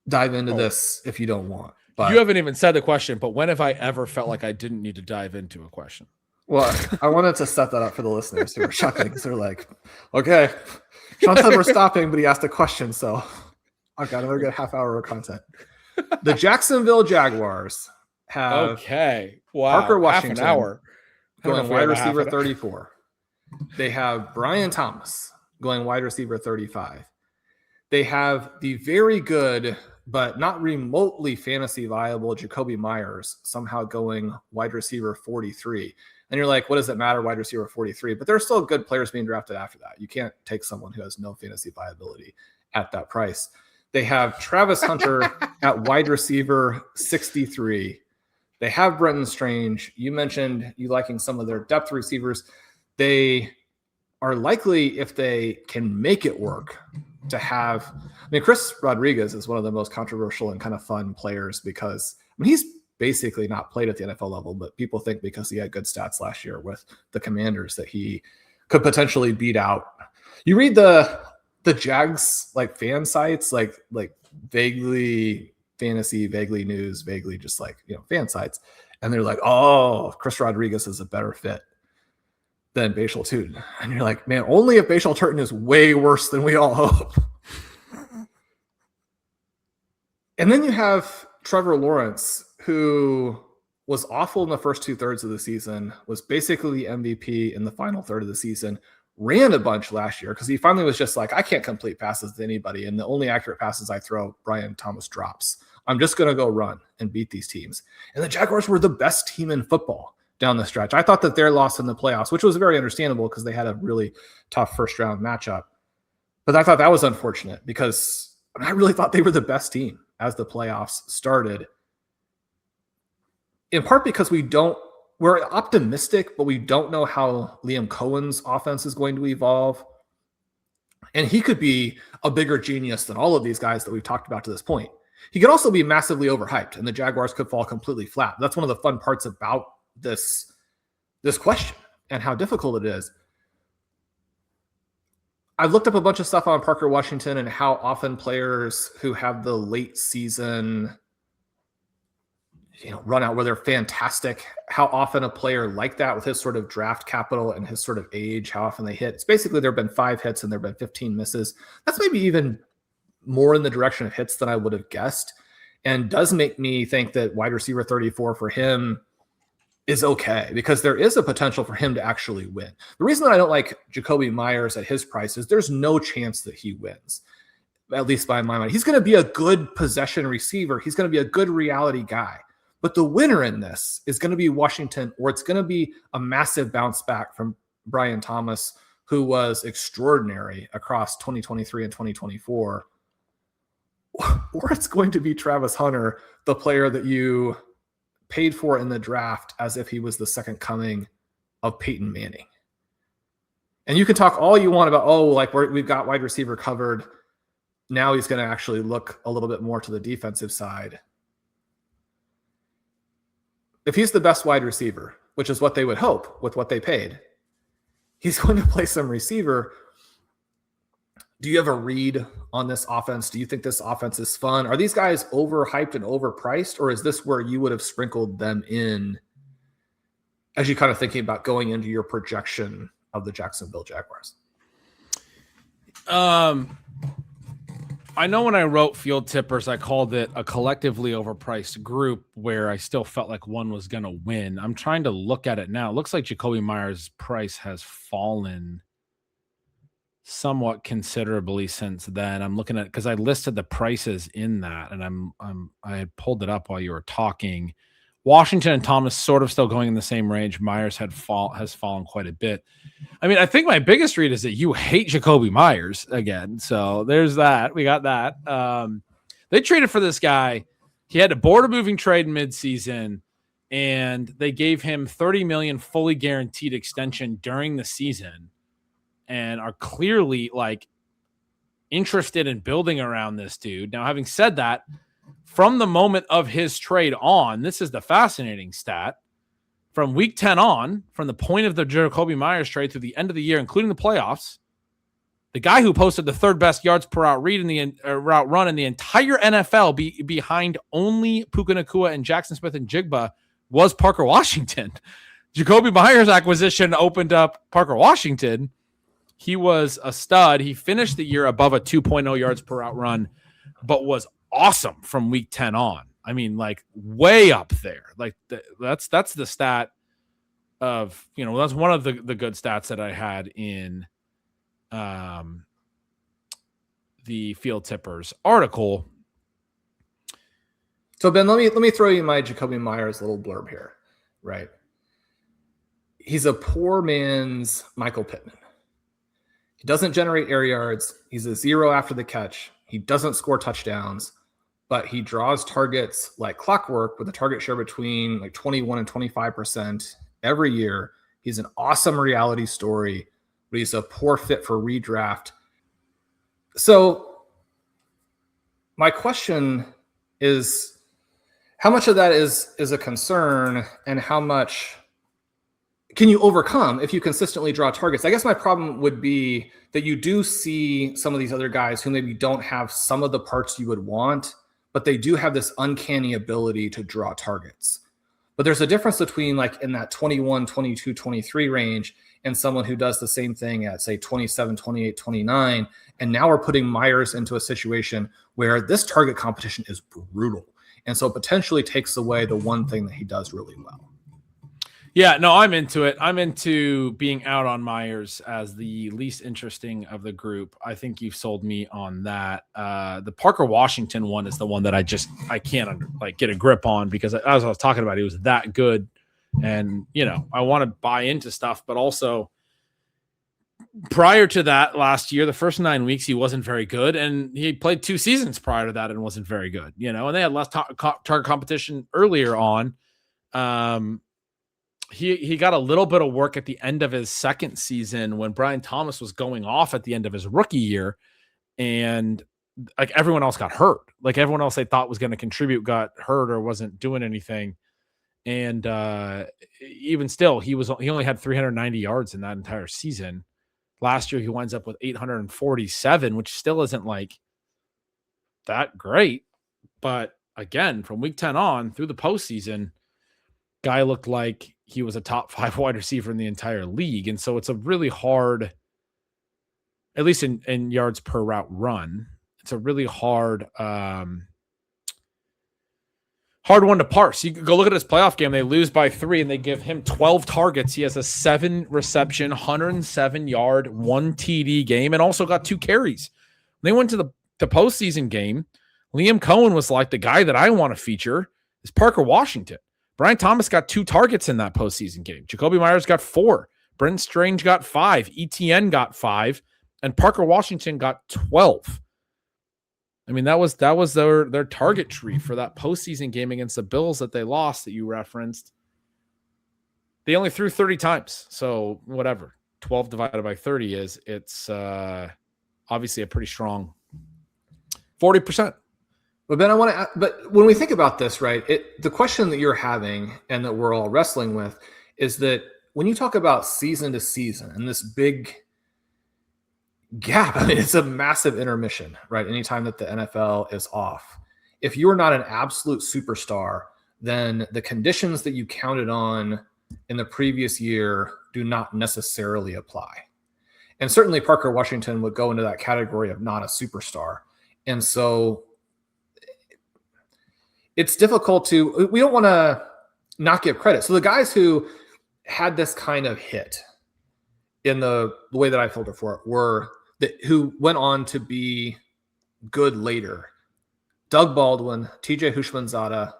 dive into this if you don't want. But you haven't even said the question, but when have I ever felt like I didn't need to dive into a question? Well, I wanted to set that up for the listeners who are chuckling because they're like, okay, Shawn said we're stopping, but he asked a question, so I've got another good half hour of content. The Jacksonville Jaguars have Parker Washington, half an hour, going wide receiver 34. They have Brian Thomas going wide receiver 35. They have the very good but not remotely fantasy viable Jacoby Myers somehow going wide receiver 43. And you're like, what does it matter, wide receiver 43? But there are still good players being drafted after that. You can't take someone who has no fantasy viability at that price. They have Travis Hunter at wide receiver 63. They have Brenton Strange. You mentioned you liking some of their depth receivers. They are likely, if they can make it work, to have, Chris Rodriguez is one of the most controversial and kind of fun players because he's basically not played at the NFL level, but people think because he had good stats last year with the Commanders that he could potentially beat out. You read the Jags fan sites, like vaguely fantasy, vaguely news, vaguely just fan sites, and they're like, oh, Chris Rodriguez is a better fit than Bashal Tutin. And you're like, man, only if Bashal Tutin is way worse than we all hope. And then you have Trevor Lawrence, who was awful in the first 2/3 of the season, was basically the MVP in the final third of the season, ran a bunch last year because he finally was just like, I can't complete passes to anybody. And the only accurate passes I throw, Brian Thomas drops. I'm just going to go run and beat these teams. And the Jaguars were the best team in football down the stretch. I thought that their loss in the playoffs, which was very understandable because they had a really tough first round matchup. But I thought that was unfortunate because I really thought they were the best team as the playoffs started. In part because we're optimistic, but we don't know how Liam Cohen's offense is going to evolve. And he could be a bigger genius than all of these guys that we've talked about to this point. He could also be massively overhyped, and the Jaguars could fall completely flat. That's one of the fun parts about this question and how difficult it is. I've looked up a bunch of stuff on Parker Washington and how often players who have the late season run out where they're fantastic. How often a player like that with his sort of draft capital and his sort of age, how often they hit? It's basically there have been 5 hits and there have been 15 misses. That's maybe even more in the direction of hits than I would have guessed, and does make me think that wide receiver 34 for him is okay, because there is a potential for him to actually win. The reason that I don't like Jakobi Meyers at his price is there's no chance that he wins, at least by my mind. He's going to be a good possession receiver. He's going to be a good reality guy. But the winner in this is going to be Washington, or it's going to be a massive bounce back from Brian Thomas, who was extraordinary across 2023 and 2024. Or it's going to be Travis Hunter, the player that you paid for in the draft as if he was the second coming of Peyton Manning. And you can talk all you want about, we've got wide receiver covered. Now he's going to actually look a little bit more to the defensive side. If he's the best wide receiver, which is what they would hope with what they paid, he's going to play some receiver. Do you have a read on this offense? Do you think this offense is fun? Are these guys overhyped and overpriced, or is this where you would have sprinkled them in as you kind of thinking about going into your projection of the Jacksonville Jaguars? I know when I wrote Field Tippers, I called it a collectively overpriced group where I still felt like one was going to win. I'm trying to look at it now. It looks like Jakobi Meyers' price has fallen somewhat considerably since then. I'm looking at, because I listed the prices in that, and I had pulled it up while you were talking. Washington and Thomas sort of still going in the same range. Myers has fallen quite a bit. I mean, I think my biggest read is that you hate Jakobi Meyers again. So there's that. We got that. They traded for this guy. He had a border moving trade midseason, and they gave him $30 million fully guaranteed extension during the season, and are clearly like interested in building around this dude. Now, having said that, from the moment of his trade on, this is the fascinating stat. From week 10 on, from the point of the Jakobi Meyers trade through the end of the year, including the playoffs, the guy who posted the third best yards per route read in the route run in the entire NFL, behind only Puka Nacua and Jackson Smith and Jigba, was Parker Washington. Jakobi Meyers' acquisition opened up Parker Washington. He was a stud. He finished the year above a 2.0 yards per route run, but was awesome from week 10 on. I mean, like way up there. Like that's the stat of, that's one of the good stats that I had in the Field Tippers article. So Ben, let me throw you my Jakobi Meyers little blurb here, right? He's a poor man's Michael Pittman. He doesn't generate air yards. He's a 0 after the catch. He doesn't score touchdowns, but he draws targets like clockwork with a target share between like 21 and 25% every year. He's an awesome reality story, but he's a poor fit for redraft. So my question is, how much of that is a concern, and how much can you overcome if you consistently draw targets? I guess my problem would be that you do see some of these other guys who maybe don't have some of the parts you would want, but they do have this uncanny ability to draw targets. But there's a difference between like in that 21, 22, 23 range and someone who does the same thing at say 27, 28, 29. And now we're putting Meyers into a situation where this target competition is brutal. And so it potentially takes away the one thing that he does really well. Yeah, no, I'm into it. I'm into being out on Meyers as the least interesting of the group. I think you've sold me on that. The Parker Washington one is the one that I can't get a grip on, because as I was talking about, he was that good. And, I want to buy into stuff, but also prior to that last year, the first 9 weeks, he wasn't very good. And he played 2 seasons prior to that and wasn't very good, and they had less target competition earlier on. He got a little bit of work at the end of his second season when Brian Thomas was going off at the end of his rookie year, and like everyone else got hurt. Like everyone else they thought was going to contribute got hurt or wasn't doing anything. And even still, he only had 390 yards in that entire season. Last year, he winds up with 847, which still isn't like that great, but again, from week 10 on through the postseason, guy looked like he was a top 5 wide receiver in the entire league. And so it's a really hard, at least in yards per route run, it's a really hard one to parse. You go look at his playoff game. They lose by 3 and they give him 12 targets. He has a 7 reception, 107 yard, 1 TD game, and also got 2 carries. When they went to the postseason game, Liam Cohen was like, the guy that I want to feature is Parker Washington. Brian Thomas got 2 targets in that postseason game. Jacoby Myers got 4. Brenton Strange got 5. ETN got 5. And Parker Washington got 12. I mean, that was their target tree for that postseason game against the Bills that they lost that you referenced. They only threw 30 times. So whatever, 12 divided by 30 is, it's obviously a pretty strong 40%. But Ben, but when we think about this, right, the question that you're having and that we're all wrestling with is that when you talk about season to season and this big gap, I mean, it's a massive intermission, right? Anytime that the NFL is off, if you're not an absolute superstar, then the conditions that you counted on in the previous year do not necessarily apply. And certainly Parker Washington would go into that category of not a superstar. And so it's difficult we don't want to not give credit. So the guys who had this kind of hit in the way that I filtered for it were who went on to be good later. Doug Baldwin, TJ Houshmandzadeh,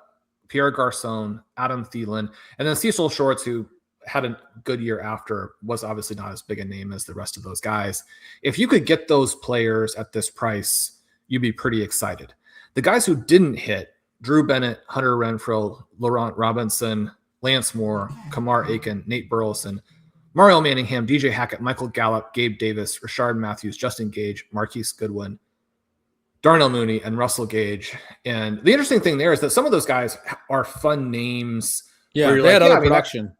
Pierre Garçon, Adam Thielen, and then Cecil Shorts, who had a good year after, was obviously not as big a name as the rest of those guys. If you could get those players at this price, you'd be pretty excited. The guys who didn't hit, Drew Bennett, Hunter Renfrow, Laurent Robinson, Lance Moore, Kamar Aiken, Nate Burleson, Mario Manningham, DJ Hackett, Michael Gallup, Gabe Davis, Rashard Matthews, Justin Gage, Marquise Goodwin, Darnell Mooney, and Russell Gage. And the interesting thing there is that some of those guys are fun names. Yeah, they had other production.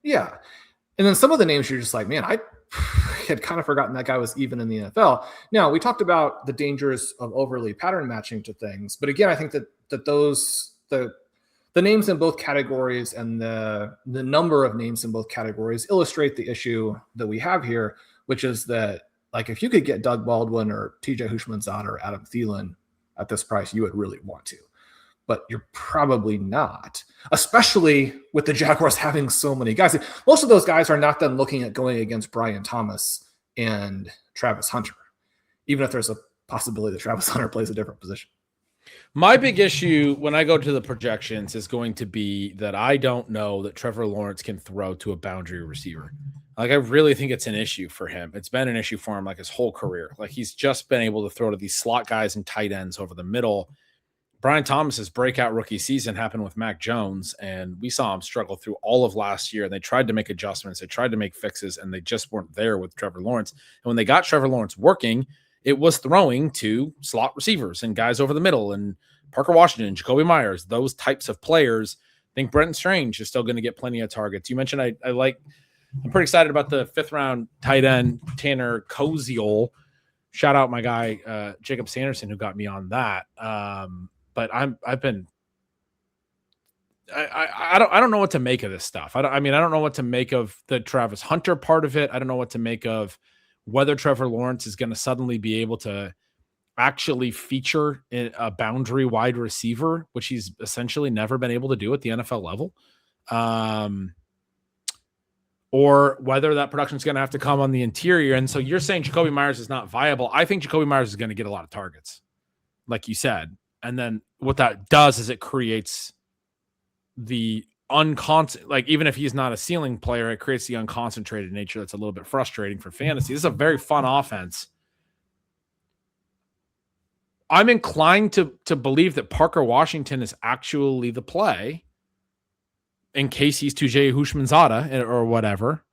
Yeah. And then some of the names you're just like, man, I had kind of forgotten that guy was even in the NFL. Now, we talked about the dangers of overly pattern matching to things. But again, I think that the names in both categories and the number of names in both categories illustrate the issue that we have here, which is that, like, if you could get Doug Baldwin or TJ Houshmandzadeh or Adam Thielen at this price, you would really want to. But you're probably not, especially with the Jaguars having so many guys. Most of those guys are not then looking at going against Brian Thomas and Travis Hunter, even if there's a possibility that Travis Hunter plays a different position. My big issue when I go to the projections is going to be that I don't know that Trevor Lawrence can throw to a boundary receiver. Like, I really think it's an issue for him. It's been an issue for him like his whole career. Like, he's just been able to throw to these slot guys and tight ends over the middle. Brian Thomas's breakout rookie season happened with Mac Jones, and we saw him struggle through all of last year. And they tried to make adjustments. They tried to make fixes, and they just weren't there with Trevor Lawrence. And when they got Trevor Lawrence working, it was throwing to slot receivers and guys over the middle and Parker Washington, Jacoby Myers, those types of players. I think Brenton Strange is still going to get plenty of targets. You mentioned I'm pretty excited about the 5th round tight end, Tanner Koziol. Shout out my guy, Jacob Sanderson, who got me on that. But I don't know what to make of this stuff. I don't know what to make of the Travis Hunter part of it. I don't know what to make of whether Trevor Lawrence is going to suddenly be able to actually feature a boundary wide receiver, which he's essentially never been able to do at the NFL level. Or whether that production is going to have to come on the interior. And so you're saying Jacoby Myers is not viable. I think Jacoby Myers is going to get a lot of targets, like you said. And then what that does is it creates the like, even if he's not a ceiling player, it creates the unconcentrated nature that's a little bit frustrating for fantasy. This is a very fun offense. I'm inclined to believe that Parker Washington is actually the play in case he's TJ Houshmandzadeh or whatever.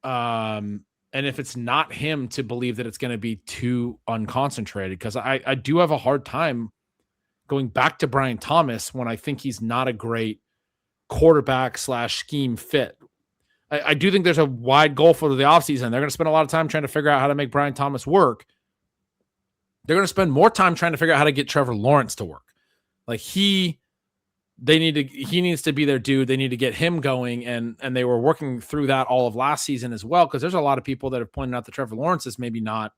And if it's not him, to believe that it's going to be too unconcentrated, because I do have a hard time going back to Brian Thomas when I think he's not a great quarterback / scheme fit. I do think there's a wide goal for the offseason. They're going to spend a lot of time trying to figure out how to make Brian Thomas work. They're going to spend more time trying to figure out how to get Trevor Lawrence to work. Like he needs to be their dude. They need to get him going. And they were working through that all of last season as well. Cause there's a lot of people that have pointed out that Trevor Lawrence is maybe not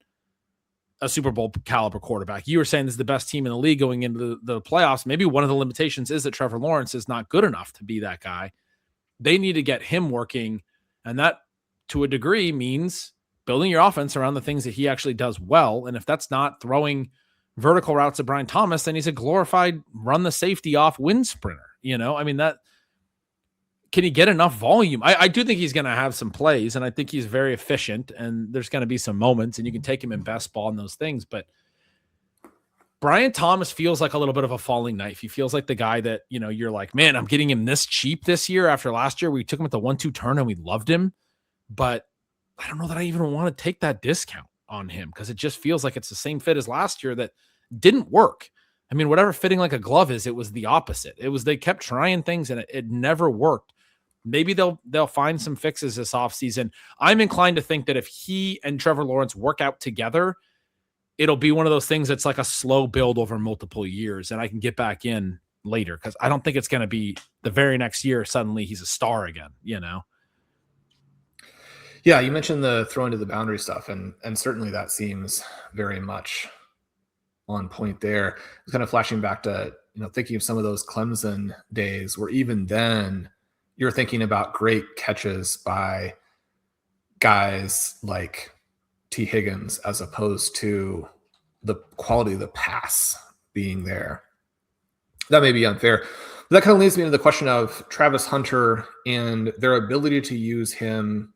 a Super Bowl caliber quarterback. You were saying this is the best team in the league going into the playoffs. Maybe one of the limitations is that Trevor Lawrence is not good enough to be that guy. They need to get him working. And that to a degree means building your offense around the things that he actually does well. And if that's not throwing vertical routes to Brian Thomas, then he's a glorified run the safety off wind sprinter. I mean, that can he get enough volume? I do think he's going to have some plays, and I think he's very efficient, and there's going to be some moments, and you can take him in best ball and those things. But Brian Thomas feels like a little bit of a falling knife. He feels like the guy that, you're like, man, I'm getting him this cheap this year after last year. We took him at the 1-2 turn and we loved him, but I don't know that I even want to take that discount on him because it just feels like it's the same fit as last year that didn't work. I mean, whatever fitting like a glove is, it was the opposite. They kept trying things and it never worked. Maybe they'll find some fixes this offseason. I'm inclined to think that if he and Trevor Lawrence work out together, it'll be one of those things that's like a slow build over multiple years, and I can get back in later because I don't think it's going to be the very next year suddenly he's a star again, Yeah, you mentioned the throwing to the boundary stuff, and certainly that seems very much on point there. It's kind of flashing back to, thinking of some of those Clemson days where even then you're thinking about great catches by guys like T. Higgins as opposed to the quality of the pass being there. That may be unfair. But that kind of leads me to the question of Travis Hunter and their ability to use him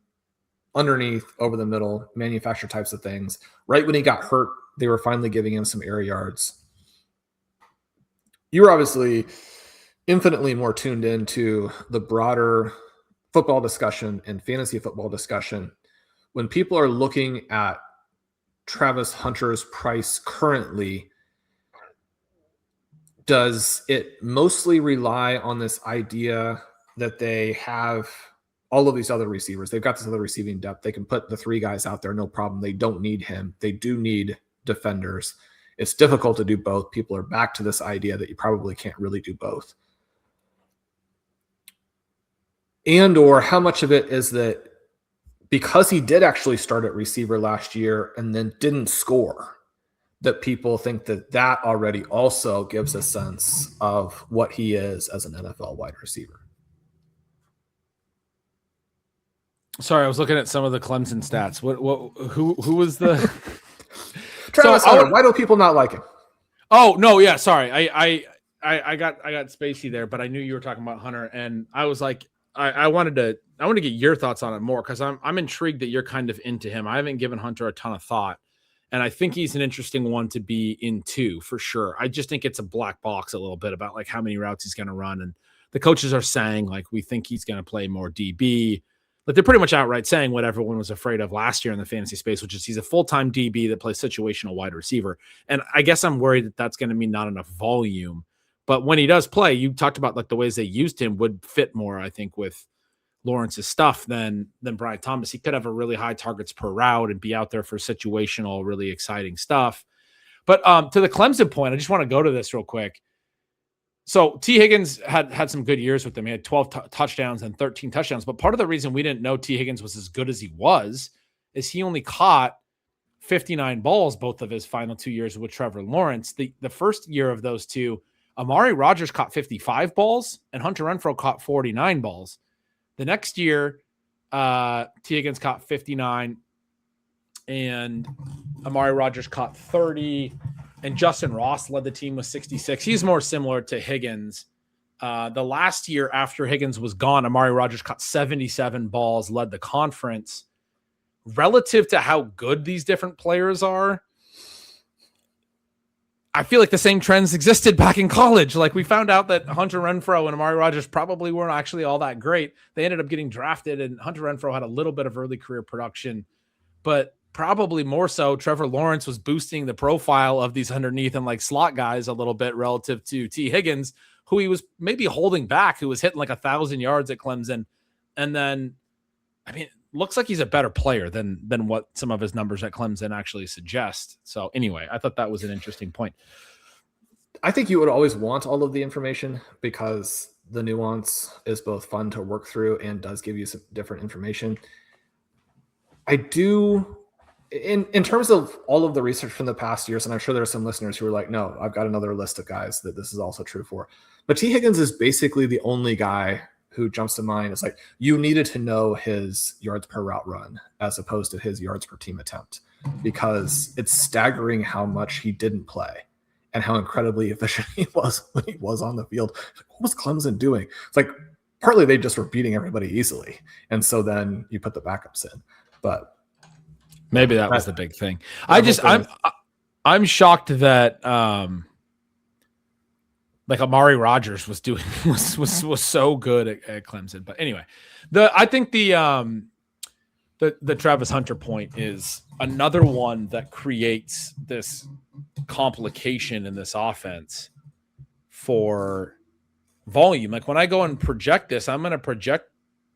underneath, over the middle, manufacture types of things. Right when he got hurt, they were finally giving him some air yards. You were obviously infinitely more tuned into the broader football discussion and fantasy football discussion. When people are looking at Travis Hunter's price currently, does it mostly rely on this idea that they have all of these other receivers? They've got this other receiving depth. They can put the three guys out there, no problem. They don't need him. They do need defenders. It's difficult to do both. People are back to this idea that you probably can't really do both. And or how much of it is that because he did actually start at receiver last year and then didn't score, that people think that already also gives a sense of what he is as an NFL wide receiver? Sorry, I was looking at some of the Clemson stats. Who was the Travis Hunter? Why do people not like him? Oh no, yeah, sorry. I got spacey there, but I knew you were talking about Hunter, and I was like, I wanted to get your thoughts on it more because I'm intrigued that you're kind of into him. I haven't given Hunter a ton of thought, and I think he's an interesting one to be into for sure. I just think it's a black box a little bit about like how many routes he's going to run, and the coaches are saying like we think he's going to play more DB. Like they're pretty much outright saying what everyone was afraid of last year in the fantasy space, which is he's a full-time DB that plays situational wide receiver. And I guess I'm worried that that's going to mean not enough volume. But when he does play, you talked about like the ways they used him would fit more, I think, with Lawrence's stuff than Brian Thomas. He could have a really high targets per route and be out there for situational, really exciting stuff. But to the Clemson point, I just want to go to this real quick. So T. Higgins had some good years with him. He had 12 touchdowns and 13 touchdowns. But part of the reason we didn't know T. Higgins was as good as he was is he only caught 59 balls both of his final 2 years with Trevor Lawrence. The first year of those two, Amari Rodgers caught 55 balls and Hunter Renfrow caught 49 balls. The next year, T. Higgins caught 59 and Amari Rodgers caught 30. And Justin Ross led the team with 66. He's more similar to Higgins. The last year after Higgins was gone, Amari Rodgers caught 77 balls, led the conference. Relative to how good these different players are, I feel like the same trends existed back in college. Like we found out that Hunter Renfrow and Amari Rodgers probably weren't actually all that great. They ended up getting drafted, and Hunter Renfrow had a little bit of early career production, but probably more so Trevor Lawrence was boosting the profile of these underneath and like slot guys a little bit relative to T. Higgins, who he was maybe holding back, who was hitting like 1,000 yards at Clemson. And then, I mean, looks like he's a better player than what some of his numbers at Clemson actually suggest. So anyway, I thought that was an interesting point. I think you would always want all of the information because the nuance is both fun to work through and does give you some different information. I do, in terms of all of the research from the past years, and I'm sure there are some listeners who are like, no, I've got another list of guys that this is also true for. But T. Higgins is basically the only guy who jumps to mind. It's like you needed to know his yards per route run as opposed to his yards per team attempt, because it's staggering how much he didn't play and how incredibly efficient he was when he was on the field. What was Clemson doing? It's like partly they just were beating everybody easily, and so then you put the backups in. But maybe that was the big thing. I'm shocked that like Amari Rodgers was doing was so good at Clemson. But anyway, I think the Travis Hunter point is another one that creates this complication in this offense for volume. Like when I go and project this, I'm going to project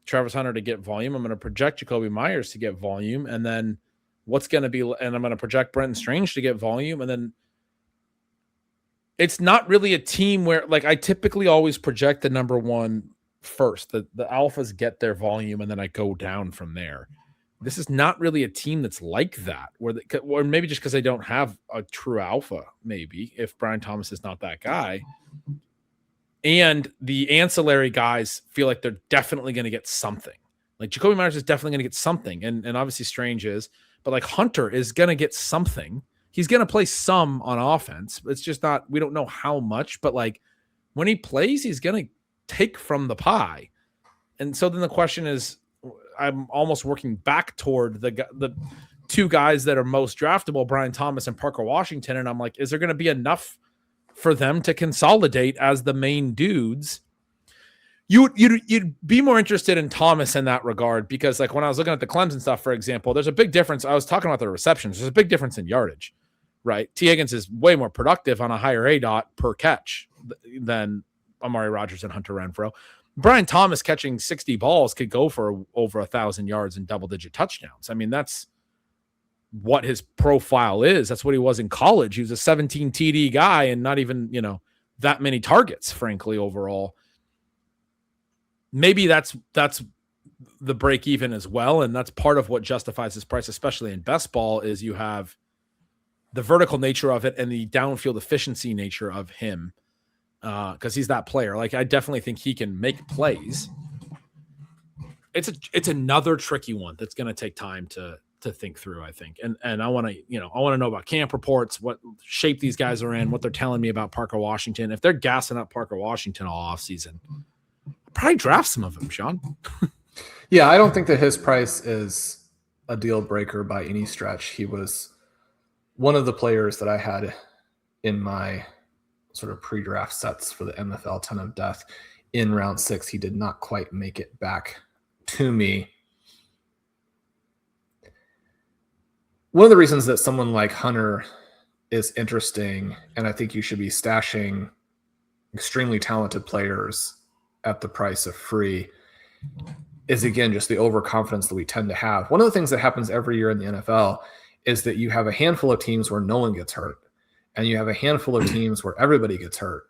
Travis Hunter to get volume. I'm going to project Jacoby Myers to get volume. And then what's going to be, and I'm going to project Brenton Strange to get volume. And then it's not really a team where, like, I typically always project the number one first. The alphas get their volume and then I go down from there. This is not really a team that's like that, or maybe just because they don't have a true alpha, maybe, if Brian Thomas is not that guy. And the ancillary guys feel like they're definitely going to get something. Like Jacoby Myers is definitely going to get something. And obviously Strange is, but like Hunter is going to get something. He's going to play some on offense. It's just not, we don't know how much, but like when he plays, he's going to take from the pie. And so then the question is, I'm almost working back toward the two guys that are most draftable, Brian Thomas and Parker Washington. And I'm like, is there going to be enough for them to consolidate as the main dudes? You'd be more interested in Thomas in that regard, because like when I was looking at the Clemson stuff, for example, there's a big difference. I was talking about the receptions. There's a big difference in yardage, right? T. Higgins is way more productive on a higher ADOT per catch than Amari Rodgers and Hunter Renfrow. Brian Thomas catching 60 balls could go for over 1,000 yards and double-digit touchdowns. I mean, that's what his profile is. That's what he was in college. He was a 17 TD guy and not even, that many targets, frankly, overall. Maybe that's the break even as well. And that's part of what justifies his price, especially in best ball, is you have the vertical nature of it and the downfield efficiency nature of him. Because he's that player. Like, I definitely think he can make plays. It's another tricky one that's going to take time to think through, I think. And I want to know about camp reports, what shape these guys are in, what they're telling me about Parker Washington. If they're gassing up Parker Washington all offseason, I'll probably draft some of them, Sean. Yeah, I don't think that his price is a deal breaker by any stretch. He was one of the players that I had in my sort of pre-draft sets for the MFL 10 of Death in round 6. He did not quite make it back to me. One of the reasons that someone like Hunter is interesting, and I think you should be stashing extremely talented players at the price of free, is again just the overconfidence that we tend to have. One of the things that happens every year in the NFL is that you have a handful of teams where no one gets hurt, and you have a handful of teams where everybody gets hurt,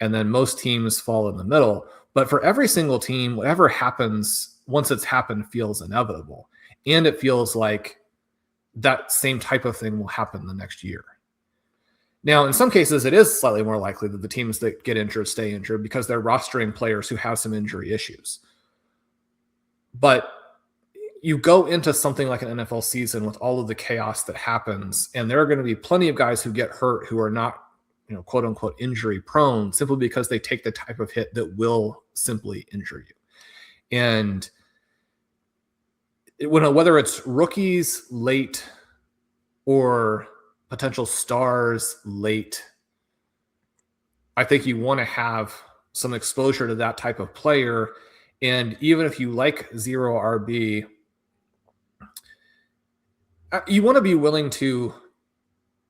and then most teams fall in the middle. But for every single team, whatever happens, once it's happened, feels inevitable. And it feels like that same type of thing will happen the next year. Now, in some cases, it is slightly more likely that the teams that get injured stay injured because they're rostering players who have some injury issues. But you go into something like an NFL season with all of the chaos that happens, and there are going to be plenty of guys who get hurt who are not, quote unquote, injury prone, simply because they take the type of hit that will simply injure you. And whether it's rookies late or potential stars late, I think you want to have some exposure to that type of player. And even if you like zero RB, you want to be willing to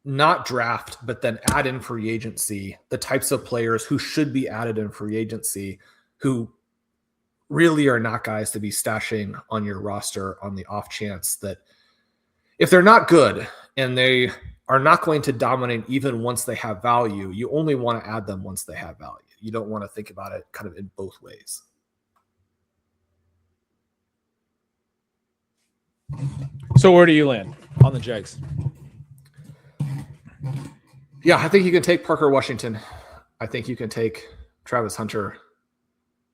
not draft, but then add in free agency the types of players who should be added in free agency, who really are not guys to be stashing on your roster on the off chance that if they're not good and they are not going to dominate even once they have value. You only want to add them once they have value. You don't want to think about it kind of in both ways. So where do you land on the Jags? Yeah, I think you can take Parker Washington. I think you can take Travis Hunter.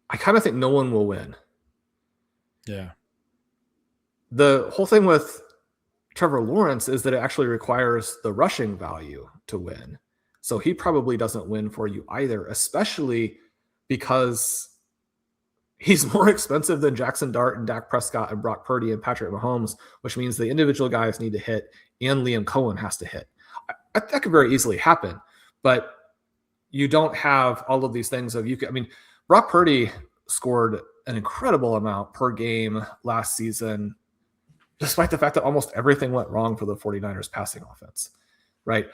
I kind of think no one will win. Yeah. The whole thing with Trevor Lawrence is that it actually requires the rushing value to win. So he probably doesn't win for you either, especially because he's more expensive than Jackson Dart and Dak Prescott and Brock Purdy and Patrick Mahomes, which means the individual guys need to hit and Liam Cohen has to hit. That could very easily happen, but you don't have all of these things of Brock Purdy scored an incredible amount per game last season, despite the fact that almost everything went wrong for the 49ers passing offense, right?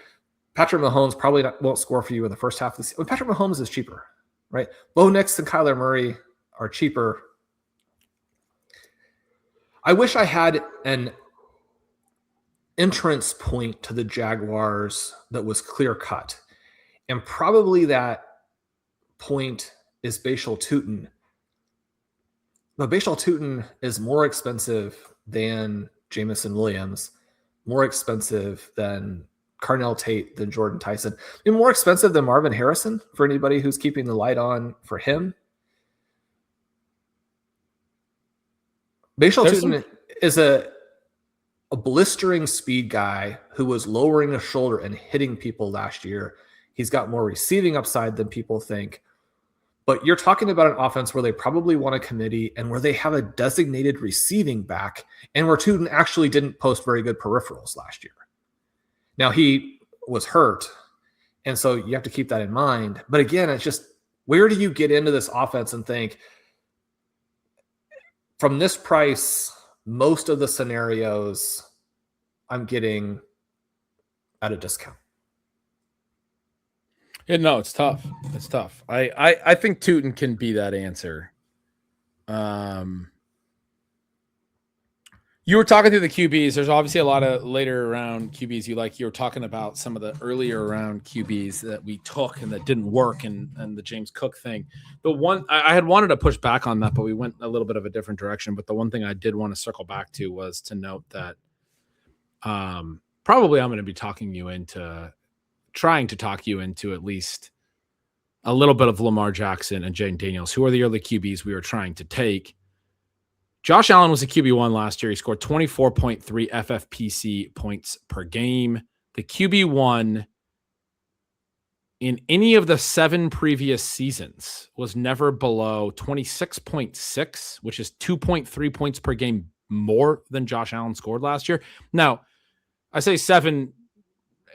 Patrick Mahomes probably won't score for you in the first half of the season. Patrick Mahomes is cheaper, right? Bo Nix and Kyler Murray are cheaper. I wish I had an entrance point to the Jaguars that was clear cut. And probably that point is Bashal Tutin. But Bashal Tutin is more expensive than Jamison Williams, more expensive than Carnell Tate, than Jordan Tyson, and more expensive than Marvin Harrison for anybody who's keeping the light on for him. Bashal Tutin is a blistering speed guy who was lowering a shoulder and hitting people last year. He's got more receiving upside than people think. But you're talking about an offense where they probably won a committee and where they have a designated receiving back and where Tutin actually didn't post very good peripherals last year. Now, he was hurt, and so you have to keep that in mind. But again, it's just, where do you get into this offense and think, from this price, most of the scenarios I'm getting at a discount? Yeah, no, it's tough. It's tough. I think Tutin can be that answer. You were talking through the QBs. There's obviously a lot of later round QBs you like. You were talking about some of the earlier round QBs that we took and that didn't work, and the James Cook thing. The one I had wanted to push back on that, but we went a little bit of a different direction. But the one thing I did want to circle back to was to note that probably I'm going to be trying to talk you into at least a little bit of Lamar Jackson and Jayden Daniels, who are the early QBs we were trying to take. Josh Allen was a QB1 last year. He scored 24.3 FFPC points per game. The QB1 in any of the 7 previous seasons was never below 26.6, which is 2.3 points per game more than Josh Allen scored last year. Now, I say 7,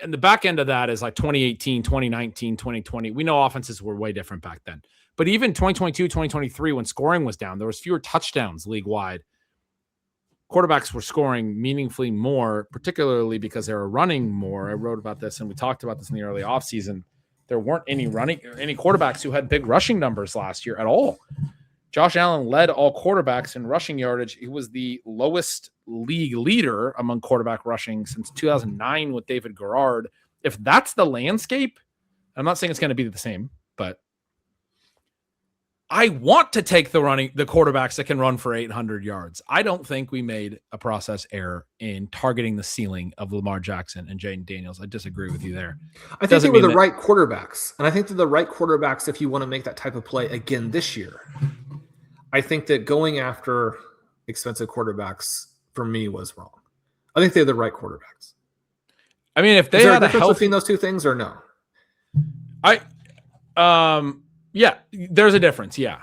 and the back end of that is like 2018, 2019, 2020. We know offenses were way different back then. But even 2022, 2023, when scoring was down, there was fewer touchdowns league-wide. Quarterbacks were scoring meaningfully more, particularly because they were running more. I wrote about this, and we talked about this in the early offseason. There weren't any quarterbacks who had big rushing numbers last year at all. Josh Allen led all quarterbacks in rushing yardage. He was the lowest league leader among quarterback rushing since 2009 with David Garrard. If that's the landscape, I'm not saying it's going to be the same, but I want to take the quarterbacks that can run for 800 yards. I don't think we made a process error in targeting the ceiling of Lamar Jackson and Jayden Daniels. I disagree with you there. I think they were the right quarterbacks. And I think they're the right quarterbacks if you want to make that type of play again this year. I think that going after expensive quarterbacks for me was wrong. I think they're the right quarterbacks. I mean, if they had a difference healthy between those two things or no? Yeah, there's a difference. Yeah.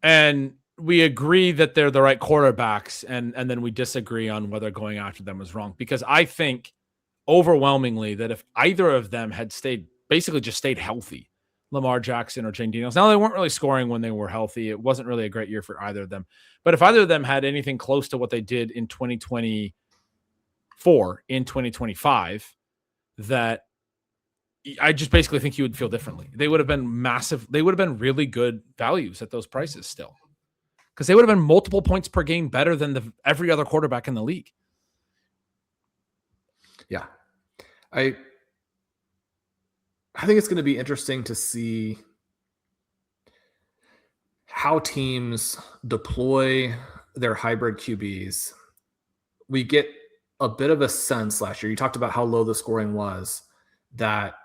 And we agree that they're the right quarterbacks, and then we disagree on whether going after them was wrong, because I think overwhelmingly that if either of them had stayed healthy, Lamar Jackson or Jayden Daniels. Now, they weren't really scoring when they were healthy. It wasn't really a great year for either of them. But if either of them had anything close to what they did in 2024, in 2025, that I just basically think you would feel differently. They would have been massive. They would have been really good values at those prices still, because they would have been multiple points per game better than every other quarterback in the league. Yeah. I think it's going to be interesting to see how teams deploy their hybrid QBs. We get a bit of a sense last year. You talked about how low the scoring was, that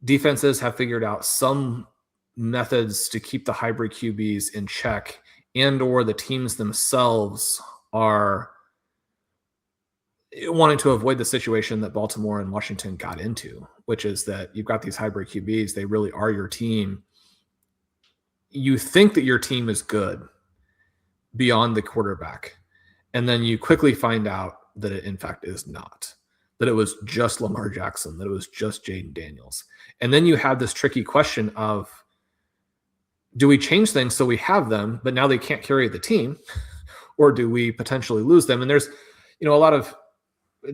defenses have figured out some methods to keep the hybrid QBs in check, and or the teams themselves are wanting to avoid the situation that Baltimore and Washington got into, which is that you've got these hybrid QBs. They really are your team. You think that your team is good beyond the quarterback, and then you quickly find out that it in fact is not, that it was just Lamar Jackson, that it was just Jaden Daniels. And then you have this tricky question of, do we change things so we have them, but now they can't carry the team, or do we potentially lose them? And there's, a lot of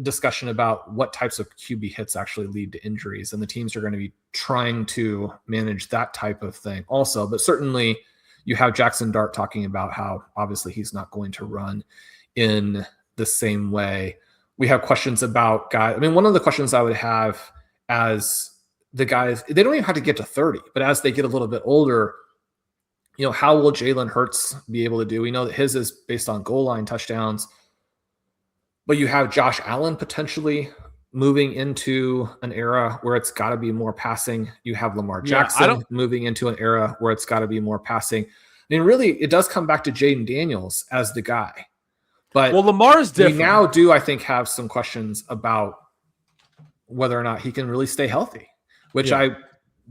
discussion about what types of QB hits actually lead to injuries, and the teams are going to be trying to manage that type of thing also. But certainly you have Jackson Dart talking about how obviously he's not going to run in the same way. We have questions about guys. I mean, one of the questions I would have as the guys, they don't even have to get to 30, but as they get a little bit older, how will Jalen Hurts be able to do? We know that his is based on goal line touchdowns, but you have Josh Allen potentially moving into an era where it's got to be more passing. You have Lamar Jackson moving into an era where it's got to be more passing. I mean, really, it does come back to Jaden Daniels as the guy. But Lamar is different. We now do, I think, have some questions about whether or not he can really stay healthy, which I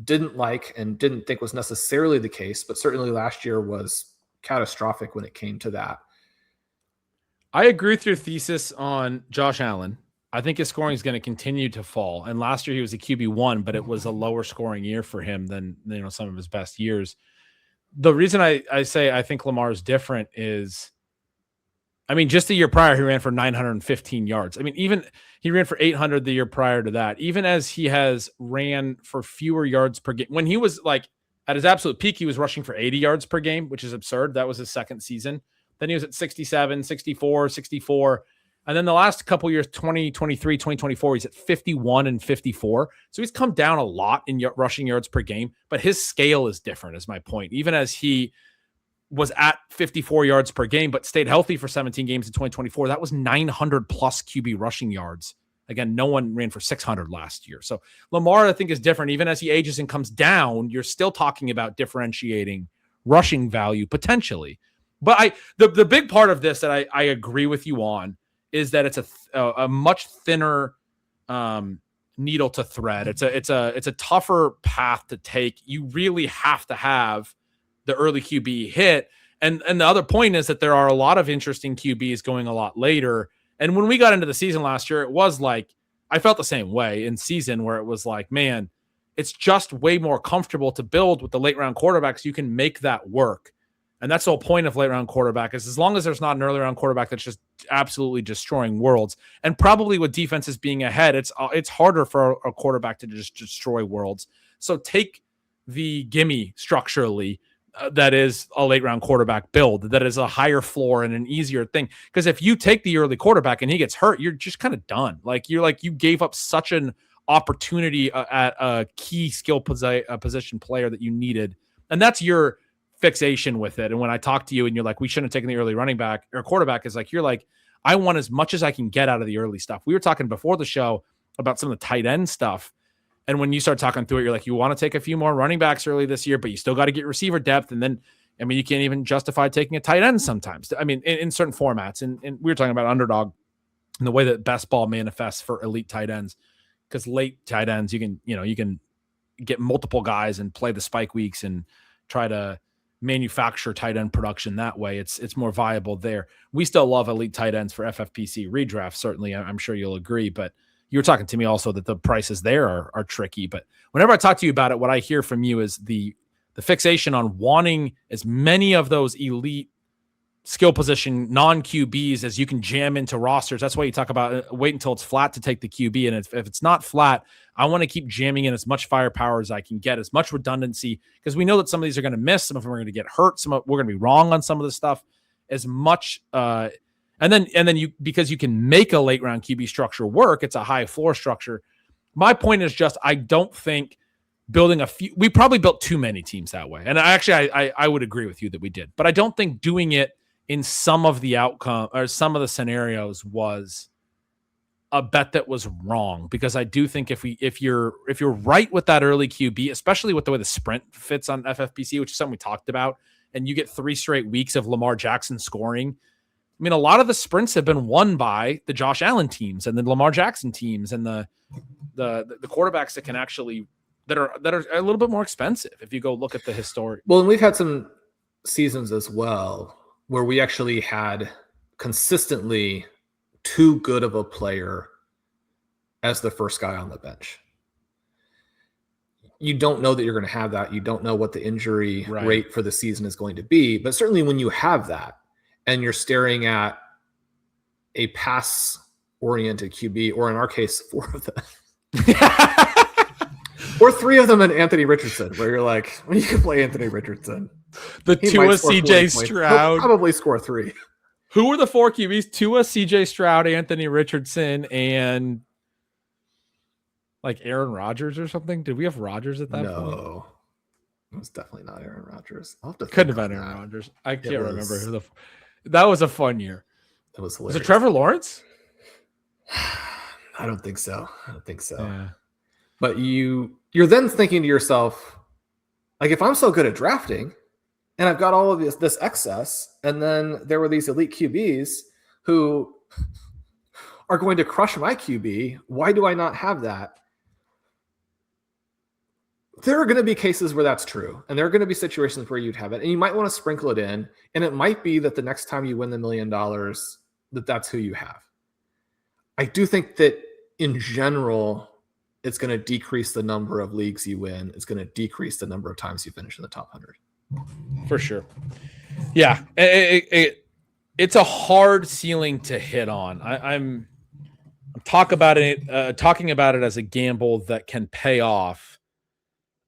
didn't like and didn't think was necessarily the case, but certainly last year was catastrophic when it came to that. I agree with your thesis on Josh Allen. I think his scoring is going to continue to fall. And last year he was a QB1, but it was a lower scoring year for him than some of his best years. The reason I say I think Lamar is different is, I mean, just the year prior, he ran for 915 yards. I mean, even he ran for 800 the year prior to that, even as he has ran for fewer yards per game. When he was like at his absolute peak, he was rushing for 80 yards per game, which is absurd. That was his second season. Then he was at 67, 64, 64. And then the last couple years, 2023, 2024, he's at 51 and 54. So he's come down a lot in rushing yards per game, but his scale is different, is my point. Even as he was at 54 yards per game, but stayed healthy for 17 games in 2024. That was 900 plus QB rushing yards. Again, no one ran for 600 last year. So Lamar, I think, is different. Even as he ages and comes down, you're still talking about differentiating rushing value potentially. But the big part of this that I agree with you on is that it's a much thinner needle to thread. It's a tougher path to take. You really have to have the early QB hit. And the other point is that there are a lot of interesting QBs going a lot later. And when we got into the season last year, it was like, I felt the same way in season where it was like, man, it's just way more comfortable to build with the late round quarterbacks. You can make that work. And that's the whole point of late round quarterback, is as long as there's not an early round quarterback that's just absolutely destroying worlds. And probably with defenses being ahead, it's harder for a quarterback to just destroy worlds. So take the gimme structurally. That is a late round quarterback build that is a higher floor and an easier thing. Because if you take the early quarterback and he gets hurt, you're just kind of done. You gave up such an opportunity at a key skill position player that you needed. And that's your fixation with it. And when I talk to you and you're like, we shouldn't have taken the early running back or quarterback, is like, you're like, I want as much as I can get out of the early stuff. We were talking before the show about some of the tight end stuff. And when you start talking through it, you're like, you want to take a few more running backs early this year, but you still got to get receiver depth. And then, I mean, you can't even justify taking a tight end sometimes. I mean, in certain formats. And we were talking about underdog and the way that best ball manifests for elite tight ends, because late tight ends, you can get multiple guys and play the spike weeks and try to manufacture tight end production that way. It's more viable there. We still love elite tight ends for FFPC redraft. Certainly, I'm sure you'll agree, but you were talking to me also that the prices there are tricky. But whenever I talk to you about it, what I hear from you is the fixation on wanting as many of those elite skill position non-QBs as you can jam into rosters. That's why you talk about wait until it's flat to take the QB. And if it's not flat, I want to keep jamming in as much firepower as I can get, as much redundancy, because we know that some of these are going to miss. Some of them are going to get hurt. We're going to be wrong on some of the stuff. As much And then you, because you can make a late round QB structure work, it's a high floor structure. My point is just, I don't think building we probably built too many teams that way. And I would agree with you that we did, but I don't think doing it in some of the outcome or some of the scenarios was a bet that was wrong, because I do think if you're right with that early QB, especially with the way the sprint fits on FFPC, which is something we talked about, and you get 3 straight weeks of Lamar Jackson scoring. I mean, a lot of the sprints have been won by the Josh Allen teams and the Lamar Jackson teams and the quarterbacks that can actually that are a little bit more expensive if you go look at the historic. Well, and we've had some seasons as well where we actually had consistently too good of a player as the first guy on the bench. You don't know that you're going to have that. You don't know what the injury rate for the season is going to be. But certainly when you have that and you're staring at a pass-oriented QB, or in our case, 4 of them, or 3 of them in Anthony Richardson, where you're like, when you can play Anthony Richardson, the Tua, CJ Stroud, he'll probably score 3. Who were the 4 QBs? Tua, CJ Stroud, Anthony Richardson, and like Aaron Rodgers or something? Did we have Rodgers at that point? No, it was definitely not Aaron Rodgers. Couldn't have been Aaron Rodgers. I can't remember who that was a fun year. That was hilarious. Was it Trevor Lawrence? I don't think so. Yeah. But you're then thinking to yourself, like, if I'm so good at drafting and I've got all of this excess, and then there were these elite QBs who are going to crush my QB, why do I not have that? There are going to be cases where that's true, and there are going to be situations where you'd have it, and you might want to sprinkle it in, and it might be that the next time you win the $1 million, that's who you have. I do think that in general, it's going to decrease the number of leagues you win. It's going to decrease the number of times you finish in the top 100. For sure. Yeah. It's a hard ceiling to hit on. I'm talking about it as a gamble that can pay off.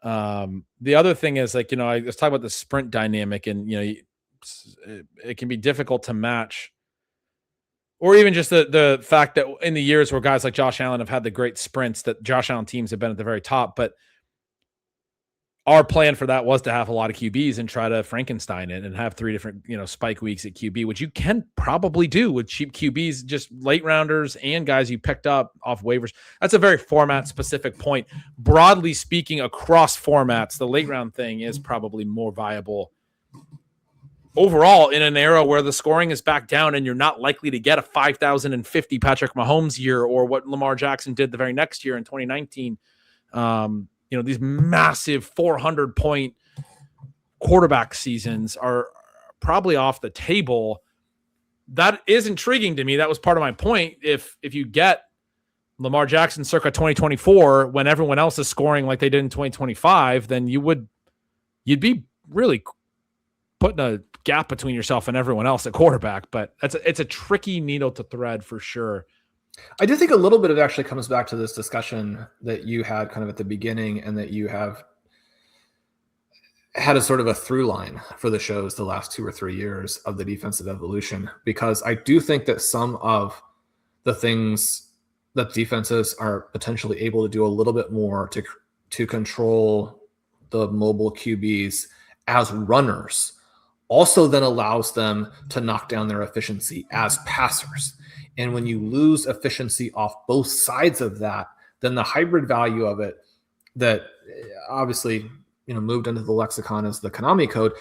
The other thing is, like, I was talking about the sprint dynamic, and, it can be difficult to match, or even just the fact that in the years where guys like Josh Allen have had the great sprints, that Josh Allen teams have been at the very top, but our plan for that was to have a lot of QBs and try to Frankenstein it and have 3 different, spike weeks at QB, which you can probably do with cheap QBs, just late rounders and guys you picked up off waivers. That's a very format specific point. Broadly speaking, across formats, the late round thing is probably more viable overall in an era where the scoring is back down and you're not likely to get a 5,050 Patrick Mahomes year, or what Lamar Jackson did the very next year in 2019. These massive 400-point quarterback seasons are probably off the table. That is intriguing to me. That was part of my point. If you get Lamar Jackson circa 2024, when everyone else is scoring like they did in 2025, then you'd be really putting a gap between yourself and everyone else at quarterback. But it's a tricky needle to thread for sure. I do think a little bit of it actually comes back to this discussion that you had kind of at the beginning, and that you have had a sort of a through line for the shows the last 2 or 3 years of the defensive evolution, because I do think that some of the things that defenses are potentially able to do a little bit more to control the mobile QBs as runners also then allows them to knock down their efficiency as passers. And when you lose efficiency off both sides of that, then the hybrid value of it that obviously, moved into the lexicon as the Konami code,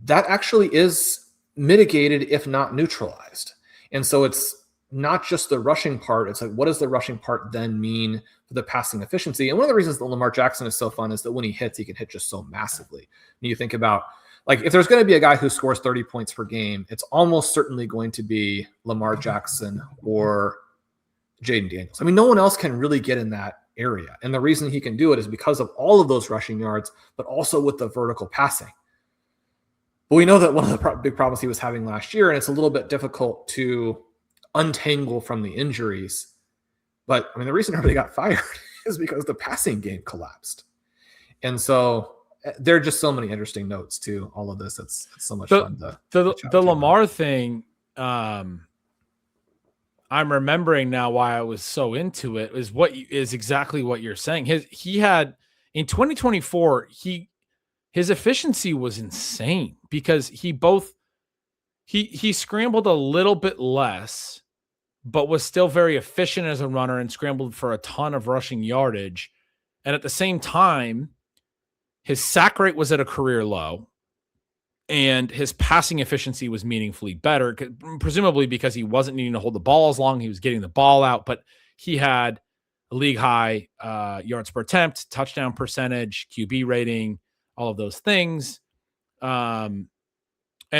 that actually is mitigated, if not neutralized. And so it's not just the rushing part. It's like, what does the rushing part then mean for the passing efficiency? And one of the reasons that Lamar Jackson is so fun is that when he hits, he can hit just so massively. When you think about, like, if there's going to be a guy who scores 30 points per game, it's almost certainly going to be Lamar Jackson or Jaden Daniels. I mean, no one else can really get in that area. And the reason he can do it is because of all of those rushing yards, but also with the vertical passing. But we know that one of the big problems he was having last year, and it's a little bit difficult to untangle from the injuries. But, I mean, the reason everybody got fired is because the passing game collapsed. And so there are just so many interesting notes to all of this. It's so much fun to the Lamar thing. I'm remembering now why I was so into it is exactly what you're saying. He had in 2024, his efficiency was insane because he scrambled a little bit less, but was still very efficient as a runner and scrambled for a ton of rushing yardage. And at the same time, his sack rate was at a career low and his passing efficiency was meaningfully better, presumably because he wasn't needing to hold the ball as long. He was getting the ball out, but he had a league high yards per attempt, touchdown percentage, QB rating, all of those things. And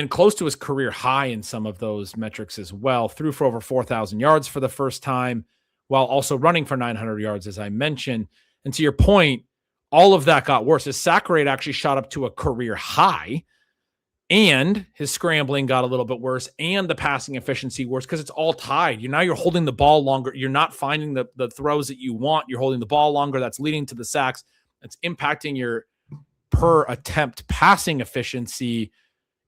close to his career high in some of those metrics as well. Threw for over 4,000 yards for the first time, while also running for 900 yards, as I mentioned. And to your point, all of that got worse. His sack rate actually shot up to a career high, and his scrambling got a little bit worse, and the passing efficiency worse because it's all tied. You're holding the ball longer. You're not finding the throws that you want. You're holding the ball longer. That's leading to the sacks. That's impacting your per attempt passing efficiency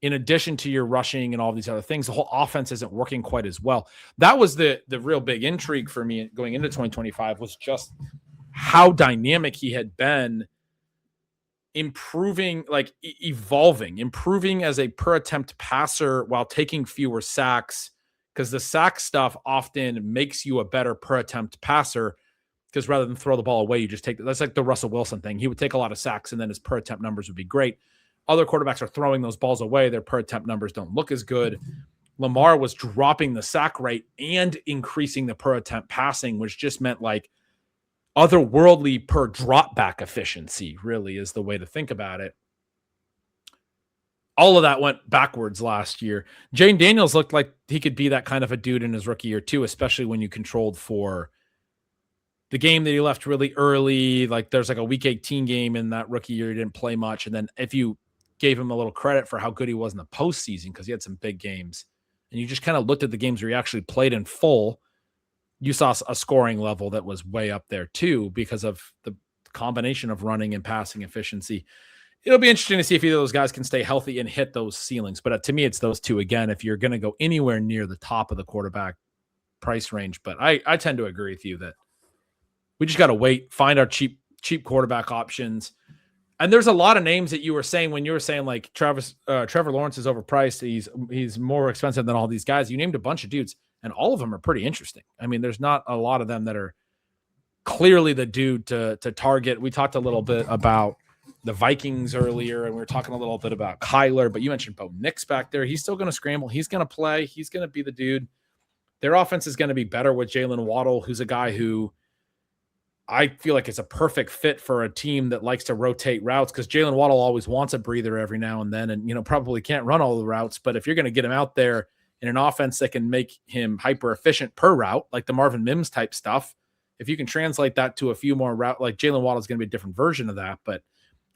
in addition to your rushing and all these other things. The whole offense isn't working quite as well. That was the real big intrigue for me going into 2025 was just how dynamic he had been, improving, like evolving, improving as a per attempt passer while taking fewer sacks, because the sack stuff often makes you a better per attempt passer, because rather than throw the ball away, you just that's like the Russell Wilson thing. He would take a lot of sacks and then his per attempt numbers would be great. Other quarterbacks are throwing those balls away. Their per attempt numbers don't look as good. Lamar was dropping the sack rate and increasing the per attempt passing, which just meant like otherworldly per drop back efficiency, really is the way to think about it. All of that went backwards last year. Jane Daniels looked like he could be that kind of a dude in his rookie year too, especially when you controlled for the game that he left really early. Like there's like a week 18 game in that rookie year. He didn't play much. And then if you gave him a little credit for how good he was in the postseason, because he had some big games, and you just kind of looked at the games where he actually played in full, you saw a scoring level that was way up there too, because of the combination of running and passing efficiency. It'll be interesting to see if either of those guys can stay healthy and hit those ceilings. But to me, it's those two again, if you're going to go anywhere near the top of the quarterback price range. But I tend to agree with you that we just got to wait, find our cheap quarterback options. And there's a lot of names that you were saying when you were saying like Trevor Lawrence is overpriced. He's more expensive than all these guys. You named a bunch of dudes, and all of them are pretty interesting. I mean, there's not a lot of them that are clearly the dude to target. We talked a little bit about the Vikings earlier, and we were talking a little bit about Kyler, but you mentioned Bo Nix back there. He's still going to scramble. He's going to play. He's going to be the dude. Their offense is going to be better with Jalen Waddle, who's a guy who I feel like it's a perfect fit for a team that likes to rotate routes, because Jalen Waddle always wants a breather every now and then, and probably can't run all the routes. But if you're going to get him out there in an offense that can make him hyper efficient per route, like the Marvin Mims type stuff, if you can translate that to a few more route, like Jalen Waddle is going to be a different version of that. But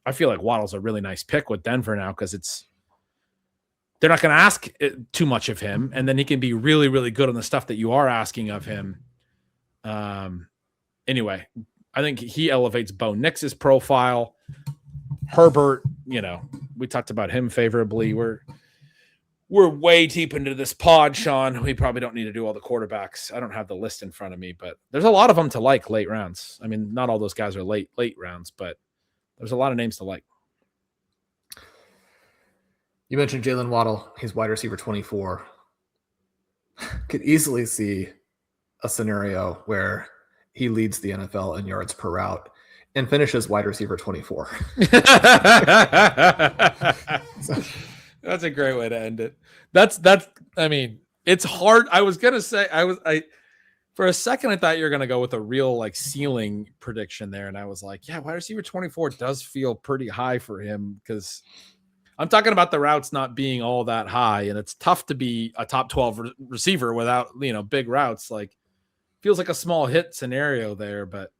I feel like Waddle's a really nice pick with Denver now, because they're not going to ask too much of him, and then he can be really, really good on the stuff that you are asking of him. Anyway, I think he elevates Bo Nix's profile. Herbert, we talked about him favorably. We're way deep into this pod, Sean. We probably don't need to do all the quarterbacks. I don't have the list in front of me, but there's a lot of them to like late rounds. I mean, not all those guys are late rounds, but there's a lot of names to like. You mentioned Jalen Waddle. He's wide receiver 24. Could easily see a scenario where he leads the NFL in yards per route and finishes wide receiver 24. That's a great way to end it. I mean, it's hard. I was going to say, for a second, I thought you were going to go with a real like ceiling prediction there. And I was like, yeah, wide receiver 24 does feel pretty high for him, because I'm talking about the routes not being all that high. And it's tough to be a top 12 receiver without, big routes. Like, feels like a small hit scenario there, but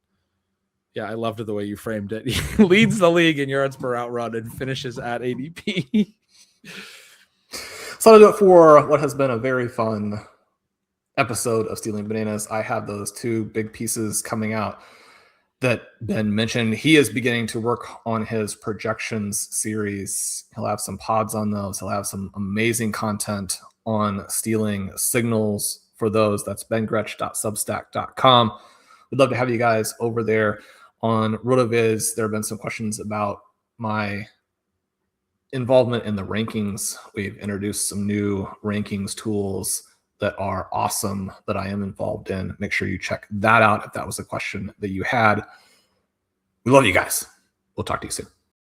yeah, I loved the way you framed it. He leads the league in yards per route run and finishes at ADP. So I'll do it for what has been a very fun episode of Stealing Bananas. I have those two big pieces coming out that Ben mentioned. He is beginning to work on his projections series. He'll have some pods on those. He'll have some amazing content on stealing signals for those. That's bengretch.substack.com. We'd love to have you guys over there. On RotoViz, there have been some questions about my involvement in the rankings. We've introduced some new rankings tools that are awesome that I am involved in. Make sure you check that out if that was a question that you had. We love you guys. We'll talk to you soon.